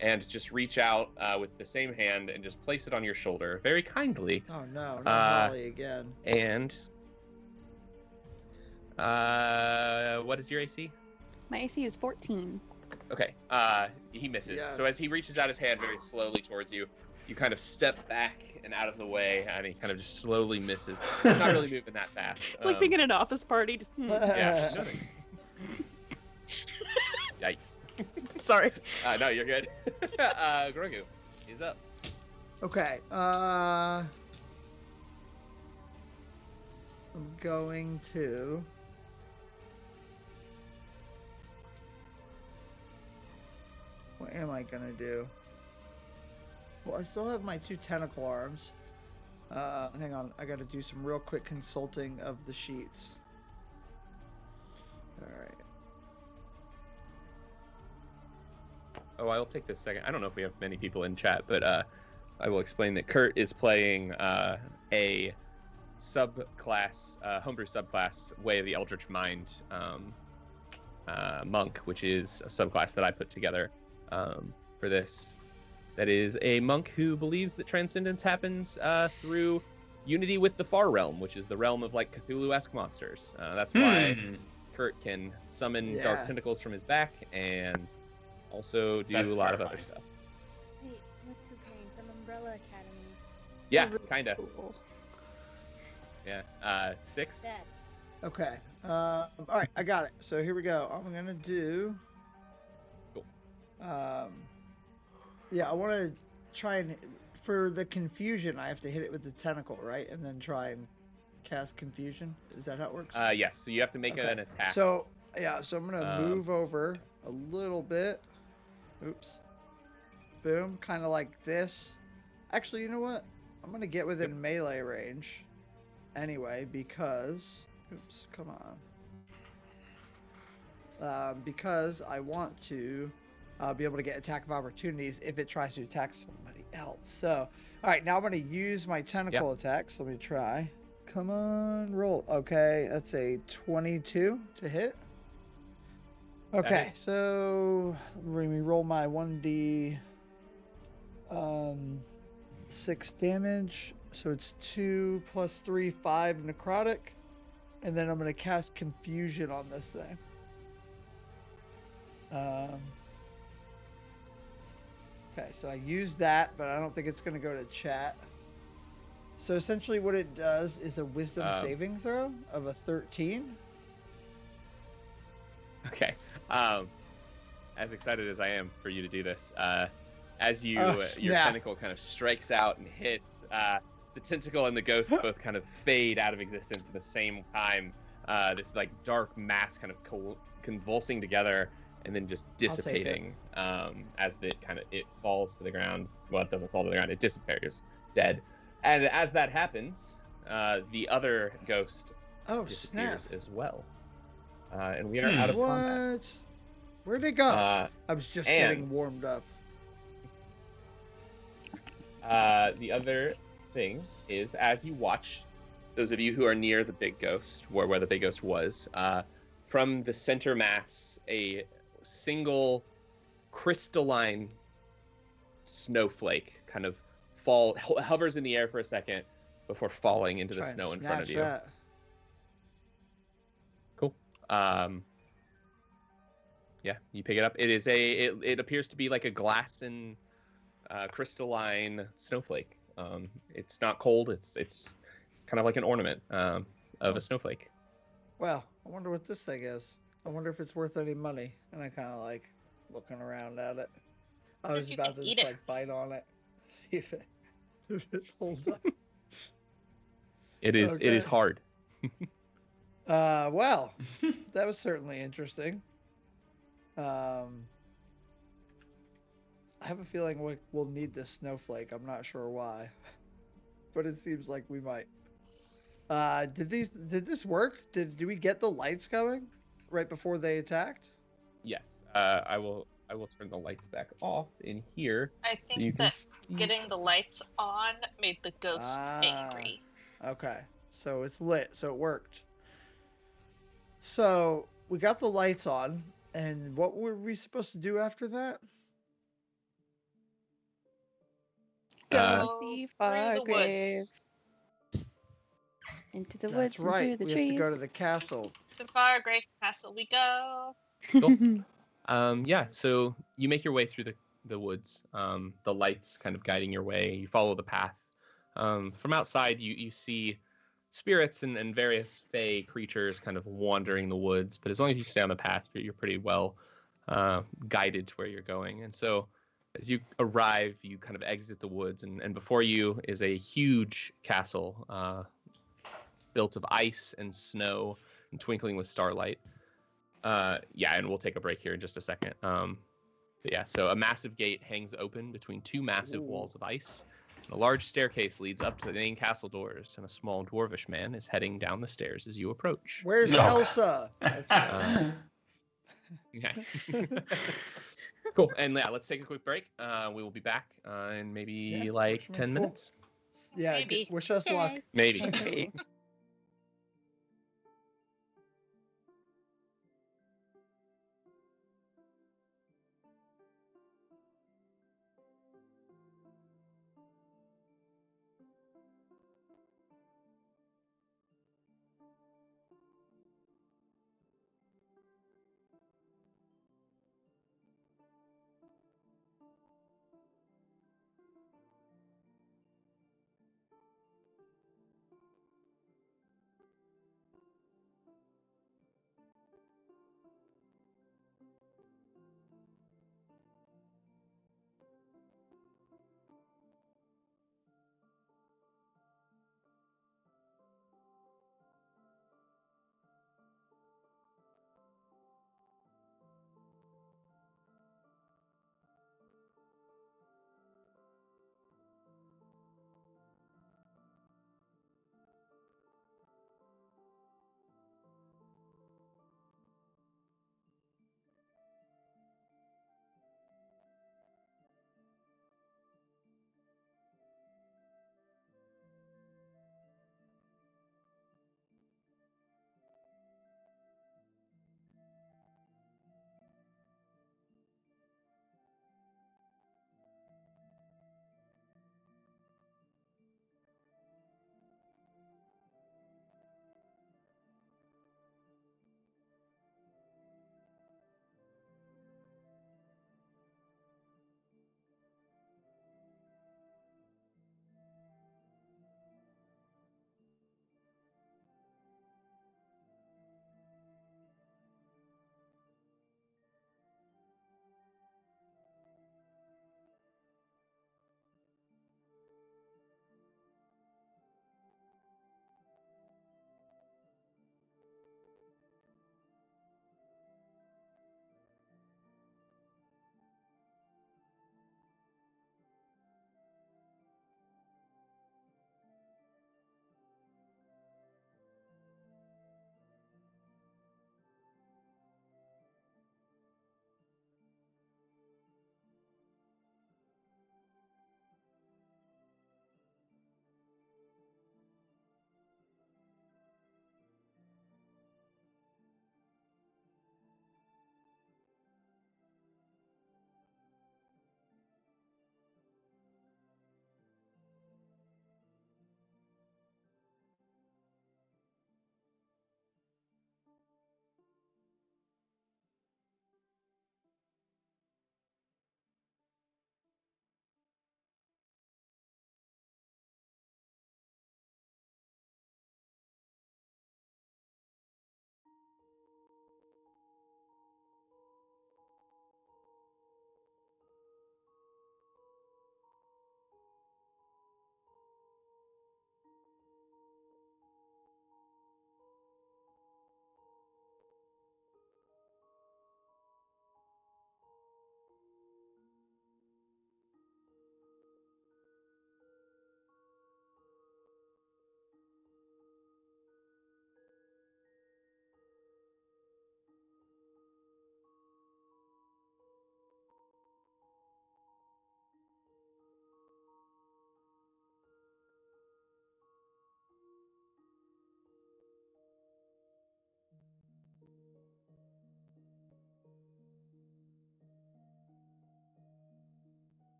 and just reach out with the same hand and just place it on your shoulder very kindly. Oh no, not Holly again. And what is your AC? My AC is 14. Okay. He misses. Yes. So as he reaches out his hand very slowly towards you, you kind of step back and out of the way, and he kind of just slowly misses. He's not really moving that fast. It's like being in an office party. Just, Yeah. Yikes. Sorry. No, you're good. Grogu is up. Okay. I'm going to. What am I gonna do? Well, I still have my 2 tentacle arms. Hang on, I gotta do some real quick consulting of the sheets. Alright. Oh, I'll take this second. I don't know if we have many people in chat, but I will explain that Kurt is playing a subclass, homebrew subclass, Way of the Eldritch Mind monk, which is a subclass that I put together for this. That is a monk who believes that transcendence happens through unity with the Far Realm, which is the realm of like Cthulhu-esque monsters. That's why Kurt can summon dark tentacles from his back and also do a lot of other stuff. Wait, what's his name? From Umbrella Academy. Yeah, kind of. Yeah, 6. Dad. Okay. All right, I got it. So here we go. I'm gonna do. Cool. Yeah, I want to try and for the confusion. I have to hit it with the tentacle, right, and then try and cast confusion. Is that how it works? Yes. So you have to make an attack. So yeah, so I'm gonna move over a little bit. Oops. Boom, kind of like this. Actually, you know what? I'm gonna get within melee range. Anyway, because oops, come on. Because I want to be able to get attack of opportunities if it tries to attack somebody else. So, all right, now I'm going to use my tentacle attack. So let me try. Come on, roll. Okay, that's a 22 to hit. Okay, so let me roll my 1d 6 damage. So it's 2 plus 3, 5 necrotic. And then I'm going to cast confusion on this thing. Okay, so I use that, but I don't think it's going to go to chat. So essentially what it does is a wisdom saving throw of a 13. Okay. As excited as I am for you to do this, as your tentacle kind of strikes out and hits, the tentacle and the ghost both kind of fade out of existence at the same time. This like dark mass kind of convulsing together and then just dissipating as it falls to the ground. Well, it doesn't fall to the ground; it disappears, dead. And as that happens, the other ghost disappears as well. And we are out of combat. Where'd it go? I was just getting warmed up. The other thing is, as you watch, those of you who are near the big ghost, where the big ghost was, from the center mass, a single crystalline snowflake kind of hovers in the air for a second before falling into the snow in front of you. That. Cool. Yeah, you pick it up. It is it appears to be like a glass and crystalline snowflake. It's not cold. It's kind of like an ornament of a snowflake. Well, I wonder what this thing is. I wonder if it's worth any money. And I kind of like looking around at it. I was about to just like bite on it, see if it holds up. It is. Okay. It is hard. Well, that was certainly interesting. I have a feeling we'll need this snowflake. I'm not sure why, but it seems like we might. Did this work? Did we get the lights going right before they attacked? Yes. I will turn the lights back off in here. I think that getting the lights on made the ghosts angry. Okay. So it's lit, so it worked. So we got the lights on, and what were we supposed to do after that? Go see Fargrave. Into the woods, That's right. into the we trees. have to go to the castle. To Fargrave Castle we go. Cool. Yeah, so you make your way through the woods, the lights kind of guiding your way. You follow the path. From outside, you see spirits and various fey creatures kind of wandering the woods. But as long as you stay on the path, you're pretty well guided to where you're going. And so as you arrive, you kind of exit the woods. And before you is a huge castle built of ice and snow and twinkling with starlight. Yeah, and we'll take a break here in just a second. But yeah, so a massive gate hangs open between two massive walls of ice. And a large staircase leads up to the main castle doors, and a small dwarvish man is heading down the stairs as you approach. Where's No. Elsa? That's right. Okay. Cool. And yeah, let's take a quick break. We will be back in maybe Yeah, like wish me 10 cool. minutes. Yeah, Maybe. wish us luck. Yay. Maybe.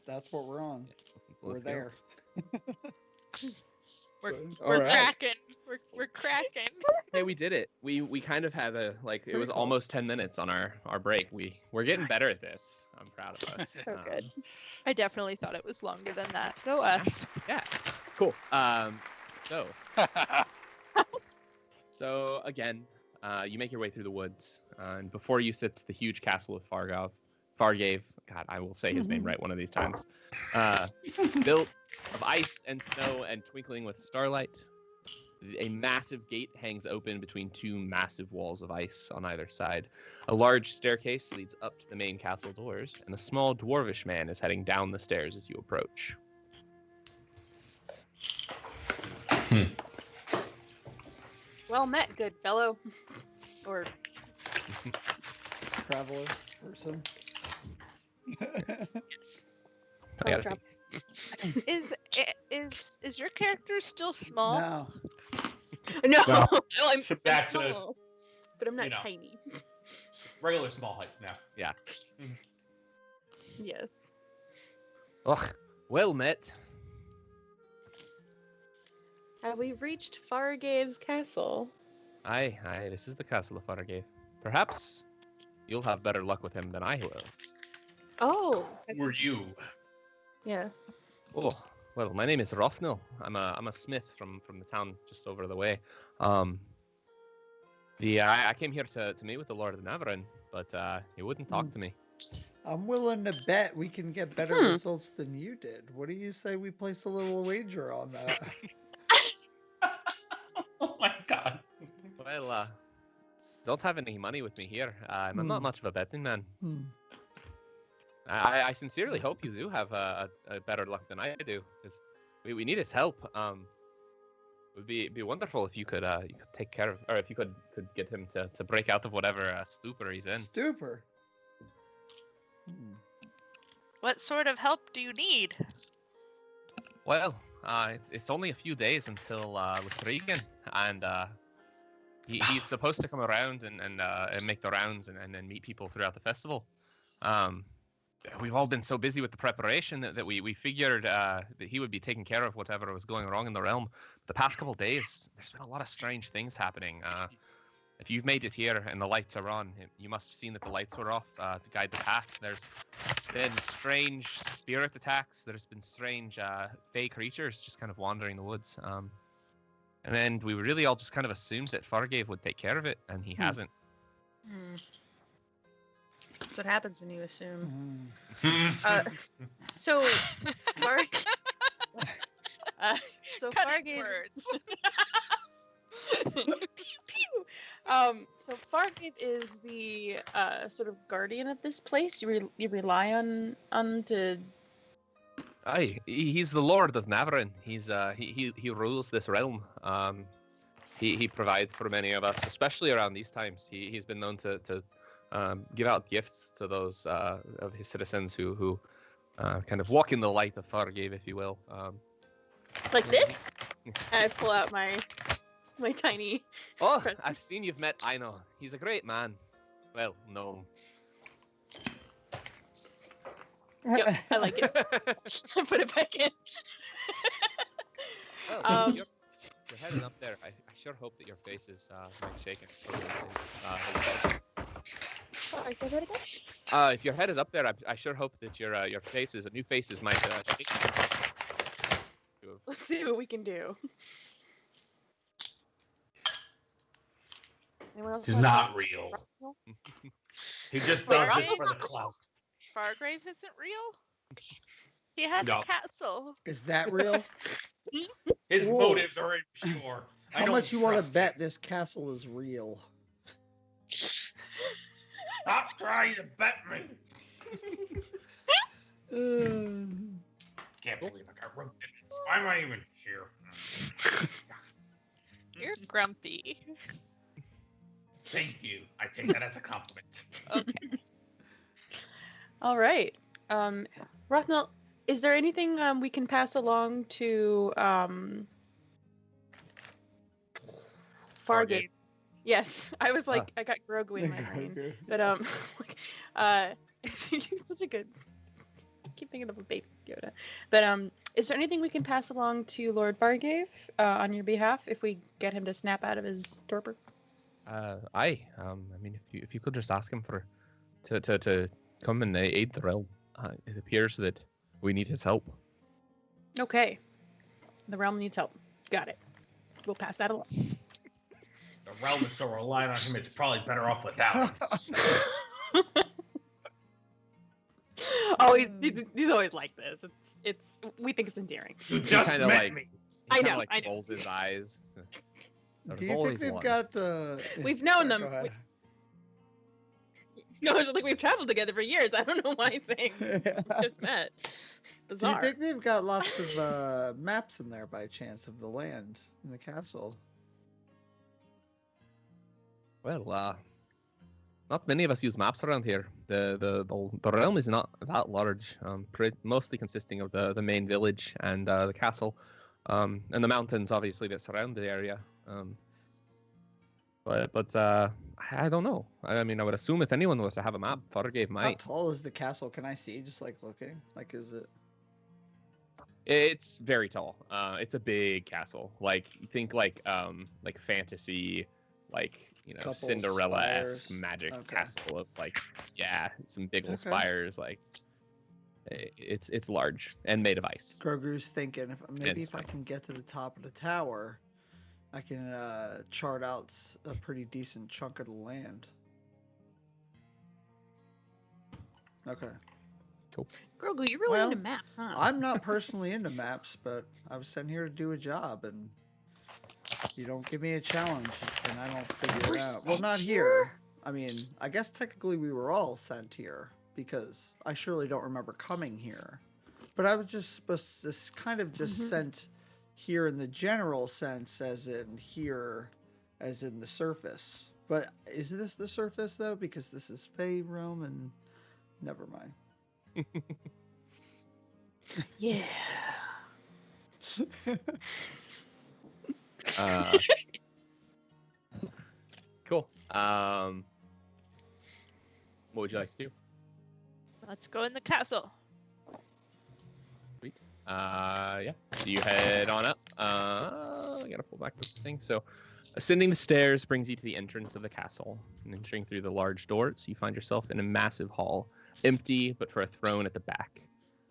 That's what we're on. We're Let's go. there. We're All right. cracking. We're cracking. Hey, we did it. We kind of had it was Pretty close. almost 10 minutes on our break. We're getting better at this. I'm proud of us. So good. I definitely thought it was longer than that. Go us. Yeah. Cool. So again, you make your way through the woods, and before you sits the huge castle of Fargave. God, I will say his name right one of these times. Built of ice and snow and twinkling with starlight. A massive gate hangs open between two massive walls of ice on either side. A large staircase leads up to the main castle doors, and a small dwarvish man is heading down the stairs as you approach. Well met, good fellow. Or Traveler person. yes. I gotta Travel. Is your character still small? No. No, No. I'm Back to, small, but I'm not you know. tiny. regular small height now. Yeah. Yes. Oh, well met. We've reached Fargave's castle. Aye, this is the castle of Fargave. Perhaps you'll have better luck with him than I will. Oh. Who are you? Yeah. Oh, well, my name is Rofnil. I'm a smith from the town just over the way. I came here to meet with the Lord of Navarone, but he wouldn't talk to me. I'm willing to bet we can get better results than you did. What do you say we place a little wager on that? Oh my god. Well, don't have any money with me here. I'm not much of a betting man. I sincerely hope you do have a better luck than I do, because we need his help. It would be wonderful if you could take care of, or if you could get him to break out of whatever stupor he's in. Stupor. What sort of help do you need? Well, it's only a few days until Lystriggen, and he's supposed to come around and make the rounds and meet people throughout the festival. We've all been so busy with the preparation that we figured that he would be taking care of whatever was going wrong in the realm. The past couple of days, there's been a lot of strange things happening. If you've made it here and the lights are on, you must have seen that the lights were off to guide the path. There's been strange spirit attacks. There's been strange fey creatures just kind of wandering the woods. And then we really all just kind of assumed that Fargave would take care of it, and he hasn't. That's what happens when you assume. So, Cutting Fargave. words. Pew, pew. So Fargave is the sort of guardian of this place. You rely on to. Aye, he's the Lord of Navarone. He rules this realm. He provides for many of us, especially around these times. He's been known to give out gifts to those of his citizens who kind of walk in the light of Fargave, if you will. Like this? I pull out my tiny. Oh, present. I've seen you've met Aino. He's a great man. Well, no. Yep, I like it. Put it back in. Well, you're headed up there. I sure hope that your face is not shaking. Sorry, say that again. If you're headed up there, I sure hope that your new faces might shake. Let's see what we can do. Anyone else He's wanna not try? real. No? He just Wait, does are this you- for the clout. Fargrave isn't real? He has No. a castle. Is that real? His Whoa. motives are impure. How much you want to bet this castle is real? Stop trying to bet me. Can't believe I got roped in this. Why am I even here? You're grumpy. Thank you. I take that as a compliment. Okay. All right. Rothnell, is there anything we can pass along to Fargate? Yes, I was like, I got Grogu in my brain, but you're such a good. keep thinking of a baby Yoda. But is there anything we can pass along to Lord Vargave on your behalf if we get him to snap out of his torpor? I mean, if you could just ask him to come and aid the realm. It appears that we need his help. Okay. The realm needs help. Got it. We'll pass that along. The realm is so reliant on him, it's probably better off without him. Oh, he's always like this. We think it's endearing. You just kinda met like- me. He I kinda, know, like I know. rolls his eyes. Do you think they've got? We've known Sorry, them. go ahead. No, it's like we've traveled together for years. I don't know why he's saying we just met. Do you Bizarre. think they've got lots of maps in there by chance of the land in the castle? Well, not many of us use maps around here. The realm is not that large. Mostly consisting of the main village and the castle, and the mountains, obviously, that surround the area. But I don't know. I mean, I would assume if anyone was to have a map, Fargave How might. tall is the castle? Can I see? Just like looking, like is it? It's very tall. It's a big castle. Like think like fantasy, like Couple Cinderella-esque spires. magic Okay. castle of like some big old Okay. spires. Like it's large and made of ice. Grogu's thinking maybe if I snow. can get to the top of the tower, I can chart out a pretty decent chunk of the land. Okay. Grogu, you're really Well, into maps, huh? I'm not personally into maps, but I was sent here to do a job, and you don't give me a challenge, and I don't figure We're it out. Well, sent not here? here. I mean, I guess technically we were all sent here, because I surely don't remember coming here. But I was just supposed to kind of just sent here in the general sense, as in here, as in the surface. But is this the surface, though? Because this is Fey realm, and never mind. Yeah. Cool. What would you like to do? Let's go in the castle. Sweet. Yeah. So you head on up. I gotta pull back the thing. So, ascending the stairs brings you to the entrance of the castle. And entering through the large doors, you find yourself in a massive hall, empty but for a throne at the back.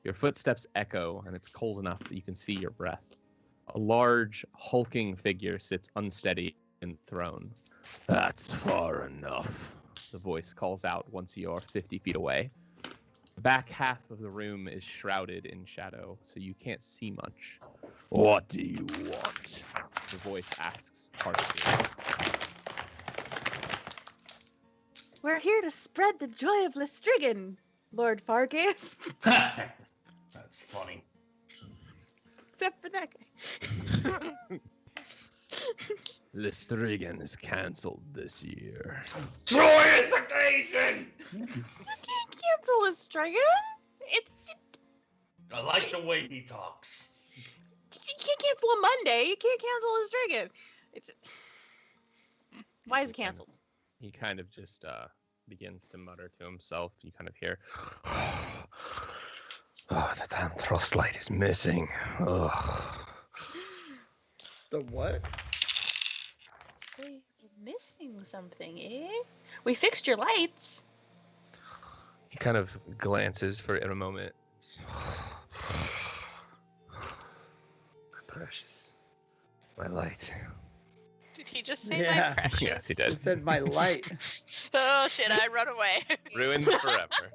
Your footsteps echo, and it's cold enough that you can see your breath. A large, hulking figure sits unsteady in the throne. That's far enough, the voice calls out once you're 50 feet away. The back half of the room is shrouded in shadow, so you can't see much. What do you want? The voice asks harshly. We're here to spread the joy of Lystriggen, Lord Fargave. That's funny. Except for that guy. Lystriggen is cancelled this year. Joyous occasion! You can't cancel Lystriggen. I like the way he talks. You can't cancel a Monday. You can't cancel Lystriggen. It's why is it canceled? He kind of just begins to mutter to himself. You kind of hear, oh, the damn thrust light is missing. Ugh. The what? So you're missing something, eh? We fixed your lights. He kind of glances for a moment. My precious. My light. Did he just say Yeah. my precious? Yes, he I did. said my light. Oh shit! I run away. Ruined forever.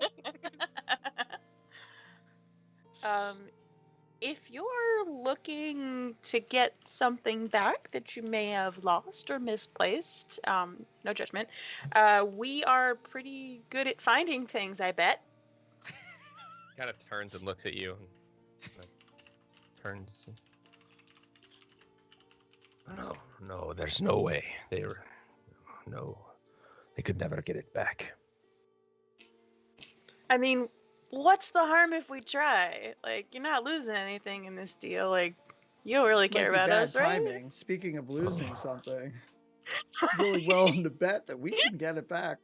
If you're looking to get something back that you may have lost or misplaced, no judgment, we are pretty good at finding things, I bet. Kind of turns and looks at you. And, like, turns. No, there's no way. They could never get it back. I mean, what's the harm if we try? Like, you're not losing anything in this deal. Like, you don't really care Might be about bad us, right? timing. Speaking of losing something, really willing to bet that we can get it back.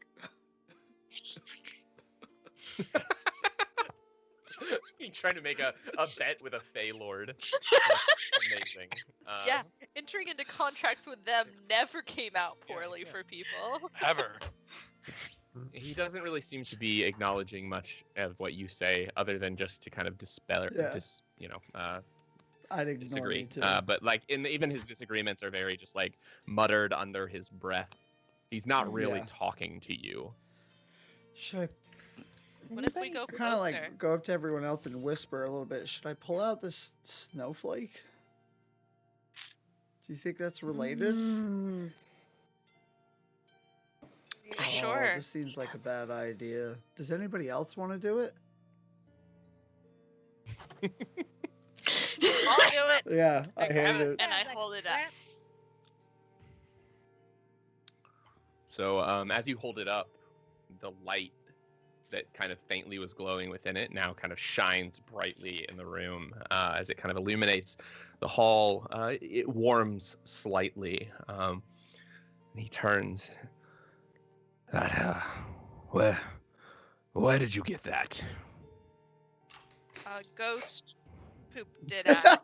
He trying to make a bet with a Fey Lord. Amazing. Yeah, entering into contracts with them never came out poorly yeah. for people. Ever. He doesn't really seem to be acknowledging much of what you say, other than just to kind of I'd ignore disagree. you too. But like, even his disagreements are very just like muttered under his breath. He's not really Yeah. talking to you. Should I What if we go kind of closer? like go up to everyone else and whisper a little bit? Should I pull out this snowflake? Do you think that's related? Mm. Sure. Oh, this seems like a bad idea. Does anybody else want to do it? I'll do it. Yeah, I I hate grab it. And I hold it up. So as you hold it up, the light that kind of faintly was glowing within it now kind of shines brightly in the room as it kind of illuminates the hall. It warms slightly. And he turns. Where did you get that? A ghost pooped it out.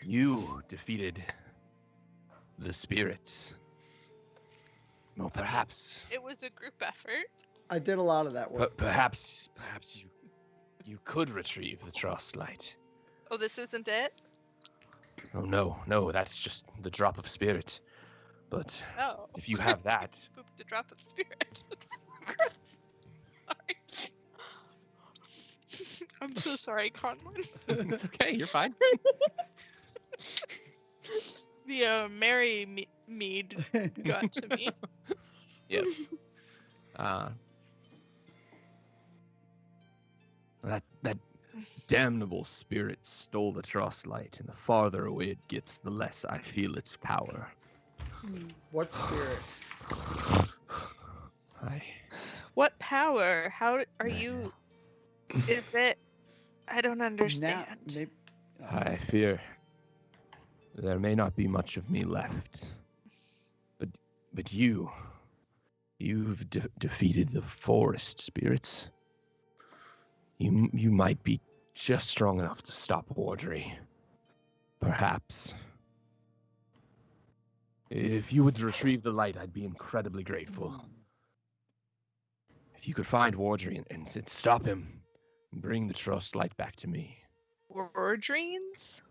You defeated the spirits. Well, perhaps. It was a group effort. I did a lot of that work. Perhaps you could retrieve the trust light. Oh, this isn't it? Oh no, that's just the drop of spirit. But Oh. if you have that, Pooped a drop of spirit. Sorry. I'm so sorry, Conlon. it's okay. You're fine. The Mary mead got to me. Yes. That damnable spirit stole the trust light, and the farther away it gets, the less I feel its power. What spirit? What power? How are you? Is it? I don't understand. I fear there may not be much of me left. But you've defeated the forest spirits. You might be just strong enough to stop Wardry. Perhaps. If you would retrieve the light, I'd be incredibly grateful. If you could find Wardry and stop him, and bring the trust light back to me. Wardreens?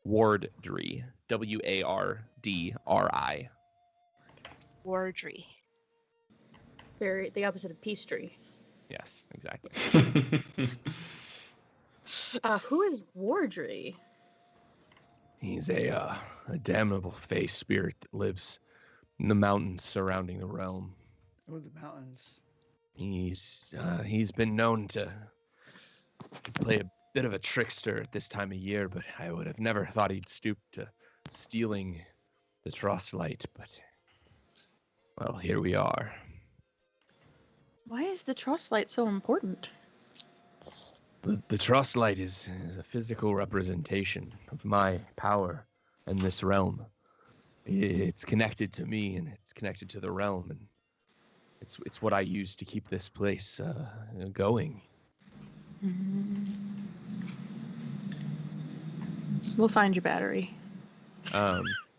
Wardry. Wardri. Wardry. Very the opposite of peace tree. Yes, exactly. Who is Wardry? He's a damnable Fey spirit that lives in the mountains surrounding the realm. Oh, the mountains. He's been known to play a bit of a trickster at this time of year, but I would have never thought he'd stoop to stealing the trust light. But well, here we are. Why is the trust light so important? The trust light is a physical representation of my power in this realm. It's connected to me, and it's connected to the realm, and it's what I use to keep this place going. We'll find your battery.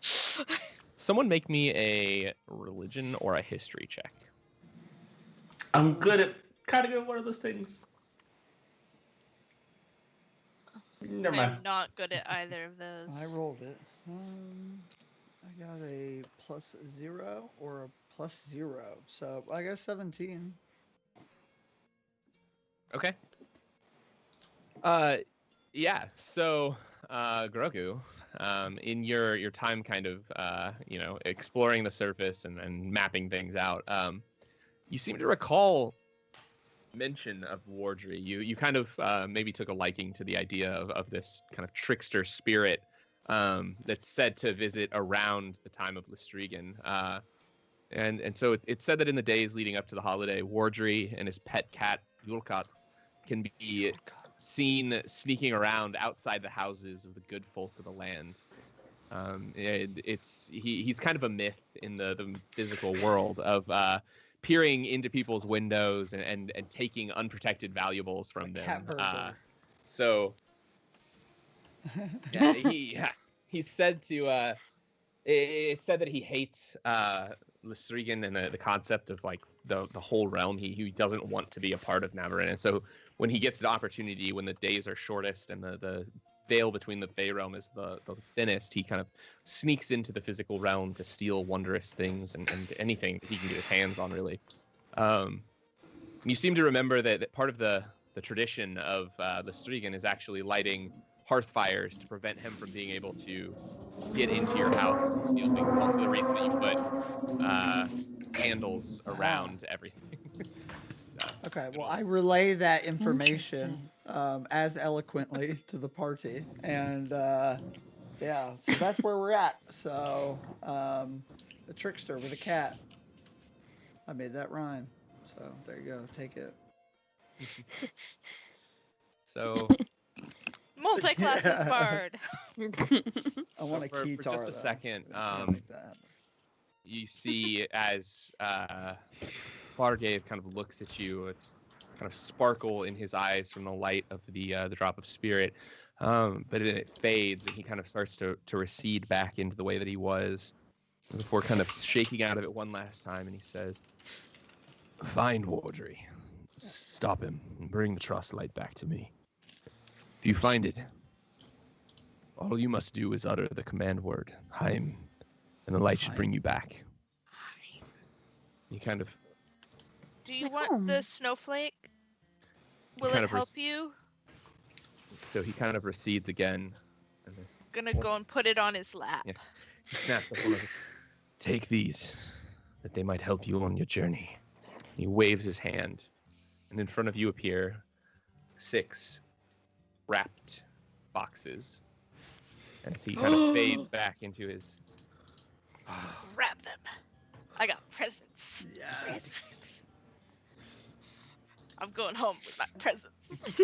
Someone make me a religion or a history check. I'm kind of good at one of those things. Never mind. I'm not good at either of those. I rolled it. I got a +0 or a +0, so I got 17. Okay. Yeah. So, Grogu, in your time, kind of, exploring the surface and mapping things out, you seem to recall mention of Wardry. You kind of maybe took a liking to the idea of this kind of trickster spirit that's said to visit around the time of Lystriggen. And so it's said that in the days leading up to the holiday, Wardry and his pet cat, Yulkat, can be seen sneaking around outside the houses of the good folk of the land. He's kind of a myth in the physical world of peering into people's windows and taking unprotected valuables from them. Cat burglar. So yeah, he's said to it's said that he hates Lystriggen and the concept of like the whole realm. He doesn't want to be a part of Navarone, and so when he gets the opportunity, when the days are shortest and the veil between the Fey realm is the thinnest, he kind of sneaks into the physical realm to steal wondrous things and anything that he can get his hands on, really. You seem to remember that part of the tradition of Lystriggen is actually lighting hearth fires to prevent him from being able to get into your house and steal things. It's also the reason that you put candles around everything. So, Okay, well, I relay that information as eloquently to the party, and yeah, so that's where we're at. So, the trickster with a cat. I made that rhyme. So there you go. Take it. So Multi-classes bard. I want a for keytar. just a though. second, Like that. you see as Fargave kind of looks at you, it's kind of sparkle in his eyes from the light of the drop of spirit, but then it fades and he kind of starts to recede back into the way that he was before kind of shaking out of it one last time, and he says, "Find Wardry, stop him, and bring the trust light back to me. If you find it, all you must do is utter the command word, Heim, and the light should bring you back." You kind of... Do you want the snowflake? Will kind it of help you? So he kind of recedes again. And then Gonna go and put it on his lap. Yeah. he snaps up one of them. "Take these, that they might help you on your journey." He waves his hand, and in front of you appear 6 wrapped boxes as he kind of fades back into his... Wrap them. I got presents. Yes. I'm going home with my presents.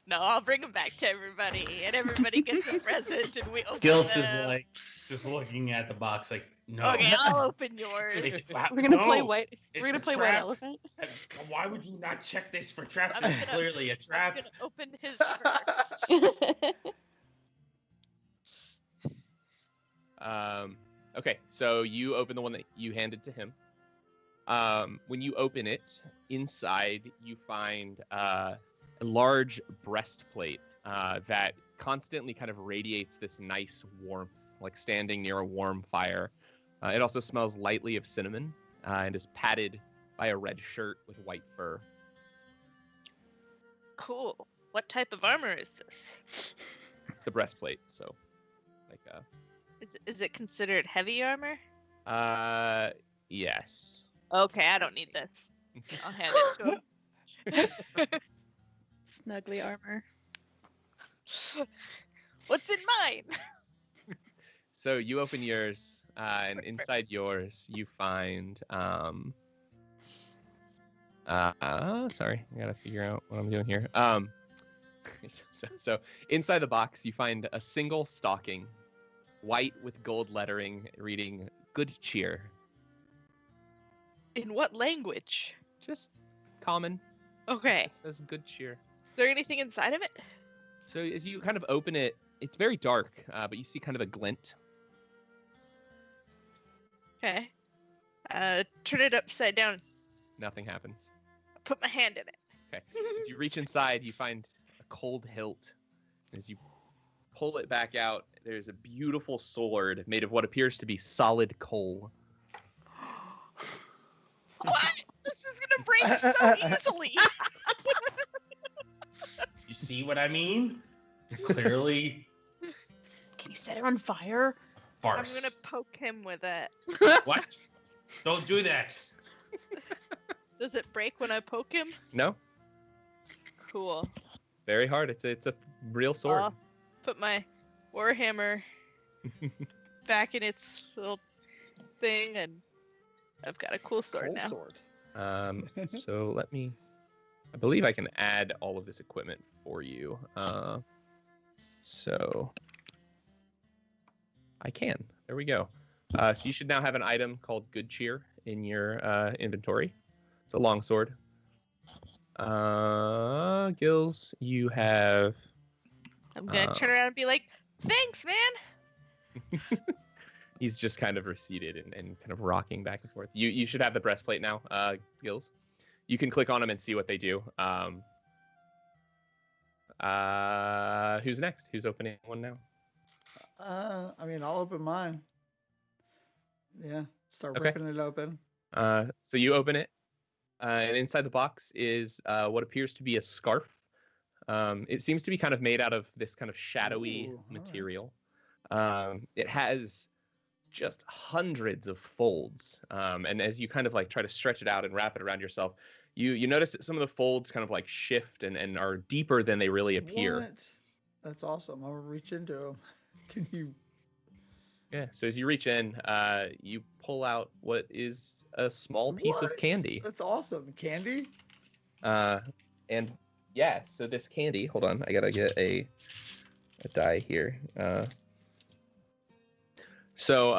No, I'll bring them back to everybody, and everybody gets a present, and we open Gils them. is like just looking at the box, like, no. Okay, I'll open yours. We're gonna play No, white. it's We're gonna a play white trap. elephant. Why would you not check this for traps? I'm It's gonna- clearly a trap. I'm gonna open his first. Okay, so you open the one that you handed to him. When you open it, inside you find a large breastplate that constantly kind of radiates this nice warmth, like standing near a warm fire. It also smells lightly of cinnamon and is padded by a red shirt with white fur. Cool. What type of armor is this? It's a breastplate, so like Is it considered heavy armor? yes. Okay, I don't need this. I'll hand it to him. Snuggly armor. What's in mine? So you open yours, and inside yours you find sorry, I gotta figure out what I'm doing here. So inside the box you find a single stocking, white with gold lettering, reading "Good Cheer." In what language? Just common. Okay. It says "Good Cheer." Is there anything inside of it? So as you kind of open it, it's very dark, but you see kind of a glint. Okay. Turn it upside down. Nothing happens. Put my hand in it. Okay. As you reach inside, you find a cold hilt. As you pull it back out, there's a beautiful sword made of what appears to be solid coal. What? This is gonna break so easily. You see what I mean? Clearly, Can you set it on fire? farce. I'm gonna poke him with it. What? Don't do that. Does it break when I poke him? No, Cool. very hard. It's a real sword. I'll put my warhammer back in its little thing, and I've got a cool sword Cold now. sword. So let me... I believe I can add all of this equipment for you. So I can. There we go. So you should now have an item called Good Cheer in your inventory. It's a longsword. Gills, you have. I'm gonna turn around and be like, "Thanks, man." He's just kind of receded and kind of rocking back and forth. You should have the breastplate now, Gills. You can click on them and see what they do. Who's next? Who's opening one now? I mean, I'll open mine. Yeah, start Okay. ripping it open. So you open it, and inside the box is what appears to be a scarf. It seems to be kind of made out of this kind of shadowy material. It has just hundreds of folds, and as you kind of like try to stretch it out and wrap it around yourself, you notice that some of the folds kind of like shift and are deeper than they really appear. What? That's awesome. I'll reach into them. Can you? Yeah. So as you reach in, you pull out what is a small piece of What? candy. That's awesome. Candy? And yeah, so this candy. Hold on, I gotta get a die here. So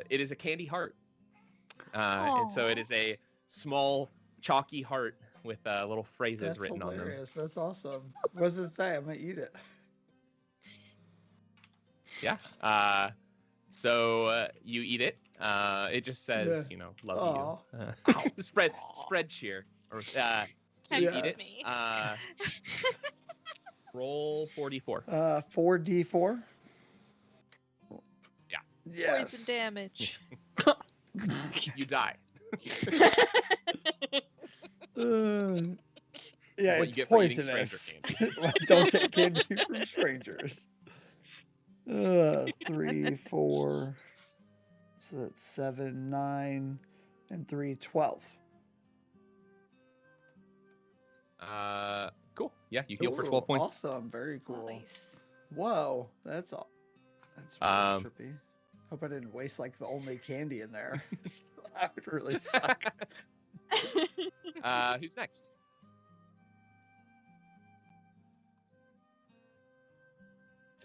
it is a candy heart, and so it is a small chalky heart with little phrases That's written hilarious. That's awesome. What does it say? I'm gonna eat it. on them. Yeah. So you eat it. It just says, love you. Spread cheer. Or you eat it. Me. Roll 4d4. 4d4. Yeah. Yes. Poison damage. You die. Yeah, What you it's get for eating poisonous. stranger Don't take candy from strangers. 3, 4. So that's 7, 9, and 3, 12. Cool. Yeah, you heal for Ooh, 12 points. Awesome. Very cool. Nice. Whoa, that's all. That's really trippy. Hope I didn't waste like the only candy in there. That would really suck. Who's next?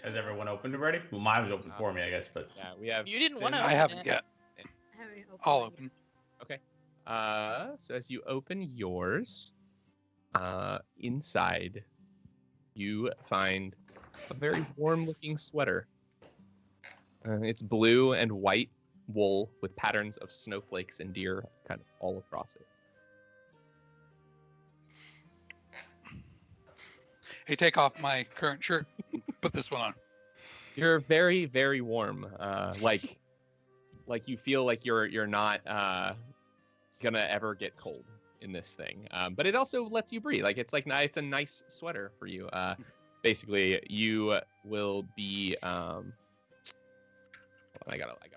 Has everyone opened already? Well, mine was open for me, I guess, but Yeah, we have. You didn't Finn. want to. I haven't yet. I haven't opened I'll mine open. Okay. So as you open yours, inside, you find a very warm-looking sweater. It's blue and white wool with patterns of snowflakes and deer kind of all across it. Hey, take off my current shirt. Put this one on. You're very, very warm. Like you feel like you're not gonna ever get cold in this thing. But it also lets you breathe. Like it's a nice sweater for you. Basically, you will be. I gotta look at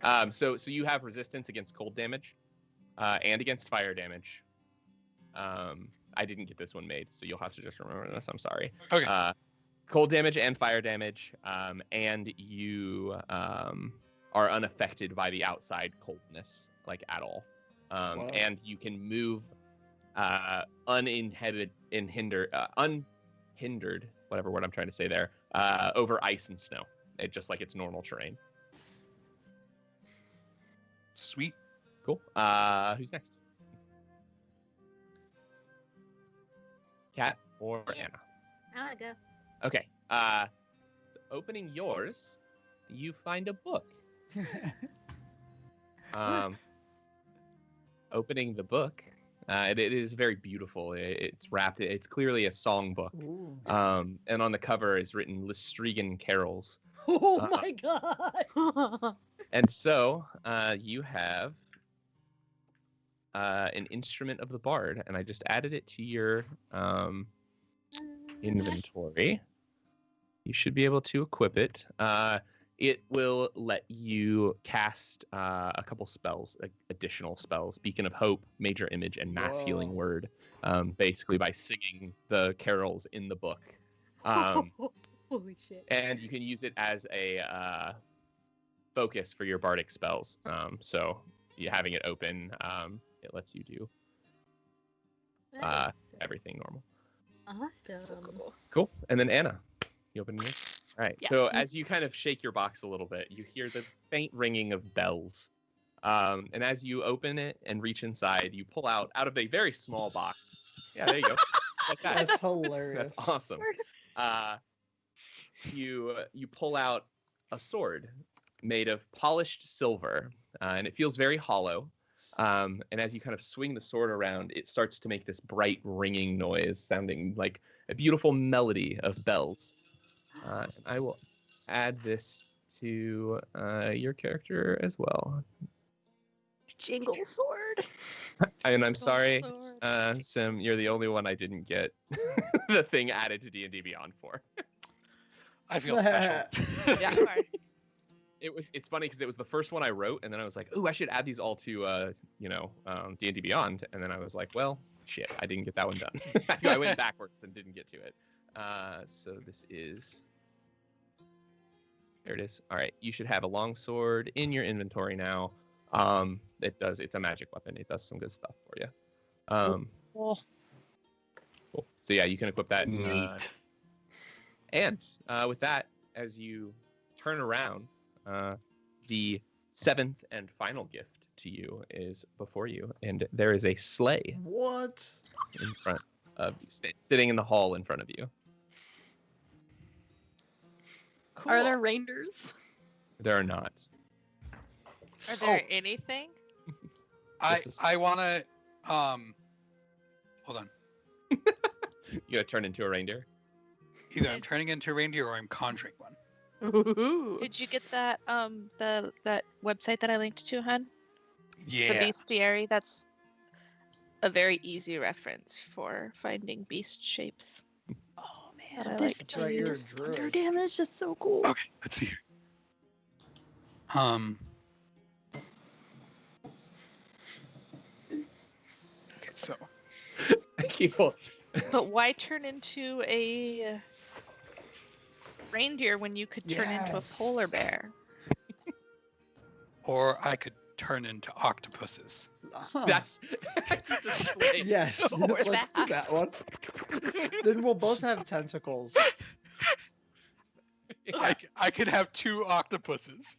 the effects. So you have resistance against cold damage, and against fire damage. I didn't get this one made, so you'll have to just remember this. I'm sorry. Okay. Cold damage and fire damage, and you are unaffected by the outside coldness, like at all. And you can move unhindered, whatever word I'm trying to say there, over ice and snow, just like it's normal terrain. Sweet. Cool. Who's next? Kat or Anna? I want to go. Okay. Opening yours, you find a book. Opening the book, it is very beautiful. It's wrapped. It's clearly a song book. And on the cover is written Lystriggen carols. Oh my god! And so you have an instrument of the bard, and I just added it to your inventory. You should be able to equip it. It will let you cast a couple spells, additional spells: Beacon of Hope, Major Image, and Mass Healing Word, basically by singing the carols in the book. Holy shit. And you can use it as a focus for your bardic spells. So you having it open, it lets you do everything normal. Awesome. So cool. Cool. And then Anna, you open yours? All right. Yeah. So as you kind of shake your box a little bit, you hear the faint ringing of bells. And as you open it and reach inside, you pull out of a very small box. Yeah, there you go. Like that. That's hilarious. That's awesome. You pull out a sword made of polished silver, and it feels very hollow. And as you kind of swing the sword around, it starts to make this bright ringing noise, sounding like a beautiful melody of bells. And I will add this to your character as well. Jingle sword. And I'm sorry, sword. Sim, you're the only one I didn't get the thing added to D&D Beyond for. I feel special. Yeah. You are. It's funny because it was the first one I wrote, and then I was like, "Ooh, I should add these all to D&D Beyond." And then I was like, "Well, shit, I didn't get that one done." I went backwards and didn't get to it. So this is there. It is. All right, you should have a long sword in your inventory now. It's a magic weapon. It does some good stuff for you. Cool. Cool. So yeah, you can equip that. Neat. And with that, as you turn around, the seventh and final gift to you is before you, and there is a sleigh What? in front of sitting in the hall in front of you. Cool. Are there reindeers? There are not. Are there anything? I want to. Hold on. You gotta turn into a reindeer. Either I'm turning into a reindeer or I'm conjuring one. Ooh. Did you get that that website that I linked to, hun? The Yeah. bestiary? That's a very easy reference for finding beast shapes. Oh That I man, like this to right, you're a is druid. thunder damage. That's so cool. Okay, let's see here. Okay, so But why turn into a reindeer when you could turn into a Yes. polar bear? or I could turn into octopuses. Huh. That's just a sleigh. Yes, Or let's do that. that one. Then we'll both have tentacles. I could have 2 octopuses.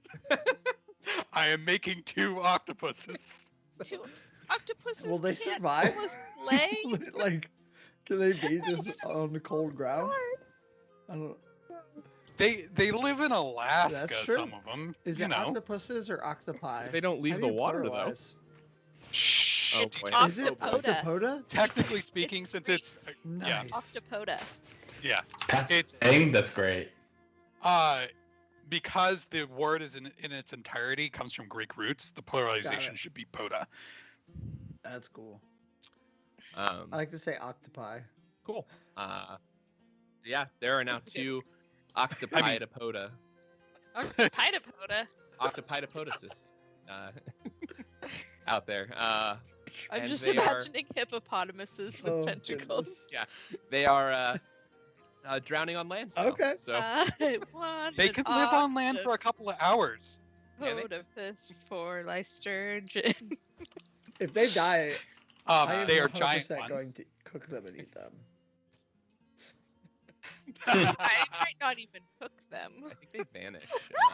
I am making 2 octopuses. Two octopuses Will they can't survive? pull a sleigh? Like, can they be just on the cold ground? I don't. They live in Alaska, That's true. some of them. Is you it know. octopuses or octopi? They don't leave How the do you water though. pluralize? Shh. Oh, It's boy. Is it Octopoda. octopoda? Technically speaking, since it's yeah, Nice. Octopoda. yeah, That's It's- saying that's great. because the word is in its entirety comes from Greek roots, the pluralization it. should be poda. That's cool. I like to say octopi. Cool. Yeah, there are now 2 octopidopoda. Octopoda. Octopidopoduses out there. I'm And just they are- imagining hippopotamuses with Oh, tentacles. goodness. Yeah, they are drowning on land. now. Okay. So I want They an could live on land for a couple of hours. Can they? octopus for Lystriggen. If they die, I am They are 100% giant going ones. to cook them and eat them. I might not even cook them. I think they vanish.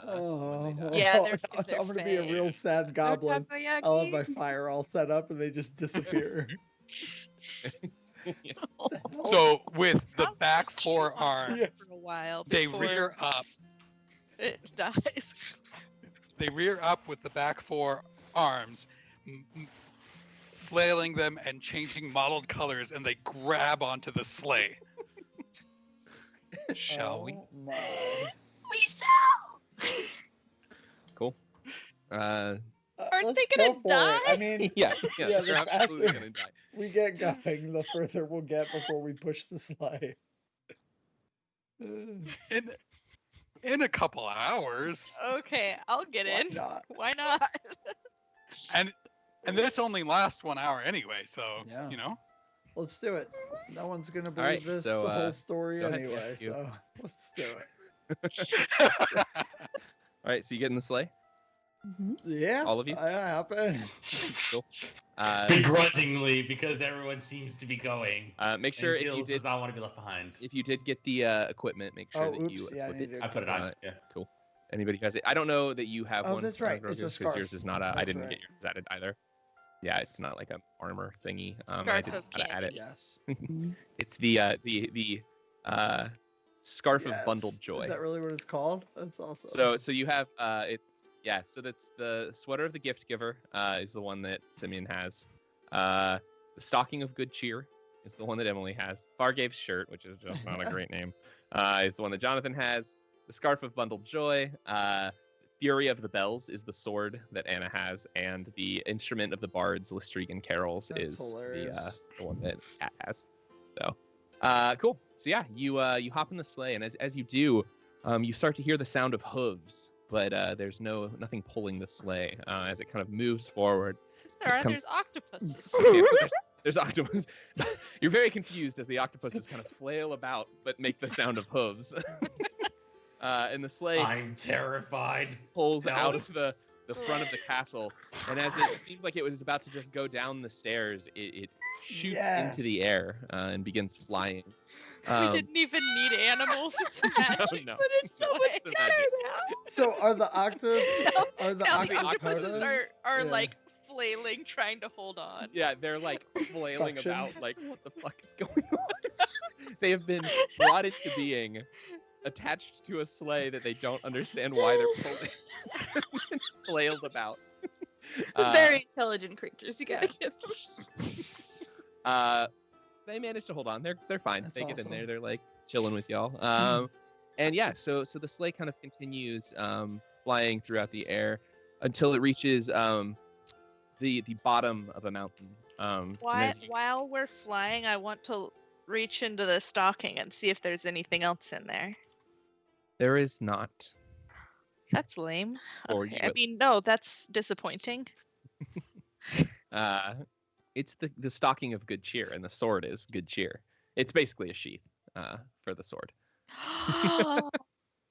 Oh, when they die. Yeah, they're- they're I'm gonna be a real fake. sad goblin. takoyaki. I'll have my fire all set up and they just disappear. So with the Probably back chew 4 on arms, Yes. for a while they before rear up. it dies. They rear up with the back 4 arms, flailing them and changing mottled colors, and they grab onto the sleigh. Shall we? Oh my. We shall. Cool. Aren't Let's they gonna go for it. I die? mean, Yeah, Yeah, they're the absolutely faster- gonna die. we get going, the further we'll get before we push the sleigh. In a couple hours, Okay, I'll get Why in. not? Why not? and this only lasts 1 hour anyway. So Yeah. you know. Let's do it. No one's gonna believe right, this so, whole story go ahead, yeah, anyway, you. so let's do it. All right, so you get in the sleigh. Yeah. All of you? I happen. Cool. Begrudgingly, because everyone seems to be going. Make sure and if you Gills did does not want to be left behind. if you did get the equipment, make sure that you Oops. Yeah, I equip need it. to I put it on. Yeah. Cool. Anybody has it? I don't know that you have Oh, one. that's right. It's a because scarf. yours is not a. I That's didn't right. get yours added either. Yeah, it's not like a armor thingy. I Scarf didn't of know how to add it. candy. Yes. It's the scarf of bundled Yes. joy. Is that really what it's called? That's awesome. So you have so that's the sweater of the gift giver is the one that Simeon has. The stocking of good cheer is the one that Emily has. Fargave's shirt, which is just not a great name, is the one that Jonathan has. The scarf of bundled joy. Fury of the bells is the sword that Anna has, and the instrument of the bards, Lystriggen carols, That's is hilarious. the one that Kat has. So cool. So yeah, you hop in the sleigh, and as you do, you start to hear the sound of hooves, but there's nothing pulling the sleigh as it kind of moves forward. There's octopuses. Yeah, there's octopus. You're very confused as the octopuses kind of flail about, but make the sound of hooves. And the sleigh I'm terrified. pulls Help. out of the front of the castle, and as it seems like it was about to just go down the stairs, it shoots into the air and begins flying. We didn't even need animals. It's magic. No, But it's so no, much it's the better magic. now. So are the octopus are the Now the octopuses octopuses are Yeah. like flailing, trying to hold on. Yeah, they're like flailing Suction. about, like, what the fuck is going on? They have been brought into being, attached to a sleigh that they don't understand why they're pulling, and flailed about. Very intelligent creatures. You gotta give them. They manage to hold on. They're fine. That's they get in awesome. there. They're like chilling with y'all. And yeah, so the sleigh kind of continues flying throughout the air until it reaches the bottom of a mountain. And as you- While we're flying, I want to reach into the stocking and see if there's anything else in there. There is not. That's lame. Or Okay. you I would- mean, no, that's disappointing. It's the stocking of good cheer, and the sword is good cheer. It's basically a sheath for the sword.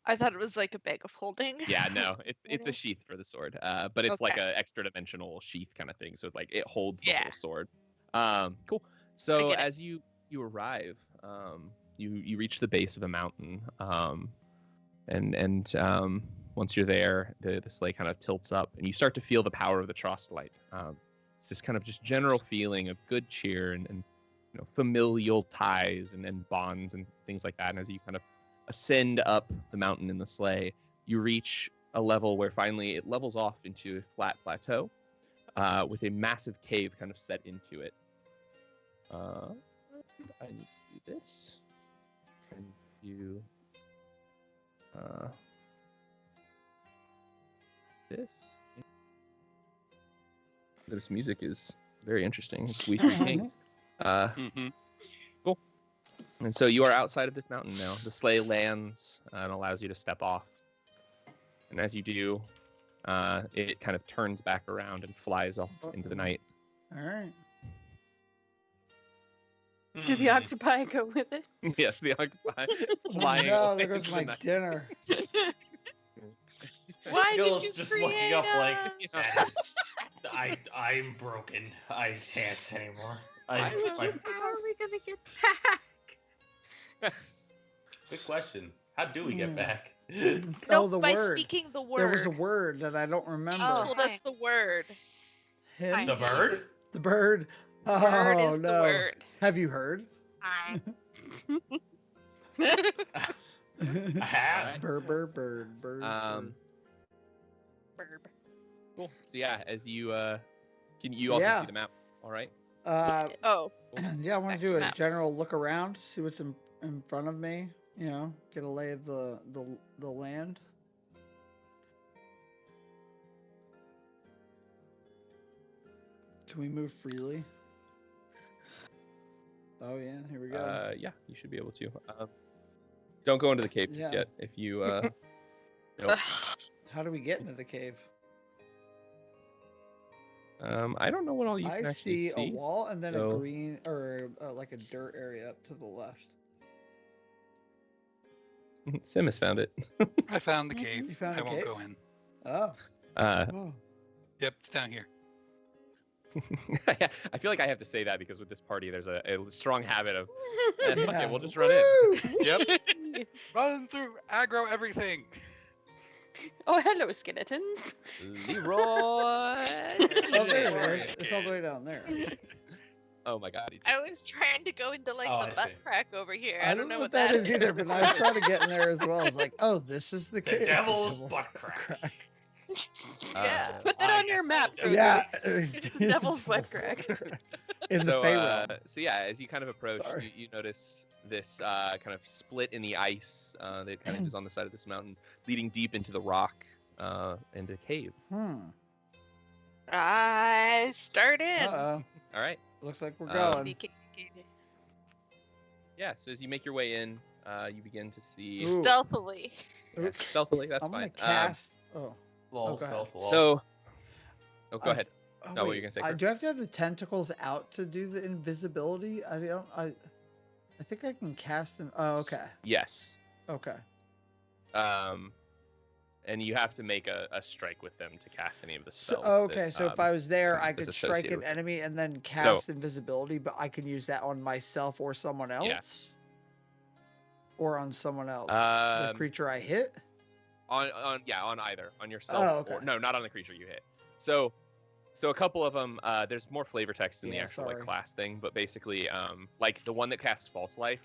I thought it was like a bag of holding. Yeah, no, it's a sheath for the sword. But it's like Okay. a extra dimensional sheath kind of thing. So like it holds the Yeah. whole sword. Cool. So get it. as you arrive, you reach the base of a mountain. And once you're there, the sleigh kind of tilts up, and you start to feel the power of the Trost light. It's this kind of just general feeling of good cheer and familial ties and bonds and things like that. And as you kind of ascend up the mountain in the sleigh, you reach a level where finally it levels off into a flat plateau with a massive cave kind of set into it. I need to do this. And do this. This music is very interesting. It's We Three Kings. Mhm. Cool. And so you are outside of this mountain now. The sleigh lands and allows you to step off. And as you do, it kind of turns back around and flies off into the night. All right. Do the octopi go with it? Yes, the octopi flying No, away there goes into my the night. dinner. Why did Gills you just create looking up like us? I'm broken. I can't anymore. How are we gonna get back? Good question. How do we get Hmm. back? Oh, No, the by word. speaking the word. There was a word that I don't remember. You told us the word. Him? The bird? The bird. Oh Word is no. the word. Have you heard? I I have. Bird. Bird. Verb. Cool. So yeah, as you can you also Yeah. see the map? All right. Oh, Yeah, I want Back to to do a maps. general look around, see what's in front of me. You know, get a lay of the land. Can we move freely? Oh yeah, here we go. Yeah, you should be able to. Don't go into the cave just Yeah. yet. If you nope. How do we get into the cave? I don't know what all you I can actually see a wall and then so- a green or like a dirt area up to the left. Sim has found it. I found the cave. You found I a won't cave? go in. Oh, Oh. Yep, it's down here. I feel like I have to say that because with this party, there's a strong habit of, fuck Yeah. it, we'll just run in. Yep. Run through, aggro everything. Oh, hello, skeletons. Leroy. Oh, there it is. It's all the way down there. Oh my god. I was trying to go into like Oh, the I butt see. crack over here. I don't know what that is either, but I was trying to get in there as well. I was like, oh, this is the The cave. devil's butt crack. Yeah. Put that I on your guess map. so. Grogu. Yeah. Devil's butt crack. In the So, Fey realm. so yeah, as you kind of approach, Sorry. you notice this kind of split in the ice that kind of is on the side of this mountain, leading deep into the rock into a cave. I start in. Uh-oh. All right. Looks like we're Um, going. Yeah. So as you make your way in, you begin to see Ooh. Stealthily. yeah, stealthily. That's I'm fine. gonna cast. Oh. Lol, go ahead. stealth, lol. So, go Uh, ahead. Oh, No, what were wait, you gonna say, I Kurt? do have to have the tentacles out to do the invisibility. I think I can cast them. Oh, okay. Yes. Okay. And you have to make a strike with them to cast any of the So spells. okay, that, so if I was there, I is could strike associated an with it. enemy and then cast invisibility, but I can use that on myself or someone else. Or on someone else. The creature I hit. on either on yourself Oh, okay. or no, not on the creature you hit. So a couple of them, there's more flavor text in the Yeah, actual like sorry. class thing, but basically, like the one that casts false life,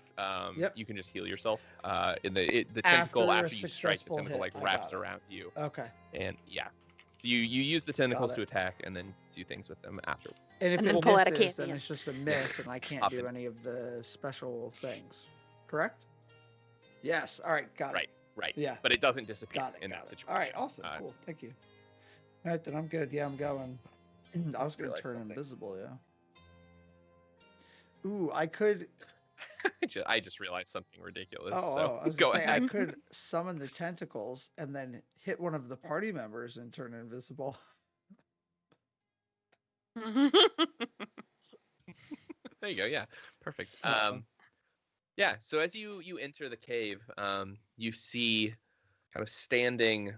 Yep. you can just heal yourself. The tentacle After a after you strike, the successful tentacle like hit. I wraps got it. around you, Okay. and yeah, so you use the tentacles it. to attack and then do things with them after. And if And it then pull out a misses, candy. then it's just a miss, and I can't do Often. any of the special things. Correct? Yes. All right. Got it. Right. Yeah. But it doesn't disappear Got it. in Got that it. situation. All right. Awesome. Cool. Thank you. All right, then I'm good. Yeah, I'm going. I was gonna Realized turn something. invisible. Yeah. Ooh, I could. I just realized something ridiculous. Oh, so I was go gonna say ahead. I could summon the tentacles and then hit one of the party members and turn invisible. There you go. Yeah, perfect. Yeah. Yeah. So as you enter the cave, you see kind of standing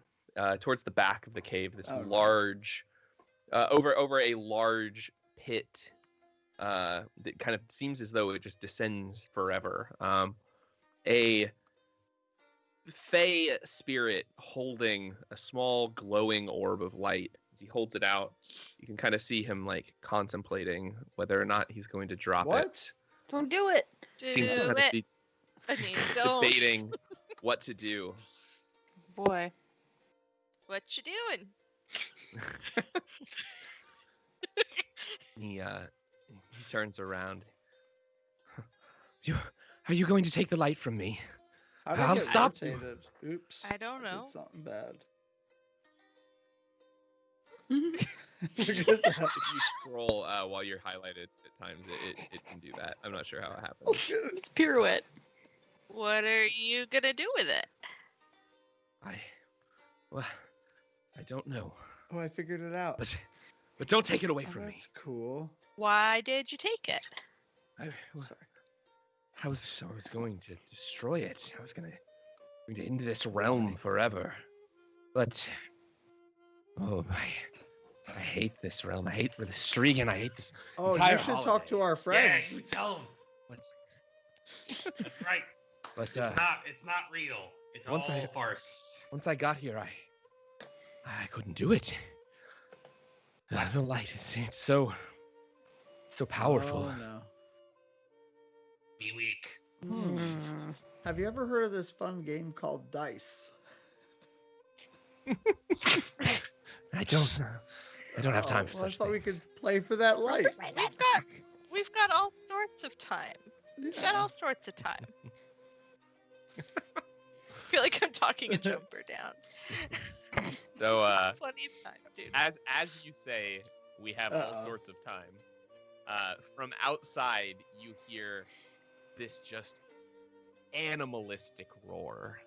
towards the back of the cave this Oh, no. large, over a large pit that kind of seems as though it just descends forever. A fey spirit holding a small glowing orb of light. As he holds it out, you can kind of see him like contemplating whether or not he's going to drop it. What? Don't do it. Seems to Do kind of it. be I mean, don't. debating what to do. Boy. What you doing? He turns around. Are you going to take the light from me? How did I I'll get stop you. rotated? Oops. I don't know. Did something bad. If you scroll while you're highlighted at times, it can do that. I'm not sure how it happens. It's pirouette. What are you gonna do with it? I don't know. Oh, I figured it out. But don't take it away Oh, from me. that's cool. Why did you take it? I was going to destroy it. I was going to end this realm forever. But I hate this realm. I hate Lystriggen. I hate this. Oh, entire you should talk holiday. to our Yeah, friends. you tell him. What's That's right. but It's not real. It's once all I- a farce. once I got here, I couldn't do it. The light it's so powerful. Oh, no. Be weak. Hmm. Have you ever heard of this fun game called Dice? I don't have time for Well, I such thought we things. could play for that light. We've got all sorts of time. We've got Yeah. all sorts of time. I feel like I'm talking a jumper down. So Plenty of time, dude. as you say, we have all Uh-oh. sorts of time. From outside, you hear this just animalistic roar.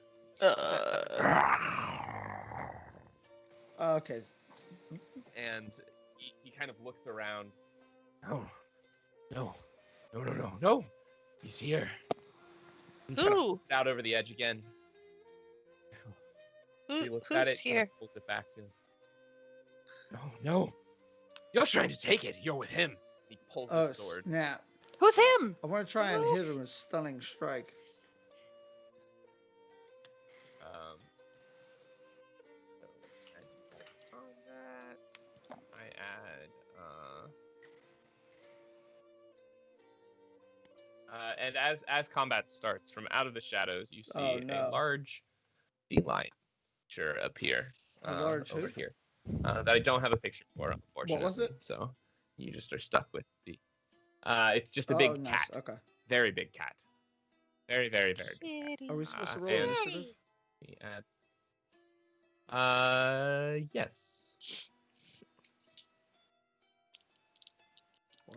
Okay. And he kind of looks around. No. He's here. He kind of Who? looks out over the edge again. He looks at Who's it, kind here? of pulls it back to him. Oh no! You're trying to take it. You're with him. He pulls Oh, his sword. snap. Who's him? I want to try and hit him with stunning strike. I add. And as combat starts, from out of the shadows, you see a large feline creature appear. A large over who? here. That I don't have a picture for, unfortunately. What was it? So you just are stuck with the. It's just a big nice. cat. Okay. Very big cat. Very, very, very big cat. Are we supposed to roll and- initiative? We add. Yes. Wow.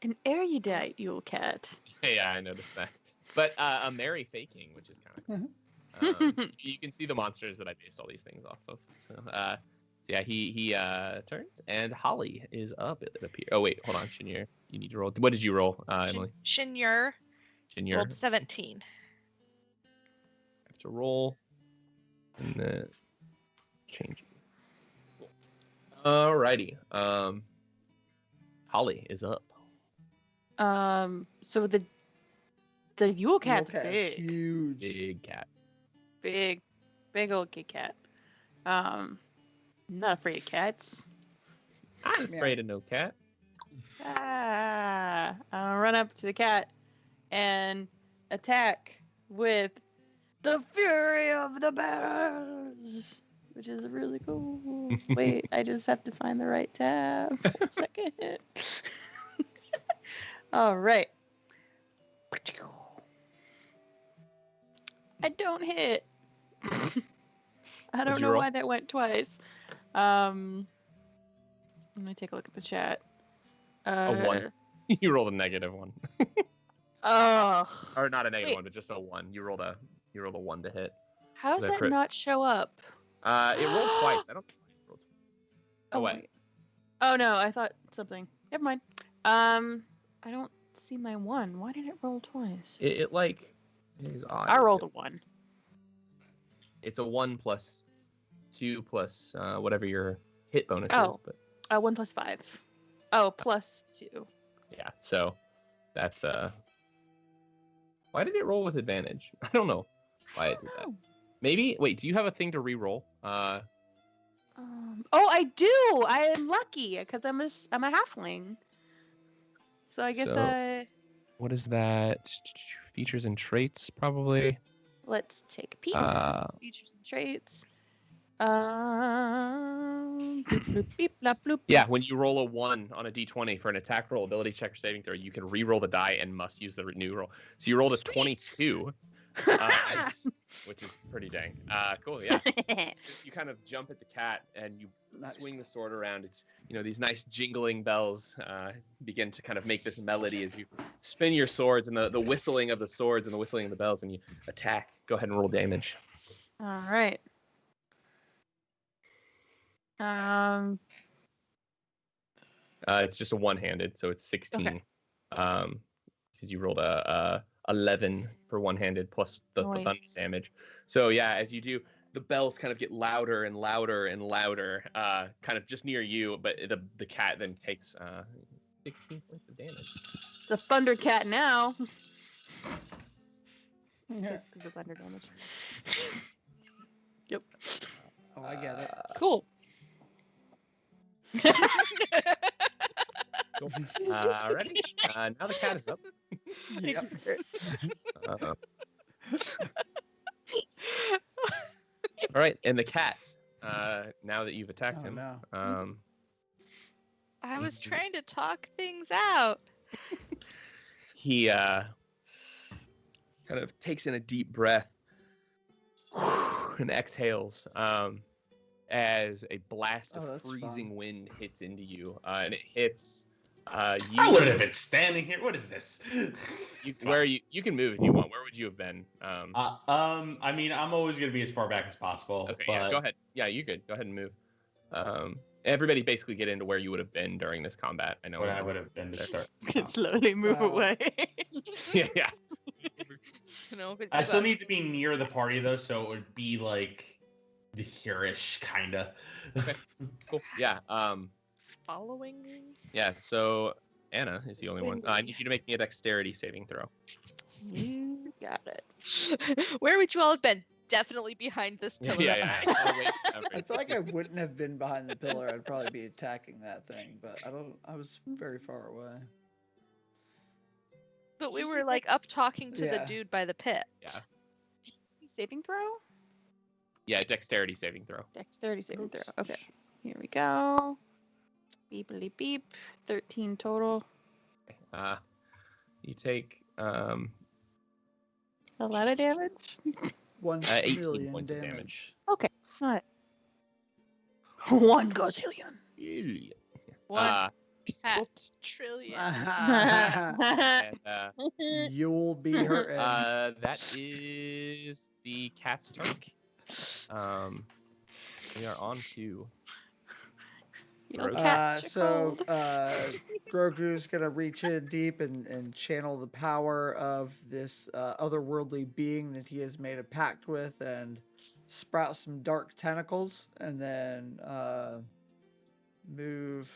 An erudite Yule cat. Yeah, I noticed that. But a merry faking, which is kind of you can see the monsters that I based all these things off of. So, yeah, he turns, and Holly is up. It appears. Oh wait, hold on, Shinur. You need to roll. What did you roll, Emily? Shinur Shinur. rolled 17. Have to roll, and then change. Cool. Alrighty. Holly is up. So the Yule cat's Cat is big. huge. Big cat. Big old kitty cat. I'm not afraid of cats. I'm afraid of no cat. I'll run up to the cat and attack with the Fury of the Bears, which is really cool. Wait, I just have to find the right tab. 1 second. All right. I don't hit. I don't you know roll? why that went twice. I'm gonna take a look at the chat. A 1. You rolled a -1. Oh. Or not a negative Wait. 1, but just a 1. You rolled a 1 to hit. How does Is that that crit? not show up? It rolled twice. I don't think it rolled. Oh wait. wait. Oh no, I thought something. Never mind. I don't see my 1. Why did it roll twice? It like is odd. I rolled a 1. It's a 1 plus 2 plus whatever your hit bonus Oh. is. But 1 plus 5. Oh, plus 2. yeah, so that's Why did it roll with advantage? I don't know why it did that. Maybe wait. Do you have a thing to re-roll? Oh, I do. I am lucky because I'm a halfling. So I guess So- What is that? Features and traits, probably. let's take a peek. Features and traits. Bloop, bloop, beep, blop, bloop. Yeah, when you roll a 1 on a d20 for an attack roll, ability check, or saving throw, you can re-roll the die and must use the new roll. So you rolled a Sweet. 22, which is pretty dang. Cool, yeah. You kind of jump at the cat and you Nice. swing the sword around. It's these nice jingling bells begin to kind of make this melody as you spin your swords, and the whistling of the swords and the whistling of the bells, and you attack. Go ahead and roll damage. All right. It's just a one-handed, so it's 16. Okay. Because you rolled a 11 for one-handed plus the thunder Nice. damage. So yeah, as you do, the bells kind of get louder and louder and louder, kind of just near you. But the cat then takes 16 points of damage. The thunder cat now. Yeah. Because of thunder damage. Yep. Oh, I get it. Cool. Cool. Ready? Now the cat is up. Yep. All right, and the cat. Now that you've attacked Oh, him, no. I was trying to talk things out. he kind of takes in a deep breath and exhales as a blast Oh, of that's freezing fun. wind hits into you, and it hits you. I would have been standing here. What is this? You can move if you want. Where would you have been? I mean, I'm always gonna be as far back as possible. Okay, but yeah, go ahead. Yeah, you could go ahead and move. Everybody basically get into where you would have been during this combat. I know Where I would have been to start. Can slowly move Oh. away. Yeah. You know, but I do still that. need to be near the party though, so it would be like the here-ish kinda. Okay. Cool. Yeah. Following. Yeah. So Anna is the It's only one. I windy. need you to make me a dexterity saving throw. You got it. Where would you all have been? Definitely behind this Yeah. pillar. Yeah. I'll wait. I feel like I wouldn't have been behind the pillar. I'd probably be attacking that thing, but I was very far away. But we Did you were say like up talking to the Yeah. dude by the pit. Yeah. Saving throw? Yeah. Dexterity saving throw. Dexterity saving throw. Oops. Okay. Here we go. Beepily beep. 13 total. You take A lot of damage. 1 18 million points of damage. damage. Okay, it's not. 1 gazillion. One Uh, cat trillion. and, You'll be hurting. that is the cat's turn. We are on to. You know, Grogu. cat, So cold. Grogu's gonna reach in deep and channel the power of this otherworldly being that he has made a pact with, and sprout some dark tentacles, and then move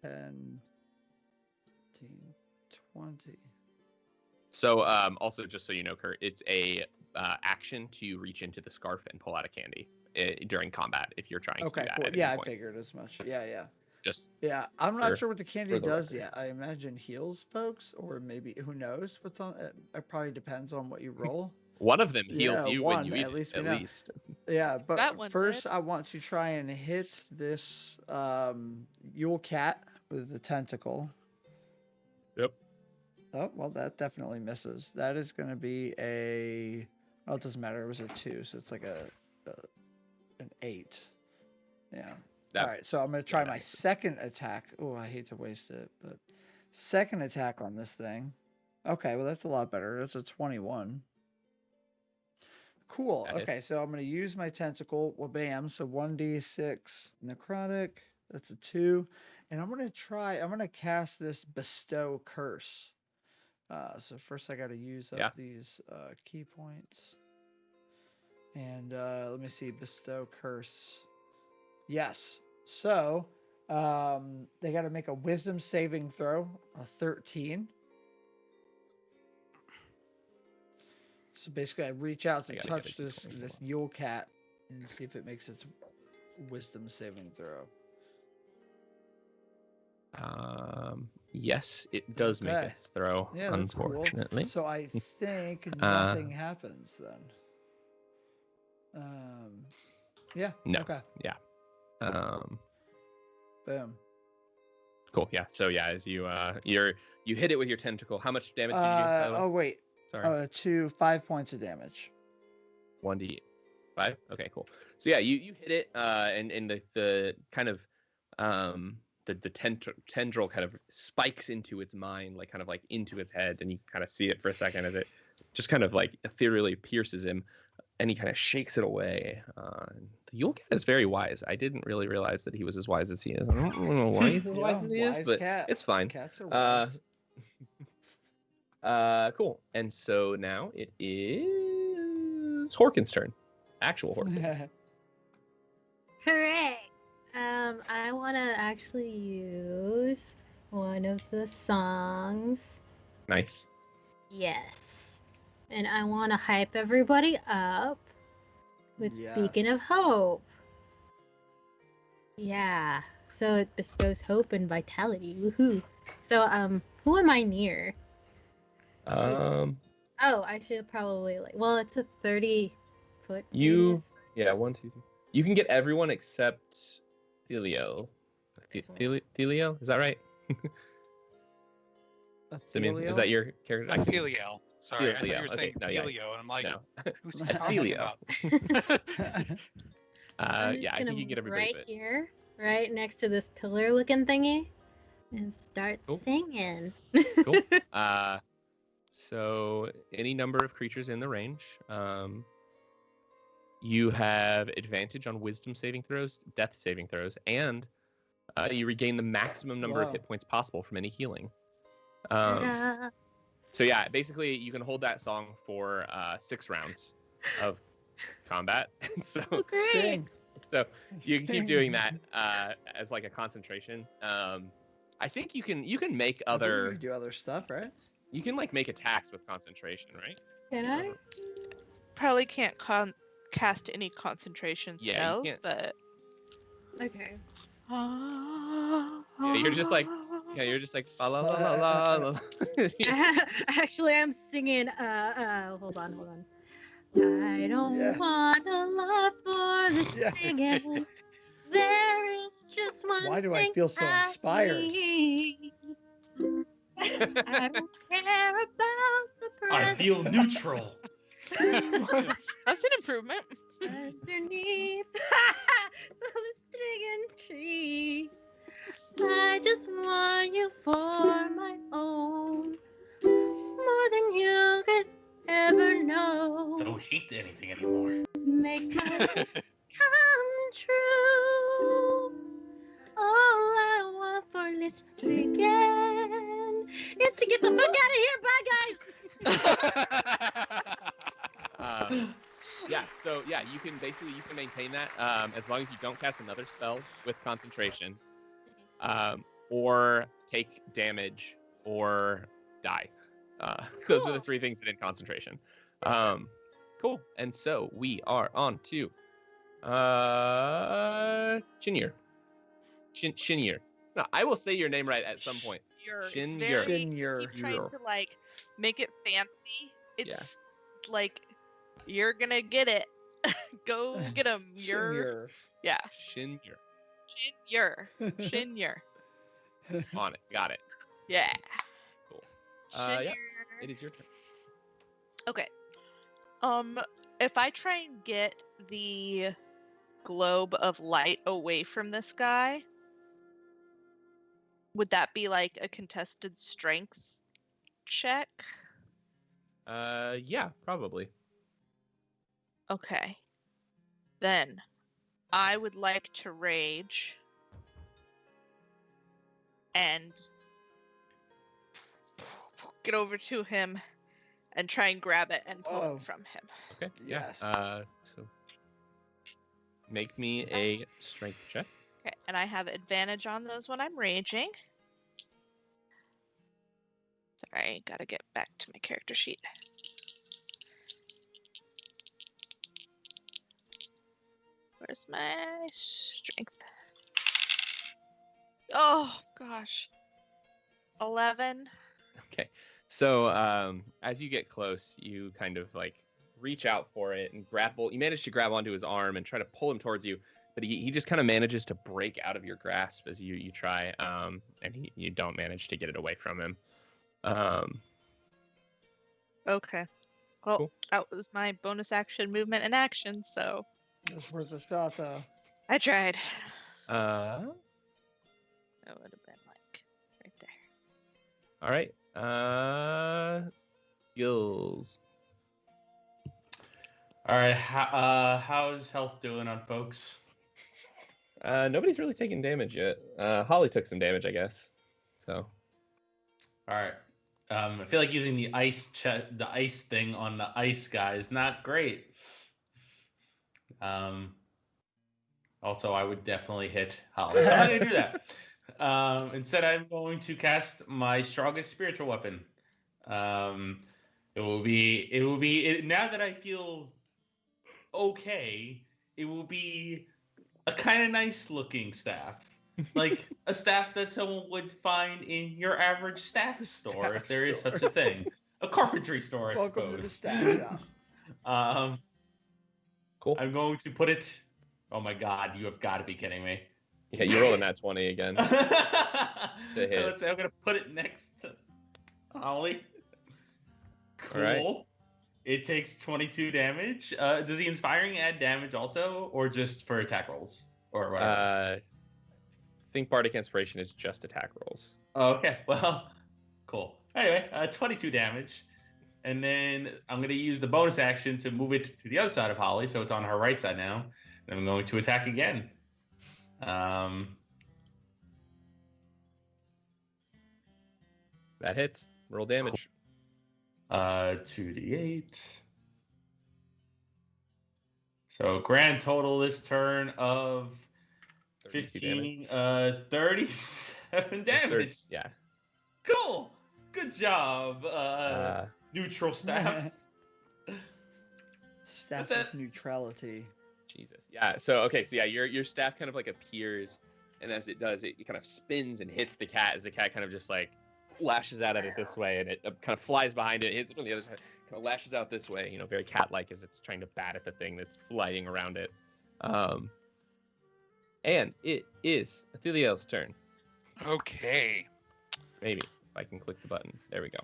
10, 15, 20. So, also, just so you know, Kurt, it's a action to reach into the scarf and pull out a candy during combat if you're trying to do Okay, that. cool. at any Yeah, I point. figured as much. Yeah. Just Yeah, I'm not For- sure what the candy for the does record. yet. I imagine heals folks, or maybe who knows what's on it. It probably depends on what you roll. one of them heals Yeah, you one, when you eat at least it, we at know. least. Yeah, That but one first did. I want to try and hit this Yule cat with the tentacle. Yep. Oh, well, that definitely misses. That is going to be a. Oh, it doesn't matter. It was a 2, so it's like an 8. Yeah. That- All right, so I'm going to try that my misses. second attack. Oh, I hate to waste it, but second attack on this thing. Okay, well, that's a lot better. That's a 21. Cool. That Okay, hits. so I'm going to use my tentacle. Well, bam. So 1d6 necrotic. That's a 2. And I'm going to cast this bestow curse. So first I got to use up Yeah. these key points. And let me see, bestow curse. Yes. So they got to make a wisdom saving throw, a 13. So basically, I reach out I to gotta get touch a this D20. Yule cat and see if it makes its wisdom saving throw. Yes, it does make Okay. a throw. Yeah, that's cool. Unfortunately. So I think nothing happens then. Yeah. No. Okay. Yeah. Boom. Cool. Yeah. So yeah, as you you hit it with your tentacle. How much damage did you do? by the way? Oh wait. Sorry. 5 points of damage. 1d5. Okay, cool. So yeah, you hit it, and the kind of the tendril kind of spikes into its mind, like kind of like into its head, and you kind of see it for a second as it just kind of like ethereally pierces him, and he kind of shakes it away. The Yule cat is very wise. I didn't really realize that he was as wise as he is. I don't know why he's as wise as he is, wise but cat. it's fine. Cats are wise. Cool. And so now it is Horkin's turn. Actual Horkin. Hooray! I want to actually use one of the songs. Nice. Yes. And I want to hype everybody up with Beacon of Yes. Hope. Yeah. So it bestows hope and vitality. Woohoo. So, who am I near? Oh, I should probably well, it's a 30-foot You- radius. Yeah, 1, 2, 3. You can get everyone except Thelio. Thelio? Is that right? Simeon, is that your character? Apheliel. Sorry, I thought you Apheliel, were okay, saying no, yeah. Helio, and I'm like, No. who's he talking Apheliel. about? I'm just Yeah, I gonna think you get move everybody. right here, right next to this pillar-looking thingy, and start Cool. singing. Cool. So any number of creatures in the range. You have advantage on wisdom saving throws, death saving throws, and you regain the maximum number of Wow. hit points possible from any healing. So yeah, basically you can hold that song for 6 rounds of combat. So Great. Sing. so you can keep Sing. doing that as like a concentration. I think you can make I believe other you do other stuff, right? you can like make attacks with concentration, right? Can I? Probably can't cast any concentration Yeah, you spells, can't. but Okay. Yeah, you're just like la la la la la. Actually, I'm singing. Hold on. I don't Yes. want a lot for the Yes. singing. There is just one Why do I thing feel so I inspired? need. I don't care about the I present feel neutral. that's an improvement. underneath the Lystriggen tree. I just want you for my own, more than you could ever know. Don't hate anything anymore. Make my wish come true. All I want for Lystriggen is to get the fuck out of here. Bye, guys. Yeah, so yeah, you can maintain that as long as you don't cast another spell with concentration, or take damage or die. Those are the Cool. 3 things that in concentration. Cool. And so we are on to Shinir. Shinir. No, I will say your name right at some point. It's Shin very, Yer. Shinir. keep trying to like make it fancy. Yeah. It's like you're gonna get it. Go get him. Shinir. Yeah. Shinir. Shinyer. On it. Got it. Yeah. Cool. Yeah, Shinyer. it is your turn. Okay. If I try and get the globe of light away from this guy, would that be like a contested strength check? Yeah, probably. Okay. Then I would like to rage and get over to him and try and grab it and pull Oh. it from him. Okay. Yeah. Yes. So make me a strength check. Okay, and I have advantage on those when I'm raging. Sorry, gotta get back to my character sheet. Where's my strength? Oh gosh. 11. Okay. So as you get close, you kind of like reach out for it and grapple. You manage to grab onto his arm and try to pull him towards you, but he just kind of manages to break out of your grasp as you try, and you don't manage to get it away from him. Okay. Well, Cool. that was my bonus action movement and action, so It's worth a shot, though. I tried. Uh, That would have been like right there. all right. Skills. All right, how's health doing on folks? Nobody's really taken damage yet. Holly took some damage, I guess. So. All right. I feel like using the ice thing on the ice guy is not great. Also, I would definitely hit Holly, so I'm not gonna do that. Instead, I'm going to cast my strongest spiritual weapon. It will be now that I feel okay. It will be a kind of nice looking staff. Like a staff that someone would find in your average staff store, if there is such a thing. A carpentry store, I Welcome to the suppose. staff shop. Cool. I'm going to put it. Oh my god, you have got to be kidding me. Yeah, you're rolling that 20 again. hit. Let's say I'm going to put it next to Holly. Cool. All right. It takes 22 damage. Does the inspiring add damage also, or just for attack rolls? Or whatever? I think Bardic Inspiration is just attack rolls. Okay, well, cool. Anyway, 22 damage. And then I'm going to use the bonus action to move it to the other side of Holly, so it's on her right side now. And I'm going to attack again. That hits. Roll damage. 2d8. So grand total this turn of 32 damage. 37 damage. Yeah. Cool. Good job, neutral staff. Staff That's of neutrality. Jesus. Yeah. So yeah, your staff kind of like appears, and as it does, it kind of spins and hits the cat as the cat kind of just like lashes out at it this way, and it kind of flies behind it, hits it on the other side, kind of lashes out this way, very cat-like as it's trying to bat at the thing that's flying around it. And it is Atheliel's turn. Okay. Maybe if I can click the button. There we go.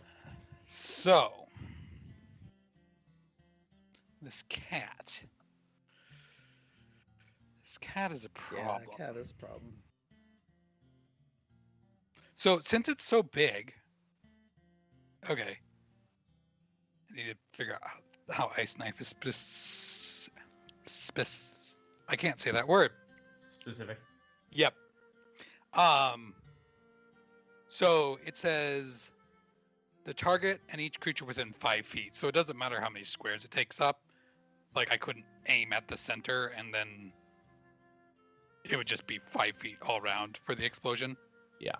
So this cat is a problem. Yeah, the cat is a problem. So since it's so big, okay, I need to figure out how Ice Knife is I can't say that word. Specific. Yep. So it says the target and each creature within 5 feet. So it doesn't matter how many squares it takes up. Like I couldn't aim at the center and then it would just be 5 feet all around for the explosion. Yeah.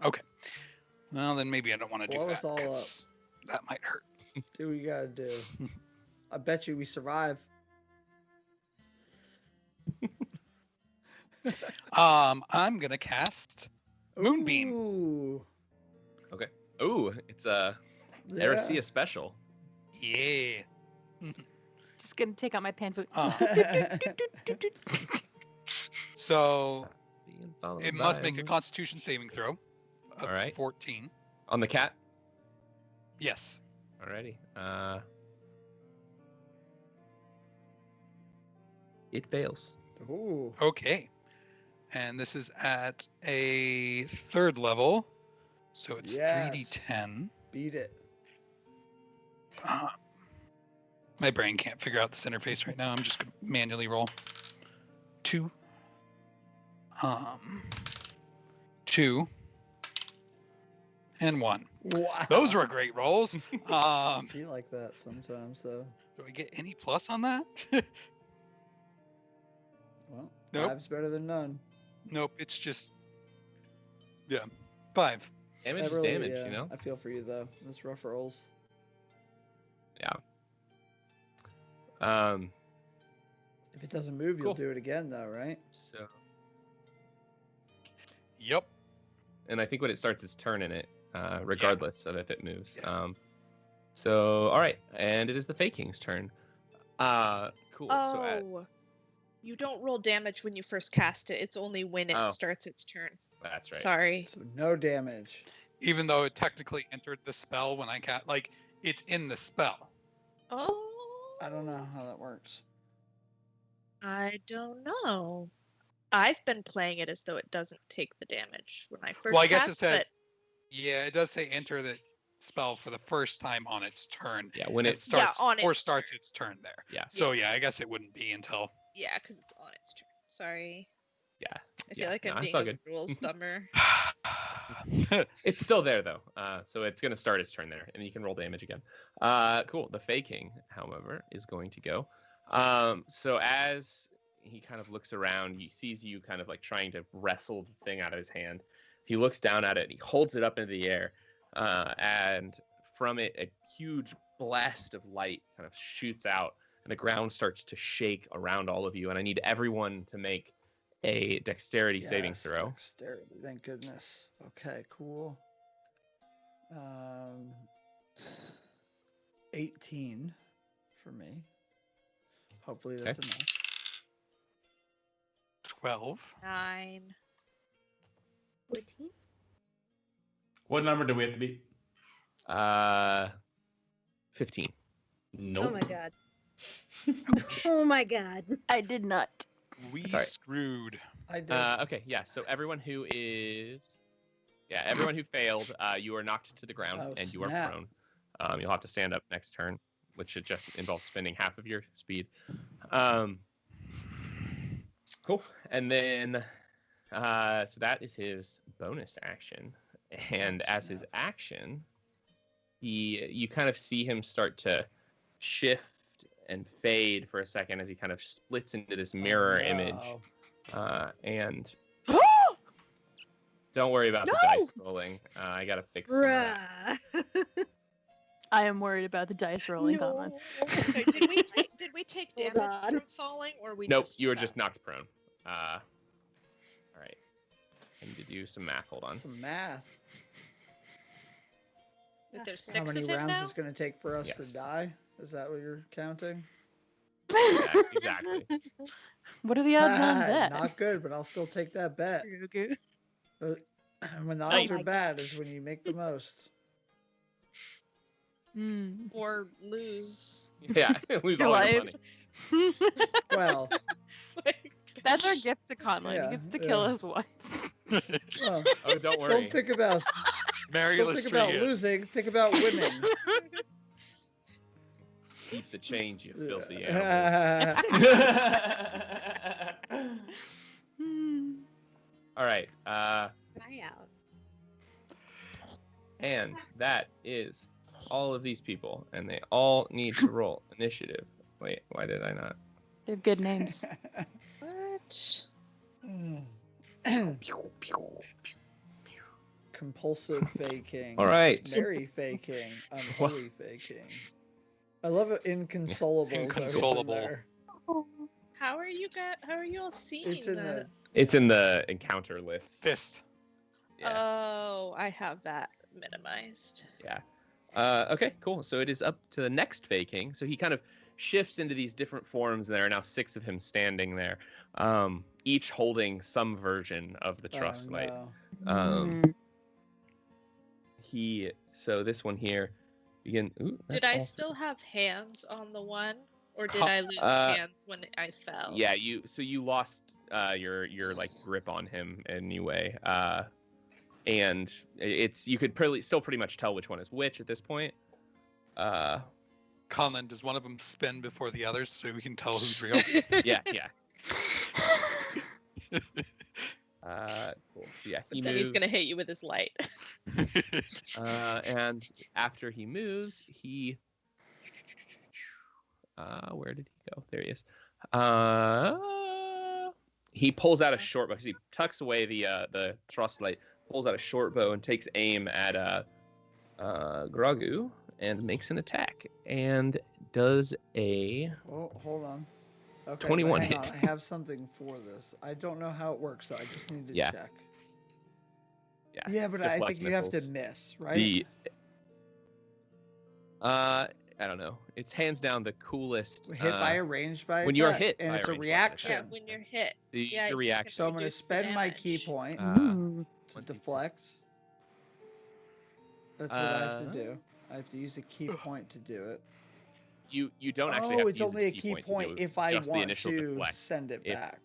Okay. Well, then maybe I don't want to do Blow that. us all 'cause that might hurt. Do what you gotta do. I bet you we survive. I'm gonna cast Moonbeam. Ooh. Okay. Ooh, it's a Erisea special. Yeah. Just gonna take out my pan food. So Being followed it must by make a Constitution saving throw. Of All right. 14. On the cat. Yes. Alrighty. It fails. Ooh. Okay. And this is at a 3rd level. So it's Yes. 3d10. Beat it. My brain can't figure out this interface right now. I'm just going to manually roll. 2. 2. And 1. Wow. Those were great rolls. I feel like that sometimes, though. Do I get any plus on that? Well, Nope. 5's better than none. Nope. It's just, 5. Damage I is really- damage, yeah, I feel for you, though. That's rough rolls. If it doesn't move, you'll Cool. do it again, though, right? So, Yep. and I think when it starts its turn in it, regardless of if it moves. Yeah. So, all right, and it is the Fey King's turn. Cool. So You don't roll damage when you first cast it. It's only when it Oh. starts its turn. that's right. Sorry. So no damage. Even though it technically entered the spell when I cast, like, it's in the spell. Oh. I don't know how that works. I don't know. I've been playing it as though it doesn't take the damage when I first Well, I guess cast, it says, but yeah, it does say enter the spell for the first time on its turn. Yeah, when It it starts on or its starts turn. its turn there. Yeah. So yeah, I guess it wouldn't be until. yeah, because it's on its turn. Sorry. Yeah. I feel Yeah, like I'm no, it's being all a good. rules dumber. It's still there though, so it's gonna start its turn there, and you can roll damage again. Cool. The Fey King, however, is going to go. So as he kind of looks around, he sees you kind of like trying to wrestle the thing out of his hand. He looks down at it, and he holds it up into the air, and from it, a huge blast of light kind of shoots out, and the ground starts to shake around all of you. And I need everyone to make a dexterity saving Yes, throw. Dexterity, thank goodness. Okay, cool. 18 for me. Hopefully that's enough. 12. 9. 14? What number do we have to beat? 15. Nope. Oh my god. Oh my god. I did not. We That's all right. screwed. I did. Okay, yeah. So everyone who failed, you are knocked to the ground Oh, and you are snap. prone. You'll have to stand up next turn, which should just involve spending half of your speed. Cool. And then, so that is his bonus action. And as his action, you kind of see him start to shift and fade for a second as he kind of splits into this mirror image. And don't worry about the dice rolling. I gotta fix some of that. I am worried about the dice rolling, Colin. Okay, did we take Hold damage on. from falling, or we Nope, just you were fell? just knocked prone. All right. I need to do some math. Hold on. Some math. If there's How 6 many of him rounds now? it's going to take for us Yes. to die? Is that what you're counting? Exactly. What are the odds on that? Not good, but I'll still take that bet. Okay. But when the Oh odds my are bad is when you make the most. Mm. Or lose. Yeah, lose Your all your life. money. Well, That's our gift to Conlon. Yeah, He gets to kill yeah. us once. well Oh, don't worry. don't think about Mary don't think about Lystriggen. losing. Think about winning. Keep the change, you filthy animals. Hmm. All right. Try out. And that is all of these people, and they all need to roll initiative. Wait, why did I not? They have good names. What? Compulsive faking. All right. Mary faking. Unholy faking. I love it. Inconsolable. Inconsolable. How are you all seeing It's in that? It's in the encounter list. Fist. Yeah. Oh, I have that minimized. Yeah. Okay, cool. So it is up to the next faking. So he kind of shifts into these different forms, and there are now 6 of him standing there, each holding some version of the trust light. No. So this one here, begin. Ooh, Did that's I all still have hands on the one, or did Ha- I lose hands when I fell? Yeah, you lost your like grip on him anyway. And you could still pretty much tell which one is which at this point. Conlon, does one of them spin before the others so we can tell who's real? Yeah. Cool. So yeah, he But then moves. he's gonna hit you with his light. And after he moves, where did he go? There he is. He pulls out a short bow because he tucks away the thrust light, pulls out a short bow and takes aim at Grogu and makes an attack and does a Oh, hold on. Okay, 21 hang hit. on. I have something for this. I don't know how it works, so I just need to Yeah. check. Yeah. Yeah, but I deflect think you have to missiles. miss, right? I don't know. It's hands down the coolest. Hit by a ranged by when you're attack, hit and by a it's a ranged weapon reaction. Yeah, when you're hit. The Yeah, you reaction. So I'm going to reduce the spend my key damage. point Ooh. to deflect. That's what I have to do. I have to use a key point to do it. You don't actually have it's to use only a the key point point to do if I just the want initial to deflect. send it If- back.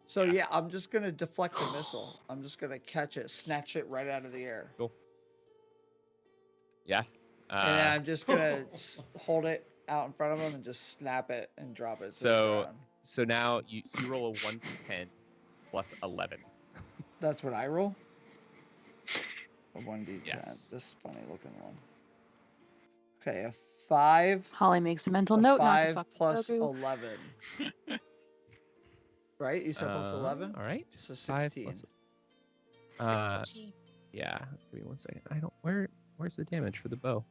So yeah. yeah, I'm just going to deflect the missile. I'm just going to catch it, snatch it right out of the air. Cool. Yeah. And then I'm just going to hold it out in front of him and just snap it and drop it to the So ground. so now you roll a 1d10 plus 11. That's what I roll? A 1d10. Yes. This funny looking one. Okay, a 5. Holly makes a mental A note not to 5 fuck with plus Grogu. 11. Right? You said plus 11? All right. So 5 16. plus- 16. Yeah. Give me 1 second. I don't. Where's the damage for the bow?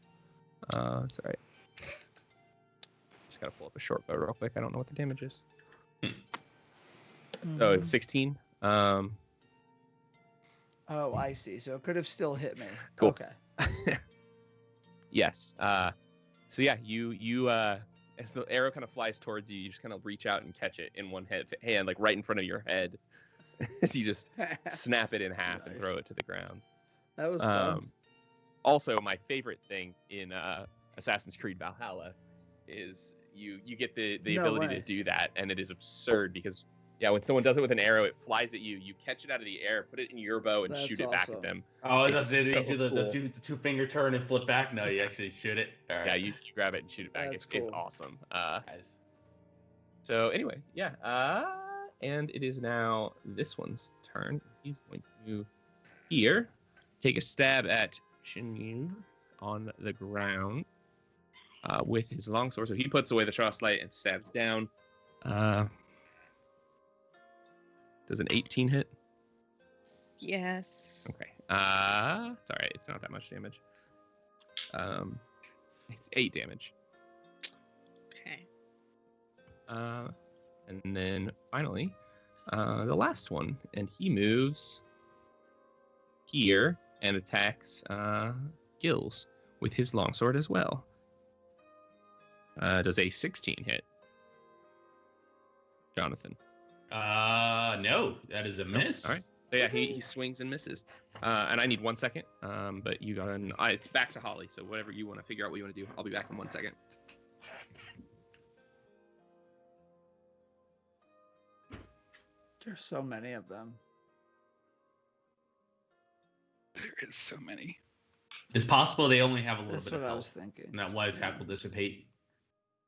It's all right. Just gotta pull up a short bow real quick. I don't know what the damage is. So it's 16. Oh, I see. So it could have still hit me. Cool. Okay. Yes. So yeah, you as the arrow kind of flies towards you, you just kind of reach out and catch it in one hand, like right in front of your head. As you just snap it in half and Nice. throw it to the ground. That was fun. Also, my favorite thing in Assassin's Creed Valhalla is you get the No ability way. to do that, and it is absurd because when someone does it with an arrow, it flies at you. You catch it out of the air, put it in your bow, and That's shoot it back awesome. at them. Oh, It's did so you do the cool. two finger turn and flip back? No, you actually shoot it. All right. Yeah, you grab it and shoot it back. That's It's cool. awesome. Guys. So anyway, and it is now this one's turn. He's going to move here take a stab at Shinyu on the ground with his longsword. So he puts away the frostlight and stabs down. Does an 18 hit? Yes. Okay. It's all right. It's not that much damage. It's 8 damage. Okay. And then finally, the last one, and he moves here and attacks Gills with his longsword as well. Does a 16 hit? Jonathan. No, that is a miss. All right. So yeah, he swings and misses. And I need 1 second. But you got it's back to Holly. So whatever you want to figure out what you want to do, I'll be back in 1 second. There's so many of them. There is so many. It's possible they only have a little That's bit of what I health. was thinking. And that one attack will dissipate.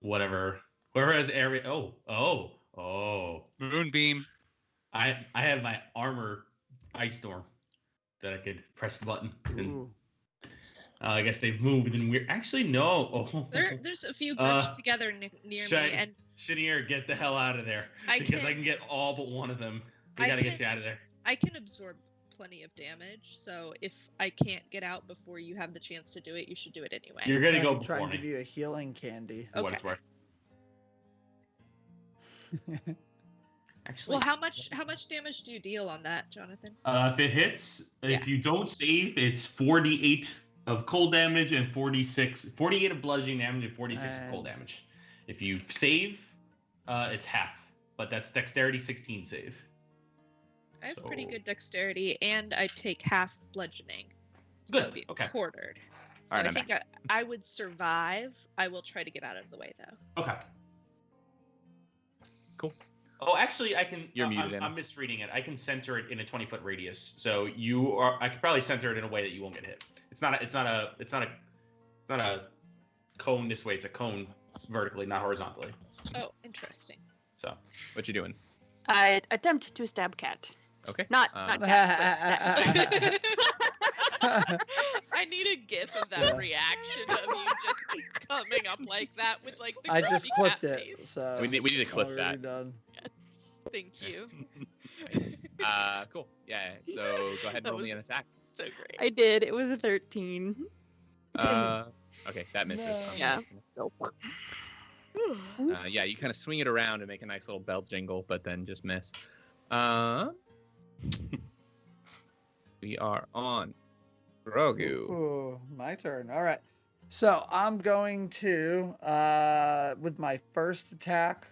Whatever. Whoever has area. Oh. Moonbeam. I have my armor ice storm that I could press the button. And, I guess they've moved and we're actually no. Oh. There's a few bunched together near me, and Shinier, get the hell out of there. I can get all but one of them. We gotta get you out of there. I can absorb plenty of damage, so if I can't get out before you have the chance to do it, you should do it anyway. You're gonna go try before and me. give you a healing candy. Okay. What it's worth. Actually, Well, how much damage do you deal on that, Jonathan? If it hits, if you don't save, it's 48 of cold damage and 48 of bludgeoning damage and 46 of cold damage. If you save, it's half, but that's dexterity 16 save. I have pretty good dexterity, and I take half bludgeoning. Good. That'd be Okay. quartered. So I think I would survive. I will try to get out of the way, though. Okay. Cool. Oh, actually, I can. You're muted. I'm misreading it. I can center it in a 20-foot radius. So I could probably center it in a way that you won't get hit. It's not a cone this way. It's a cone vertically, not horizontally. Oh, interesting. So, what you doing? I attempt to stab Cat. Okay. Not Cat. But I need a gif of that reaction of you just coming up like that with like the I just grumpy clipped cat it. face. So We need to clip already that. Done. Yes. Thank you. Nice. Cool. Yeah. So go ahead and roll me an attack. So great. I did. It was a 13. Okay, that misses. Yeah. Yeah, you kind of swing it around and make a nice little bell jingle, but then just miss. We are on Grogu. Ooh, my turn. All right. So I'm going to, with my first attack.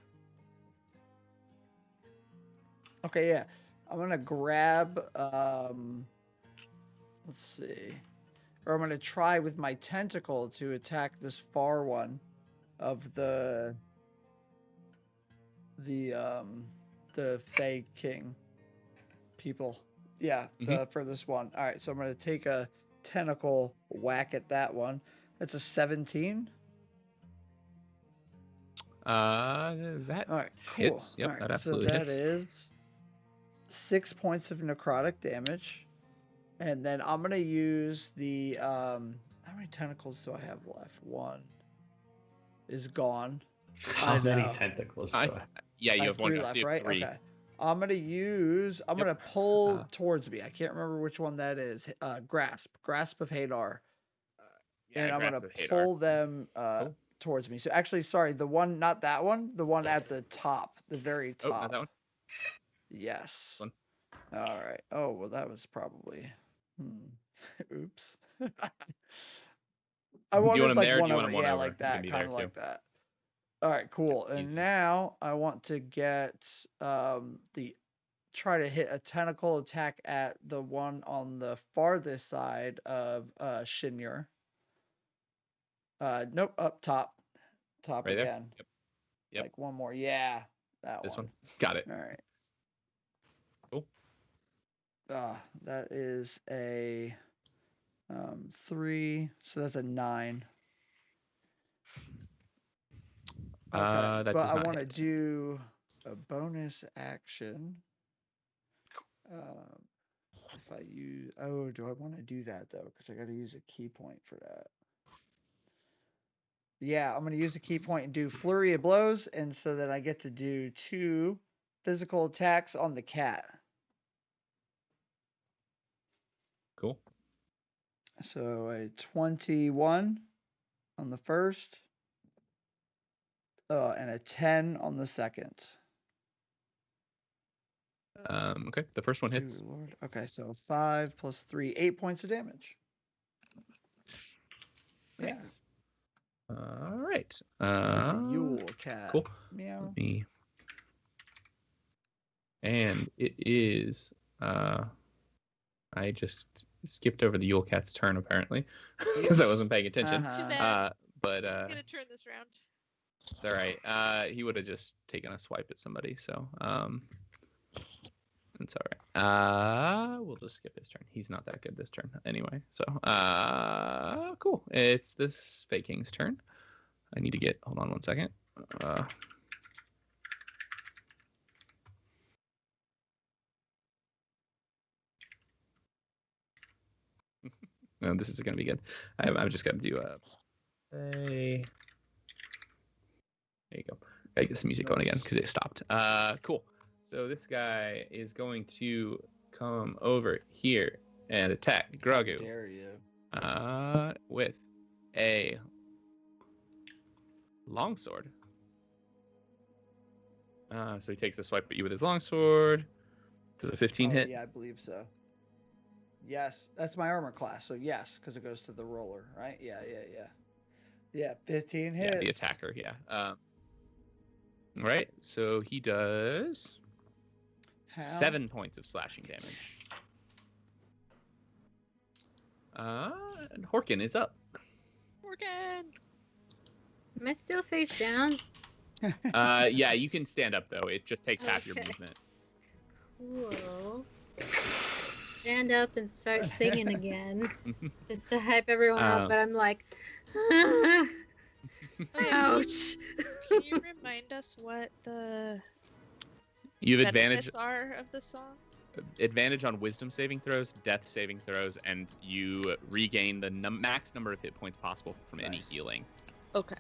Okay, yeah. I'm going to grab, let's see. Or I'm going to try with my tentacle to attack this far one of the Fey King people. Yeah, the furthest one. All right, so I'm going to take a tentacle whack at that one. That's a 17. That All right, cool. hits. Yep, all right, that absolutely so that hits. is 6 points of necrotic damage. And then I'm going to use the, how many tentacles do I have left? One is gone. How many tentacles do I have? Yeah, you have one. three So left, you have right? 3. Okay. I'm gonna pull towards me. I can't remember which one that is. Grasp of Hadar. Yeah, And I'm gonna Grasp of Hadar. pull them towards me. So actually, sorry, the one, not that one, the one at the top, the very top. Oh, not that one? Yes. This one. All right. Oh, well, that was probably. Oops. I wanted Do you want him like there? Or one do you want over, him one yeah, over? like He can that, be kind there of like too. that. All right, cool. Yep, And easy. now I want to try to hit a tentacle attack at the one on the farthest side of Shinur. Nope, up top. Top Right there? again. Yep. Like one more. Yeah, that This one. one. Got it. All right. Cool. That is a 3, so that's a 9. Okay, That but does I not want to hit. do a bonus action. if I use... Oh, do I want to do that, though? Because I got to use a key point for that. Yeah, I'm going to use a key point and do Flurry of Blows, and so that I get to do 2 physical attacks on the cat. Cool. So a 21 on the first, and a 10 on the second. Okay, the first one hits. Ooh, Lord. Okay, so 5 plus 3, 8 points of damage. Yeah. Nice. All right. To the Yule cat. Cool. Meow. Let me. And it is. I just skipped over the Yule cat's turn apparently because I wasn't paying attention. Too bad. But I'm gonna turn this round. it's all right. He would have just taken a swipe at somebody, so it's all right. We'll just skip his turn. He's not that good this turn anyway. So cool. It's this Fey King's turn. I need to get. Hold on one second. No, this is gonna be good. I'm just gonna do a. There you go. Gotta get some music going again because it stopped. Cool. So this guy is going to come over here and attack Grogu. How dare you? With a longsword. So he takes a swipe at you with his longsword. Does a 15 hit? Yeah, I believe so. Yes, that's my armor class, so yes, because it goes to the roller, right? Yeah. Yeah, 15 hits. Yeah, the attacker, yeah. Right, so he does 7 points of slashing damage. And Horkin is up. Morgan. Am I still face down? Yeah, you can stand up though. It just takes half your Okay. movement. Cool. Stand up and start singing again, just to hype everyone up. But I'm like, ouch. Can you remind us what the You have benefits are of the song? advantage on wisdom saving throws, death saving throws, and you regain the max number of hit points possible from any healing. Okay.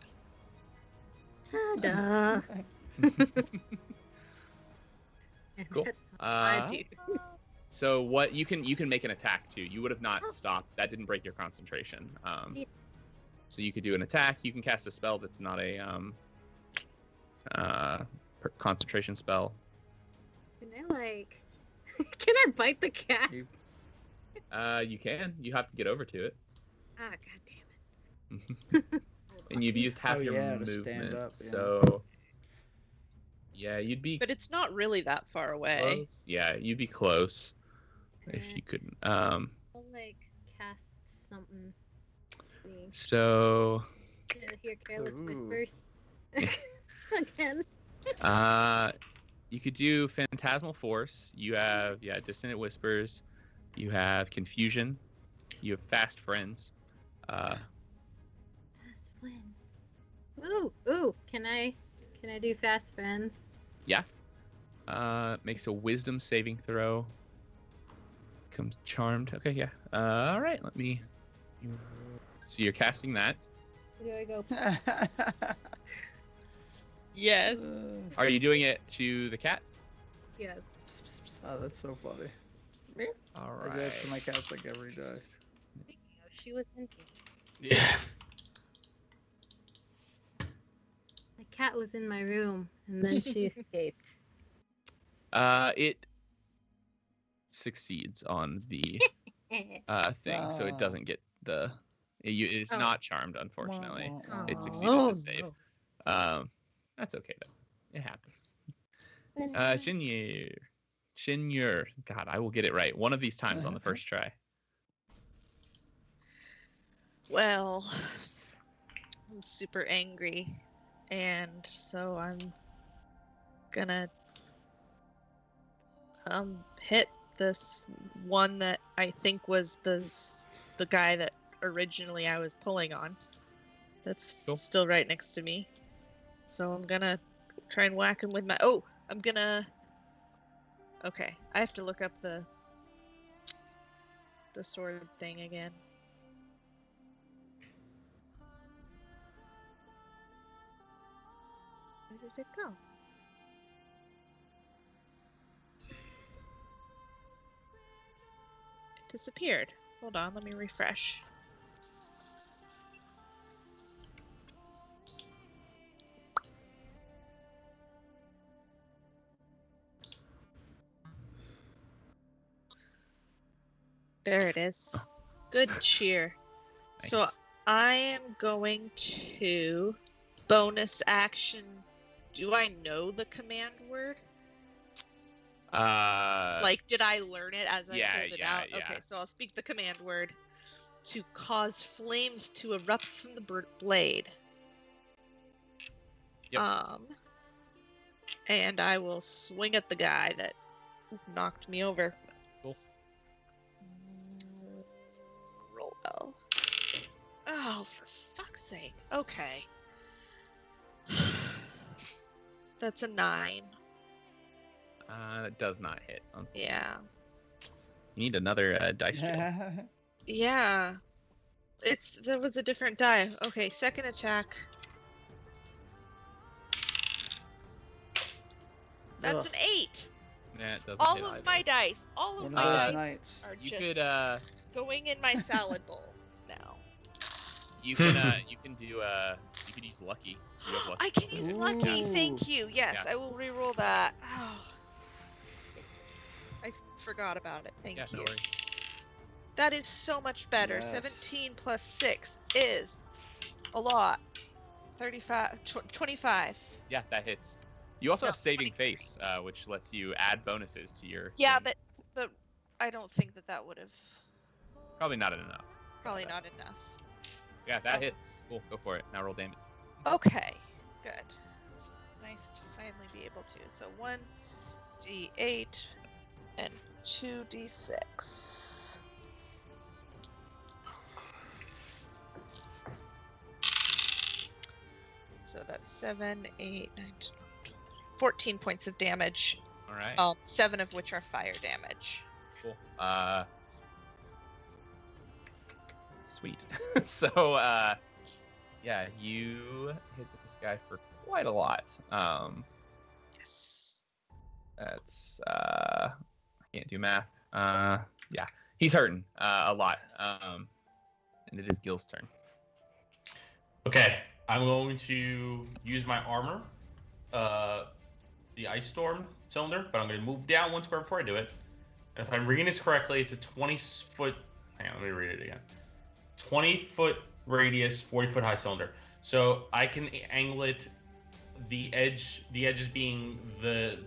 Duh. Cool. I do. So what you can make an attack too. You would have not stopped. That didn't break your concentration. So you could do an attack. You can cast a spell that's not a concentration spell. Can I can I bite the cat? You can. You have to get over to it. Ah, god damn it. And you've used half your to movement. stand up, yeah. So yeah, you'd be But it's not really that far away. close. Yeah, you'd be close if you couldn't. I'll cast something. So Hear careless Ooh. whispers. Again. you could do Phantasmal Force. You have Dissonant Whispers. You have Confusion. You have Fast Friends. Fast friends. Ooh. Can I do fast friends? Yeah. Makes a Wisdom saving throw. Becomes charmed. Okay, yeah. All right. So you're casting that. Where do I go? Yes. Are you doing it to the cat? Yes. Oh, that's so funny. All I do that to my cats like every day. She was in here. Yeah. The cat was in my room, and then she escaped. It succeeds on the thing, so it doesn't get the. It's not charmed, unfortunately. It succeeded to save. No. That's okay though. It happens. Shinur. God, I will get it right one of these times on the first try. Well, I'm super angry, and so I'm gonna hit this one that I think was the guy that originally I was pulling on. That's Cool. still right next to me. So I'm gonna try and whack him with my. Okay, I have to look up the the sword thing again. Where did it go? It disappeared. Hold on, let me refresh. There it is. Good cheer. Nice. So I am going to bonus action. Do I know the command word? Like, did I learn it as I pulled it out? Yeah. Okay, so I'll speak the command word to cause flames to erupt from the blade. Yep. And I will swing at the guy that knocked me over. Cool. Roll L. Oh, for fuck's sake. Okay. That's a 9. That does not hit. Yeah. You need another dice roll. Yeah. That was a different die. Okay, second attack. That's Ugh. an 8. Yeah, it doesn't All hit of either. my dice. All of One my of those dice nights. are You just could going in my salad bowl now. you can use lucky. You have lucky. I can use lucky. Ooh. Thank you. Yes, Yeah. I will re-roll that. Oh, I forgot about it. Thank Yeah, you. no worries. That is so much better. Yes. 17 plus 6 is a lot. 25. Yeah, that hits. You also No, have saving face, which lets you add bonuses to your. Yeah, thing. but I don't think that would have. Probably not enough. Probably not enough. Yeah, that hits. Cool, go for it. Now roll damage. Okay, good. It's nice to finally be able to. So 1d8 and 2d6. So that's 7, 8, 9, 10, 14 points of damage. All right. 7 of which are fire damage. Cool. Sweet. So, yeah, you hit this guy for quite a lot. Yes. That's I can't do math. Yeah, he's hurting a lot. And it is Gil's turn. Okay, I'm going to use my armor, the Ice Storm cylinder, but I'm going to move down 1 square before I do it. And if I'm reading this correctly, it's a 20-foot. Hang on, let me read it again. 20-foot radius, 40-foot high cylinder. So I can angle it. The edges being the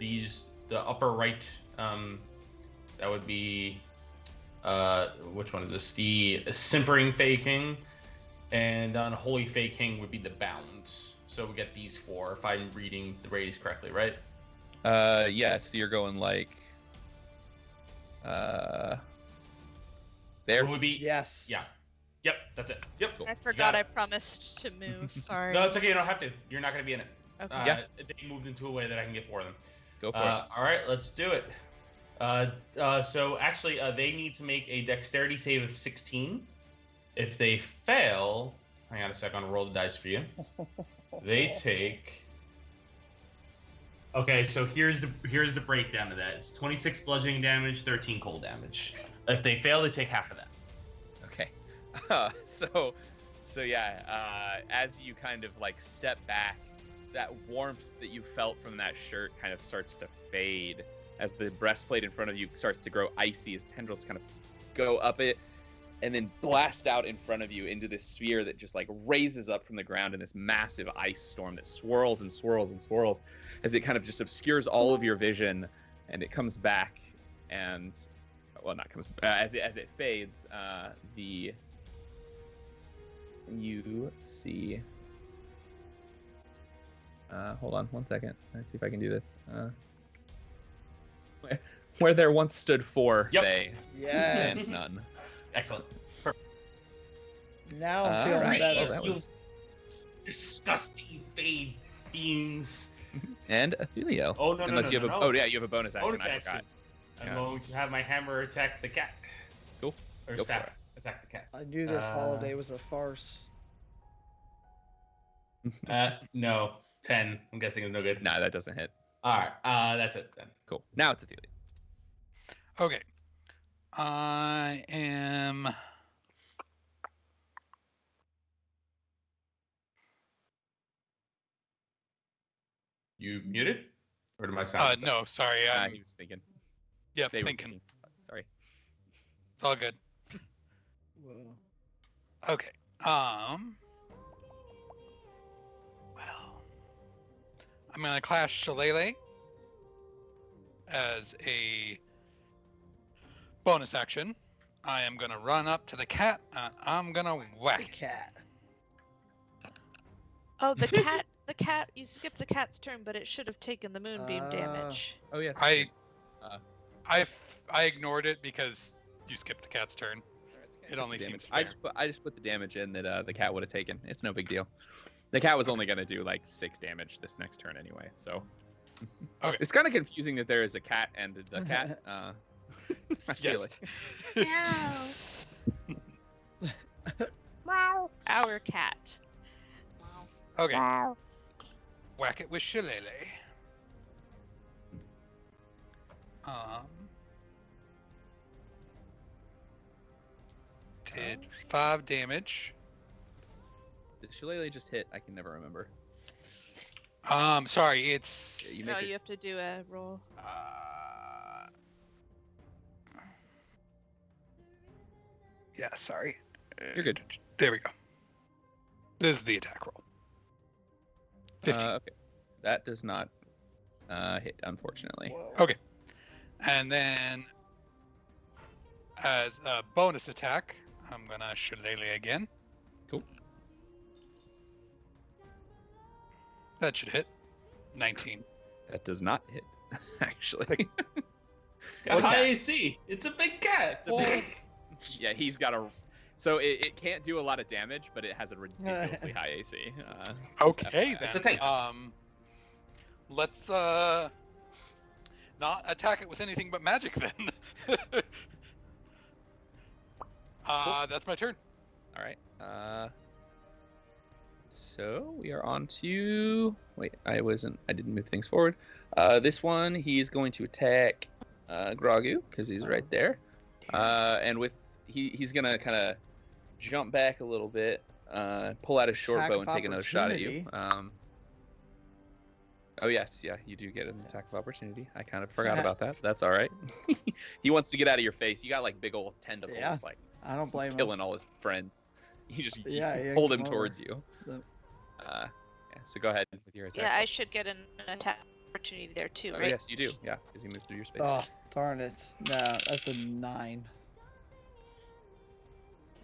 upper right. That would be which one is this? The Simpering Fey King, and Unholy Fey King would be the bounds. So we get these 4 if I'm reading the radius correctly, right? Yeah, so you're going like there. It would be Yes. Yeah. Yep, that's it. Yep. Cool. I got forgot it. I promised to move. Sorry. No, it's okay. You don't have to. You're not going to be in it. Okay. Yeah. They moved into a way that I can get 4 of them. Go for it. All right, let's do it. So actually, they need to make a dexterity save of 16. If they fail, hang on a second, I'll roll the dice for you. They take. Okay, so here's the breakdown of that. It's 26 bludgeoning damage, 13 cold damage. If they fail, they take half of that. Okay. So yeah, as you kind of like step back, that warmth that you felt from that shirt kind of starts to fade as the breastplate in front of you starts to grow icy as tendrils kind of go up it and then blast out in front of you into this sphere that just like raises up from the ground in this massive ice storm that swirls and swirls and swirls as it kind of just obscures all of your vision, and it comes back and as it fades, you see. Hold on 1 second. Let's see if I can do this. Where there once stood 4 Yep. Fae Yes. and none. Excellent. Now I'm feeling Alright, better. well, that was- Disgusting fade beings. And Athelio. Oh no, Unless you have no. Oh yeah, you have a bonus action. Bonus I action. forgot. I'm Yeah. going to have my hammer attack the cat. Cool. Or Go for staff. it. Attack the cat. I knew this holiday was a farce. No. 10. I'm guessing is no good. No, that doesn't hit. Alright, that's it then. Cool. Now it's Athelia. Okay. I am. You muted? Or did my sound? No, sorry. He was thinking. Yep, They were thinking. Sorry. It's all good. Whoa. Okay. Well, I'm gonna clash Shillelagh as a bonus action. I am gonna run up to the cat and I'm gonna whack it. Cat. Oh, the cat. The cat. You skipped the cat's turn, but it should have taken the moonbeam damage. Oh yes. I ignored it because you skipped the cat's turn. It only seems fair. I just put the damage in that the cat would have taken. It's no big deal. The cat was only gonna do like 6 damage this next turn anyway, so. Okay. It's kind of confusing that there is a cat and the cat. I feel Yes. like. Wow. Our cat. Okay. Wow. Whack it with Shillelagh. Did 5 damage. Did Shillelagh just hit? I can never remember. Sorry, it's. Yeah, you So make it- you have to do a roll. Yeah, sorry. You're good. There we go. This is the attack roll. 15. Okay. That does not hit, unfortunately. Okay. And then, as a bonus attack, I'm gonna Shillelagh again. Cool. That should hit. 19. That does not hit, actually. Got high AC. It's a big cat. It's a big... Yeah, he's got a. So it can't do a lot of damage, but it has a ridiculously high AC. Okay, FYI. then. It's a tank. Let's not attack it with anything but magic then. That's my turn. All right. So we are on to. Wait, I didn't move things forward. This one, he is going to attack Grogu because he's right there. And with he's gonna kind of jump back a little bit, pull out his short Attack bow of and take another shot at you. Oh yes, yeah, you do get an attack of opportunity. I kind of forgot about that. That's all right. He wants to get out of your face. You got like big old tentacles, Yeah. like I don't blame him. killing all his friends. You just Yeah, hold come him over. towards you. The- Yeah, so go ahead with your attack. Yeah, I should get an attack opportunity there too, Oh right? yes, you do. Yeah, because he moved through your space. Oh, darn it. No, that's a 9.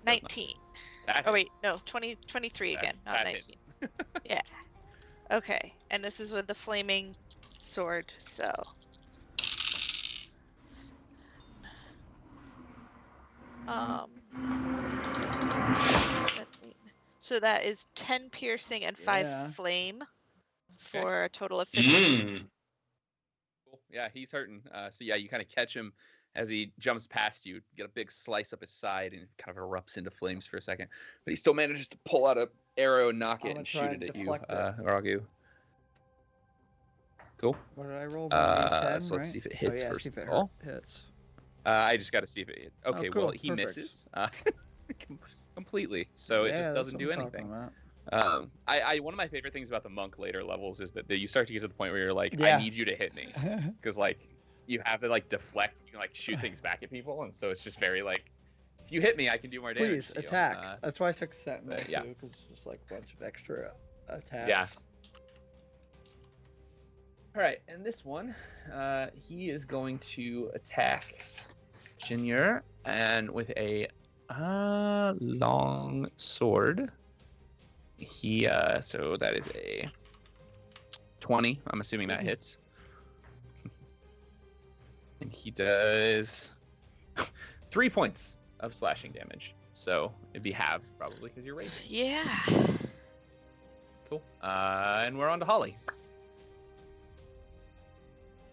19. That Oh wait, hits. no, 23 again, not That 19. hits. Yeah. Okay, and this is with the flaming sword, so. So that is 10 piercing and 5 Yeah. flame Okay. for a total of 15. Cool. Yeah, he's hurting. So yeah, you kind of catch him as he jumps past you, get a big slice up his side, and it kind of erupts into flames for a second. But he still manages to pull out a arrow, knock it, I'ma and try shoot and it at you, deflect it. Ragu. Cool. What did I roll? 10, So let's right? see if it hits oh, yeah, first see if it of all. hits. I just got to see if it hits. Okay, cool. well, he Perfect. misses completely, so it Yeah, just that's doesn't what do I'm talking anything. about. One of my favorite things about the monk later levels is that you start to get to the point where you're like, Yeah. I need you to hit me, because like you have to like deflect, you can like shoot things back at people, and so it's just very like, if you hit me, I can do more damage. Please to you. attack. That's why I took Sentinel but, yeah. too, because it's just like a bunch of extra attacks. Yeah. All right, and this one, he is going to attack Junior, and with a long sword. He so that is a 20. I'm assuming that hits. And he does 3 points of slashing damage. So it'd be halved probably because you're raging. Yeah. Cool. And we're on to Holly.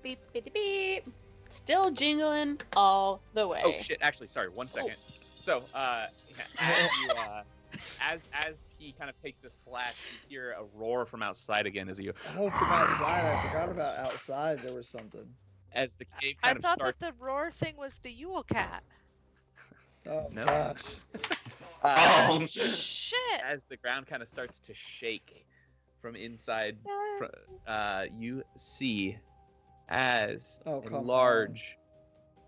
Beep, beep, beep. Still jingling all the way. Oh shit! Actually, sorry. 1 second. So, as he kind of takes a slash, you hear a roar from outside again as you Oh, from outside. I forgot about outside. There was something. as the cave I kind of thought starts. that the roar thing was the Yule cat. Oh, No. gosh. Oh, Shit! As the ground kind of starts to shake from inside, you see as Oh, a come large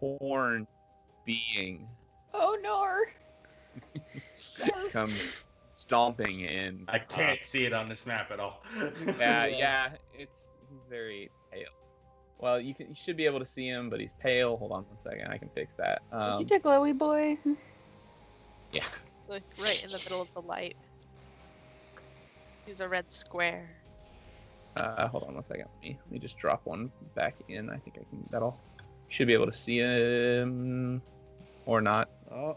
horned being Oh no. comes stomping in. I can't see it on this map at all. Yeah, he's very pale. Well, you should be able to see him, but he's pale. Hold on 1 second, I can fix that. Is he the glowy boy? Yeah. Like right in the middle of the light. He's a red square. Hold on 1 second. Let me just drop one back in. I think I can. That'll should be able to see him or not. Oh,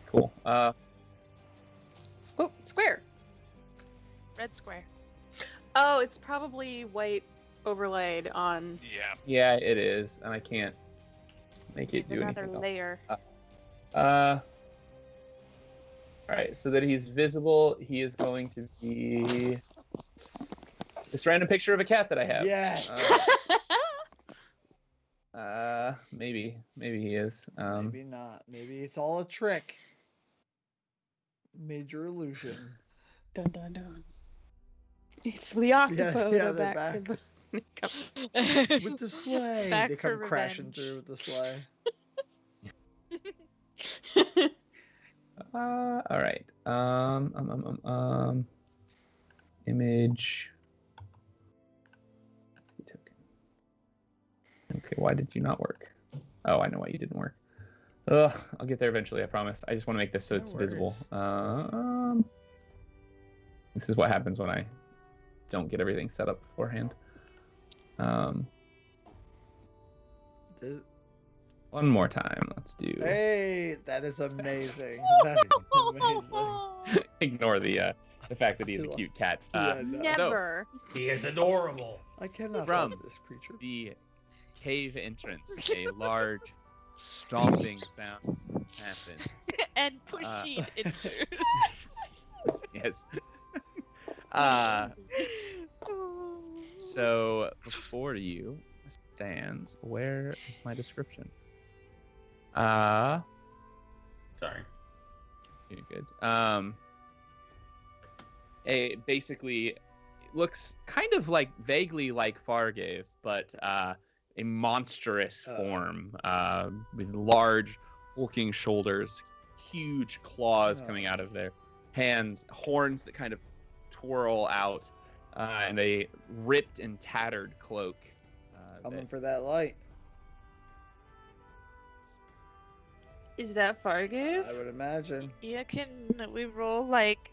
Cool. Oh, square. Red square. Oh, it's probably white overlaid on. Yeah. Yeah, it is, and I can't make it Need do another anything layer. All right, so that he's visible, he is going to be this random picture of a cat that I have. yes. Maybe he is. Maybe not. Maybe it's all a trick. Major illusion. Dun dun dun. It's the octopode yeah, they're back to back. the With the sleigh. Back They come for crashing revenge. through with the sleigh. All right. Image. Okay, why did you not work? Oh, I know why you didn't work. Ugh, I'll get there eventually, I promise. I just want to make this so No it's visible. worries. This is what happens when I don't get everything set up beforehand. One more time. Let's do. Hey, that is amazing. That is amazing. Ignore the fact that he's a cute cat. Yeah, no. Never. He is adorable. I cannot From help this creature. The cave entrance, a large stomping sound happens. And pushing into. Yes. So before you stands, where is my description? Sorry. You're good. Basically looks kind of like vaguely like Fargave, but a monstrous form with large hulking shoulders, huge claws coming out of their hands, horns that kind of twirl out, and a ripped and tattered cloak. Coming for that light. Is that Fargave? I would imagine. Yeah, can we roll like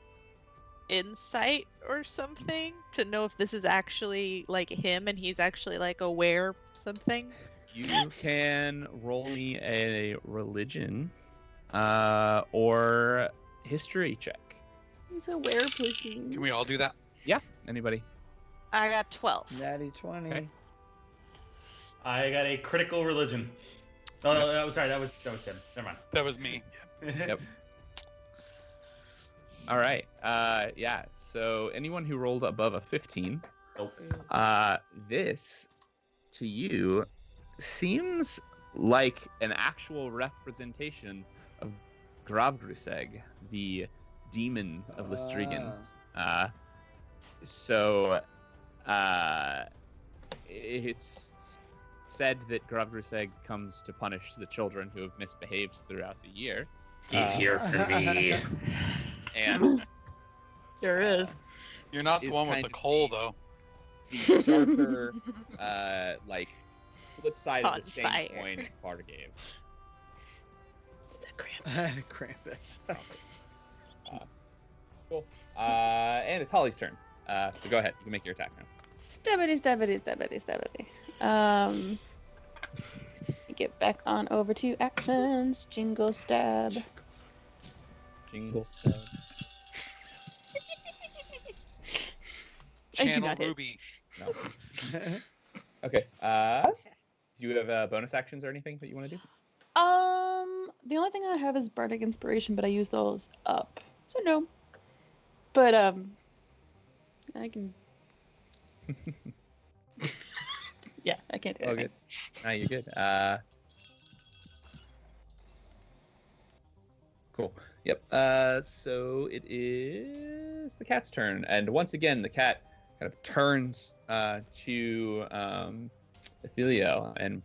insight or something to know if this is actually like him and he's actually like aware something? You can roll me a religion or history check. He's a werewolf. Can we all do that? Yeah, anybody? I got 12. Natty 20. Okay. I got a critical religion. Oh, sorry, that was him. Never mind. That was me. Yep. All right. Yeah. So anyone who rolled above a 15, Nope. this to you seems like an actual representation of Gravgruseg, the demon of Lystriggen. So it's said that Gravgruseg comes to punish the children who have misbehaved throughout the year. He's here for me. And Sure is. You're not the Is one with kind the of coal, the- though. the darker, like flip side of On the same fire. coin as Fargave. It's the Krampus. Krampus. Cool. And it's Holly's turn. So go ahead. You can make your attack now. Stabbity. Get back on over to actions. Jingle stab. Jingle. I do Channel not hit. Ruby. No. Okay. Do you have bonus actions or anything that you want to do? The only thing I have is bardic inspiration, but I use those up, so no. But I can. Yeah, I can't do Oh, anything. good. No, you're good. Cool. Yep. So it is the cat's turn, and once again, the cat kind of turns to Etheliel and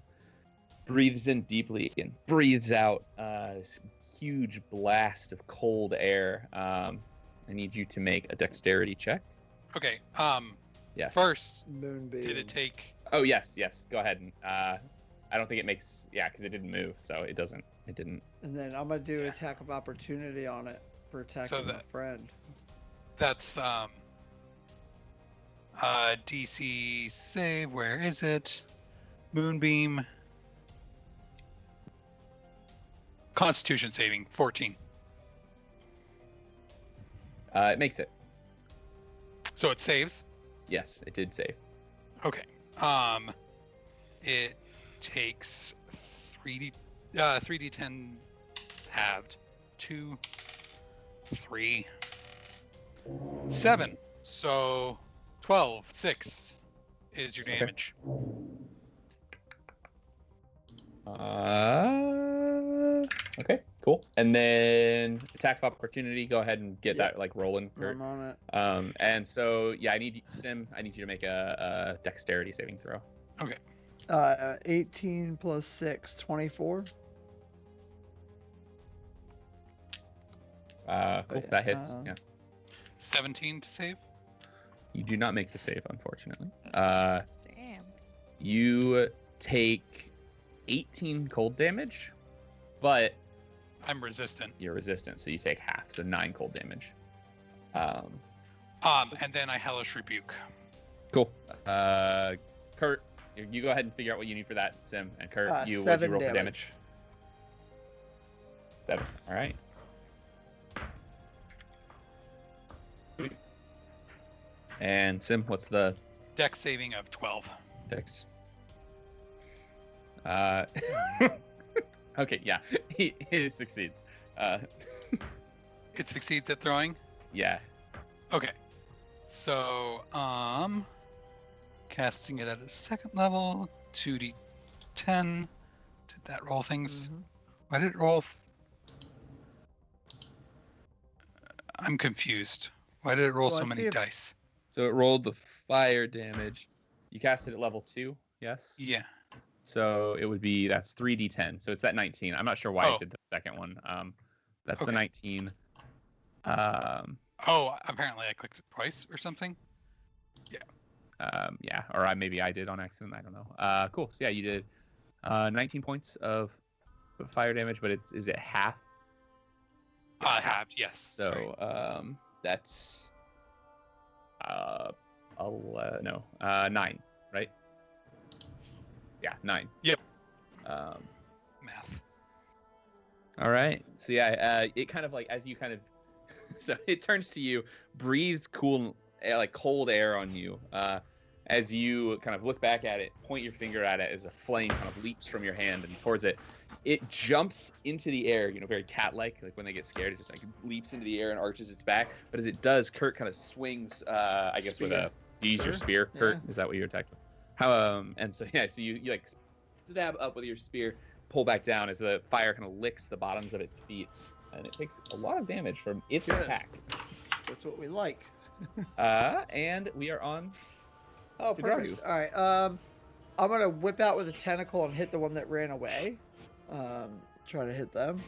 breathes in deeply and breathes out this huge blast of cold air. I need you to make a dexterity check. Okay. Yes. First, Moonbeam. did it take? Oh yes. Go ahead. And I don't think it makes. Yeah, because it didn't move, so it doesn't. It didn't. And then I'm gonna do attack of opportunity on it for attacking my friend. That's DC save. Where is it? Moonbeam. Constitution saving 14. It makes it. So it saves. Yes, it did save. Okay. It takes 3d10 halved. 2, 3, 7. So 12, 6 is your Okay. damage. Okay, cool. And then attack of opportunity. Go ahead and get that like rolling. Kurt. I'm on it. And so yeah, I need you to make a dexterity saving throw. Okay. 18 plus 6, 24. Cool. yeah, That hits. Yeah. 17 to save. You do not make the save, unfortunately. Damn. You take 18 cold damage, but I'm resistant. you're resistant, so you take half, so 9 cold damage. And then I hellish rebuke. Cool. Kurt, you go ahead and figure out what you need for that, Sim. And Kurt, what'd you 7 roll damage. for damage? 7. All right. And Sim, what's the Dex saving of 12. dex? Okay, yeah, it succeeds. It succeeds at throwing. Yeah. Okay. So, casting it at a second level, 2d10. Did that roll things? Mhm. Why did it roll? I'm confused. Why did it roll Well, so I many see if- dice? So it rolled the fire damage. You cast it at level 2, yes? Yeah. So it would be, that's 3d10. So it's that 19. I'm not sure why Oh. it did the second one. That's the Okay. 19. Oh, apparently I clicked it twice or something. Yeah, or maybe I did on accident. I don't know. Cool. So yeah, you did 19 points of fire damage, but is it half? Halved, yes. So sorry. that's 9, right? Yeah, 9. Yep. Math. Math. All right. So yeah, it kind of like as you kind of, so it turns to you, breathes cool, like cold air on you. As you kind of look back at it, point your finger at it, as a flame kind of leaps from your hand and towards it. It jumps into the air, very cat-like. Like when they get scared, it just like leaps into the air and arches its back. But as it does, Kurt kind of swings. I guess with Spear. you use your Sure. spear. Kurt, Yeah. is that what you attacked with? How and so yeah, so you like stab up with your spear, pull back down as the fire kind of licks the bottoms of its feet, and it takes a lot of damage from its Good. attack. That's what we like. And we are on. Oh, To perfect. Dragu. All right. I'm gonna whip out with a tentacle and hit the one that ran away. Try to hit them.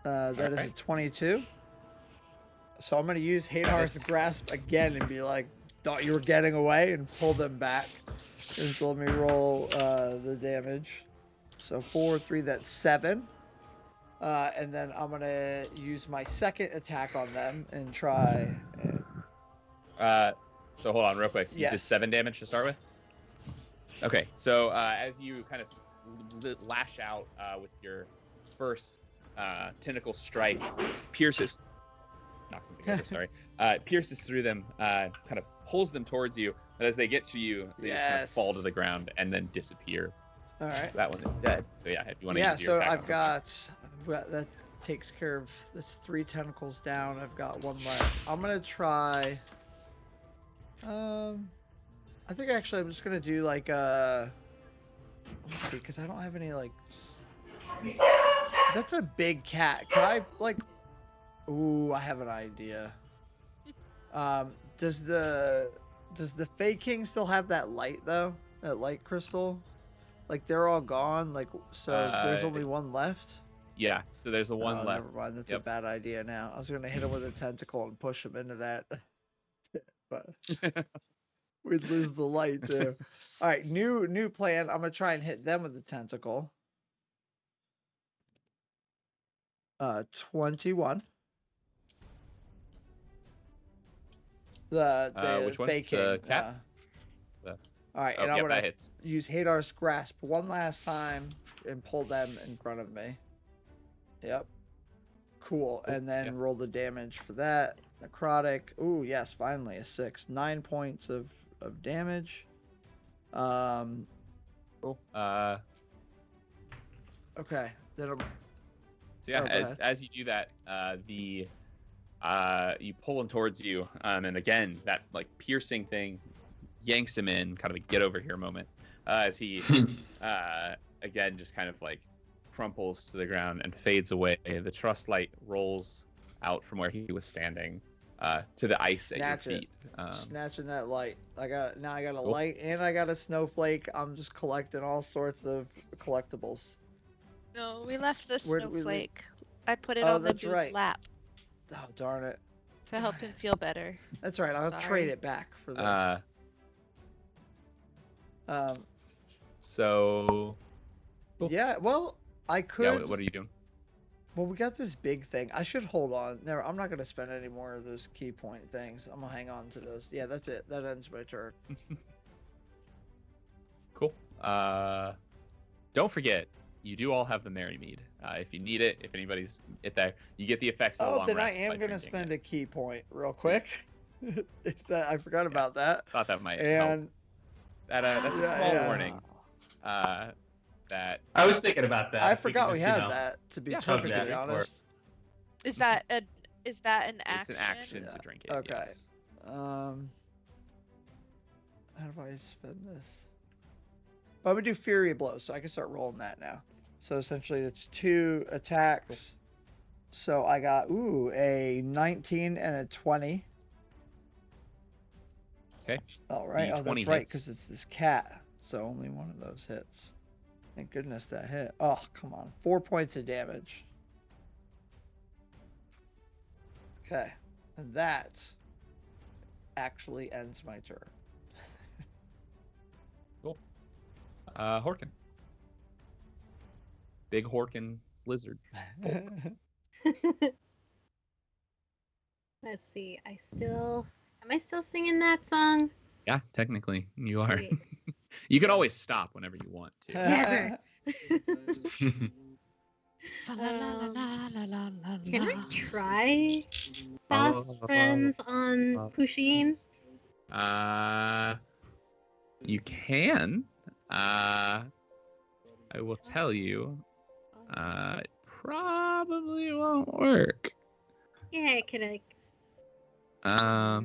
That is a Alright. 22. So I'm gonna use Hadar's grasp again and be like, "Thought you were getting away," and pull them back. And so let me roll the damage. So 4, 3, that's 7. And then I'm gonna use my second attack on them and try. So hold on real quick. You did Yes. 7 damage to start with? Okay, so as you kind of lash out with your first tentacle strike, pierces, knocks them together, sorry, pierces through them, kind of pulls them towards you, but as they get to you, they just kind of Yes. fall to the ground and then disappear All right. That one is dead. So yeah, if you want to Yeah, use your so attack on I've something. got that takes care of that's 3 tentacles down. I've got 1 left. I'm gonna try. I think actually I'm just gonna do like let's see, because I don't have any like. That's a big cat. Can I like? Ooh, I have an idea. Does the Fey King still have that light though? That light crystal? Like they're all gone. Like so, there's only 1 left. Yeah, so there's a 1 Oh, left. never mind. That's Yep. a bad idea now. I was gonna hit him with a tentacle and push him into that, but we'd lose the light too. All right, new plan. I'm gonna try and hit them with the tentacle. 21. The Which one? Fey King. The cat? All right, Oh, and I'm that gonna hits. use Hadar's Grasp one last time and pull them in front of me. Yep. Cool. And then roll the damage for that. Necrotic. Ooh, yes, finally a 6. 9 points of damage. Cool. Okay. Then I'm... So yeah, go ahead. as you do that, you pull him towards you, and again that like piercing thing yanks him in, kind of a get over here moment, as he again just kind of like crumples to the ground and fades away. The trust light rolls out from where he was standing to the ice at your feet. Snatching that light. I got a Cool. light and I got a snowflake. I'm just collecting all sorts of collectibles. No, we left the Where did we leave? snowflake. I put it Oh, on the that's dude's right. lap Oh, darn it. to help him feel better. That's right. I'll Sorry. trade it back for this. So cool. Yeah, well, I could. Yeah, what are you doing? Well, we got this big thing. I should hold on. Never. I'm not gonna spend any more of those key point things. I'm gonna hang on to those. Yeah, that's it. That ends my turn. Cool. Don't forget, you do all have the Merry Mead. If you need it, if anybody's there, you get the effects of a Oh, long then I rest am by gonna drinking spend it. a key point real quick. I forgot about that. Thought that might help. And That's a Yeah, small yeah. warning. That I was thinking about that. I If you forgot could we just, had that. To be Yeah, perfectly okay. honest. Is that an it's action? an action Yeah. to drink it. Okay. Yes. How do I spend this? Well, I'm gonna do Fury Blow, so I can start rolling that now. So essentially, it's 2 attacks. So I got a 19 and a 20. Okay. All right. The Oh, 20 that's right, hits. because it's this cat. So only one of those hits. Thank goodness that hit. Oh, come on. 4 points of damage. Okay. And that actually ends my turn. Cool. Horkin. Big Horkin lizard. Let's see. Am I still singing that song? Yeah, technically you are. Wait. You can always stop whenever you want to. Never. Fa-la-la-la-la-la-la-la. Can I try Fast Friends on Pusheen? You can. I will tell you. It probably won't work. Yeah, can I?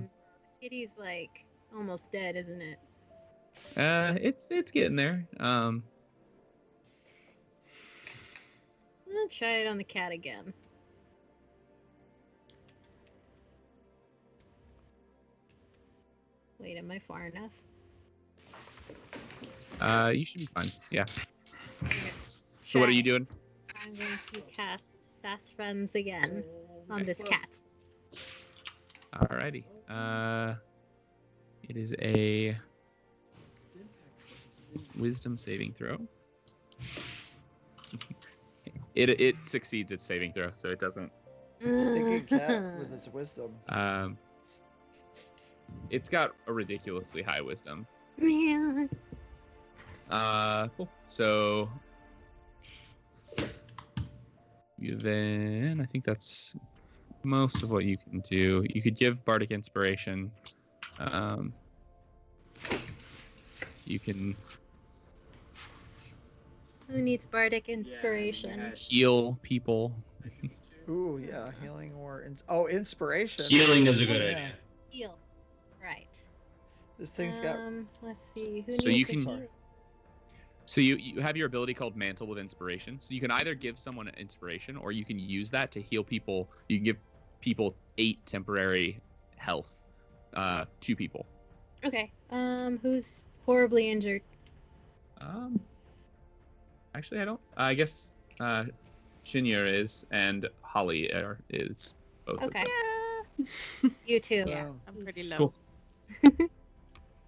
Kitty's like almost dead, isn't it? It's getting there. I'll try it on the cat again. Wait, am I far enough? You should be fine. Yeah. So what are you doing? I'm going to cast Fast Friends again on this cat. Alrighty. It is a wisdom saving throw. It succeeds its saving throw, so it doesn't. Stinking cat with its wisdom. It's got a ridiculously high wisdom. Man. Cool. So you then, I think that's most of what you can do. You could give Bardic Inspiration. You can Who needs bardic Yeah, inspiration? we had- Heal people. Ooh, yeah, healing or inspiration. Healing is a good Yeah. idea. Heal. Right. This thing's got. Let's see. Who So needs you to can- heal? So you have your ability called Mantle with Inspiration. So you can either give someone an inspiration, or you can use that to heal people. You can give people 8 temporary health, 2 people. Okay. Who's horribly injured? Actually, I don't. I guess Shinya is, and Holly is both. Okay. Yeah. You too. Yeah, Wow. I'm pretty low. Cool.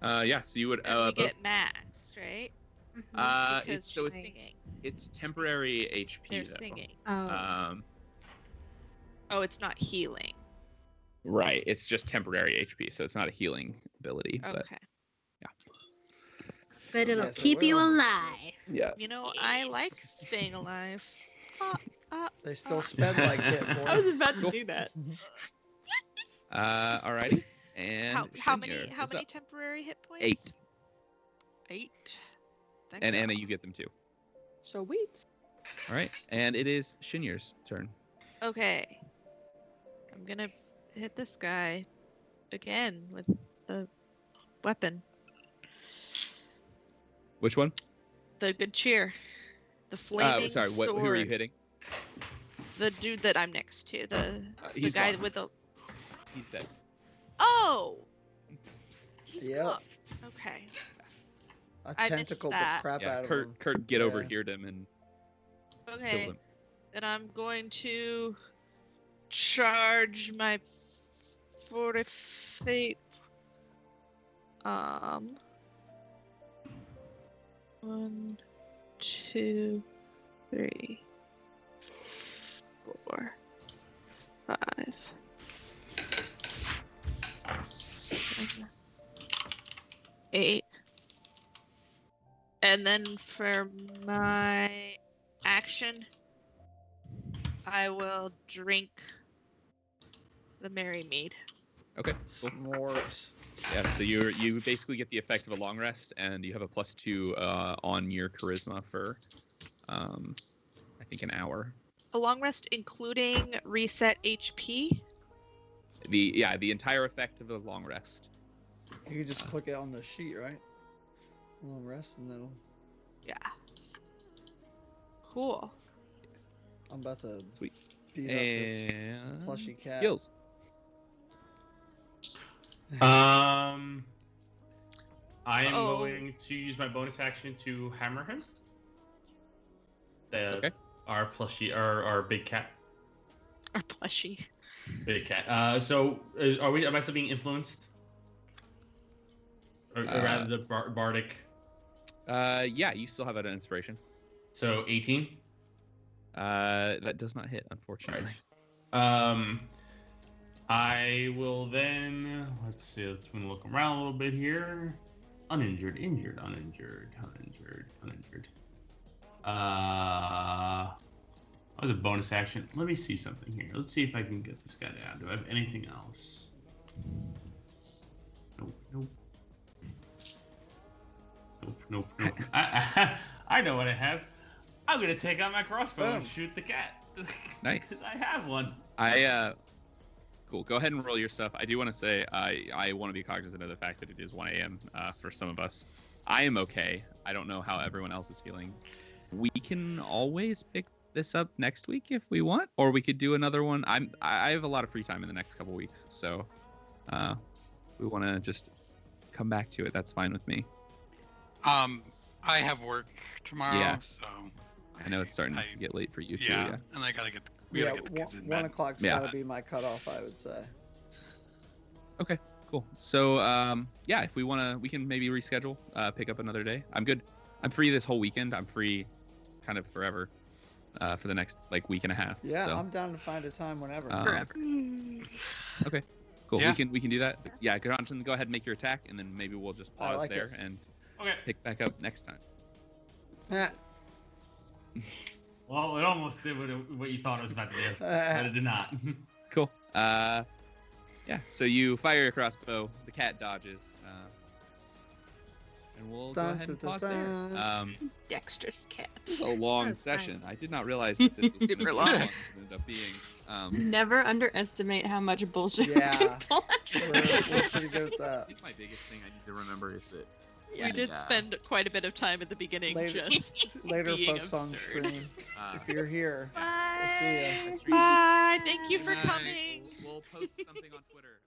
Yeah. So you would. And we Both, get max, right? Mhm. Because so she's it's singing. it's temporary HP. They're though. singing. Oh. Oh, it's not healing. Right. It's just temporary HP, so it's not a healing ability. But Okay. But it'll Yes, it keep you will. alive. yeah. You know, I like staying alive. They still spend like hit points. I was about to Cool. do that. Alrighty. And How many Shinya how is many up. temporary hit points? 8. 8. Thank And God. Anna, you get them too. So wait. All right. And it is Shinya's turn. Okay. I'm gonna hit this guy again with the weapon. Which one? The good cheer. The flaming Sorry. sword. Who are you hitting? The dude that I'm next to. The He's guy gone. with the. He's dead. Oh. He's Yep. gone. Okay. I I missed tentacled the that. crap Yeah. out of Kurt. him. Kurt, get Yeah. over here to him and kill Okay. him. Then I'm going to charge my 40 feet. 1, 2, 3, 4, 5, 7, 8. And then for my action, I will drink the Merry Mead. Okay. Cool. S'mores. Yeah. So you basically get the effect of a long rest, and you have a +2 on your charisma for, I think, an hour. A long rest including reset HP. The entire effect of the long rest. You can just click it on the sheet, right? Long rest, and then Yeah. Cool. I'm about to Sweet. beat up this And plushy cat. Gills. I am Oh. going to use my bonus action to hammer him. Okay. Our plushie, our big cat. Our plushie. Big cat. Am I still being influenced? Or rather, the bardic. Yeah, you still have an inspiration. So 18. That does not hit, unfortunately. I will then, let's see, let's look around a little bit here. Uninjured, injured, uninjured, uninjured, uninjured. What was a bonus action? Let me see something here. Let's see if I can get this guy down. Do I have anything else? Nope, nope. Nope, nope, nope. I know what I have. I'm gonna take out my crossbow and Boom. shoot the cat. Nice. 'Cause I have one. Cool. Go ahead and roll your stuff. I do want to say I want to be cognizant of the fact that it is 1 a.m. For some of us. I am okay. I don't know how everyone else is feeling. We can always pick this up next week if we want, or we could do another one. I have a lot of free time in the next couple weeks, so we want to just come back to it. That's fine with me. I have work tomorrow, Yeah. so I know it's starting to get late for you too. yeah, Yeah. and I gotta get we gotta get the kids in 1 bed. o'clock's Yeah. gotta be my cutoff, I would say. Okay. Cool. So yeah, if we wanna, we can maybe reschedule, pick up another day. I'm good. I'm free this whole weekend. I'm free, kind of forever, for the next like week and a half. Yeah, So, I'm down to find a time whenever. Forever. Okay. Cool. Yeah. We can do that. Yeah. Johnson, go ahead and make your attack, and then maybe we'll just I pause like there and Okay. pick back up next time. Eh, Well, it almost did what you thought it was about to do, but it did not. Cool. Yeah. So you fire your crossbow. The cat dodges. And we'll go ahead and pause there. Dexterous cat. A long That's fine. session. I did not realize that this was Super going to long. ended up being. Never underestimate how much bullshit we Yeah. can pull. We're pretty good at I that. think my biggest thing I need to remember is that We did spend quite a bit of time at the beginning Later- just Later, being folks on absurd. stream. uh, If you're here, Bye. we'll see ya. Bye. Thank you for Good night. coming. We'll post something on Twitter.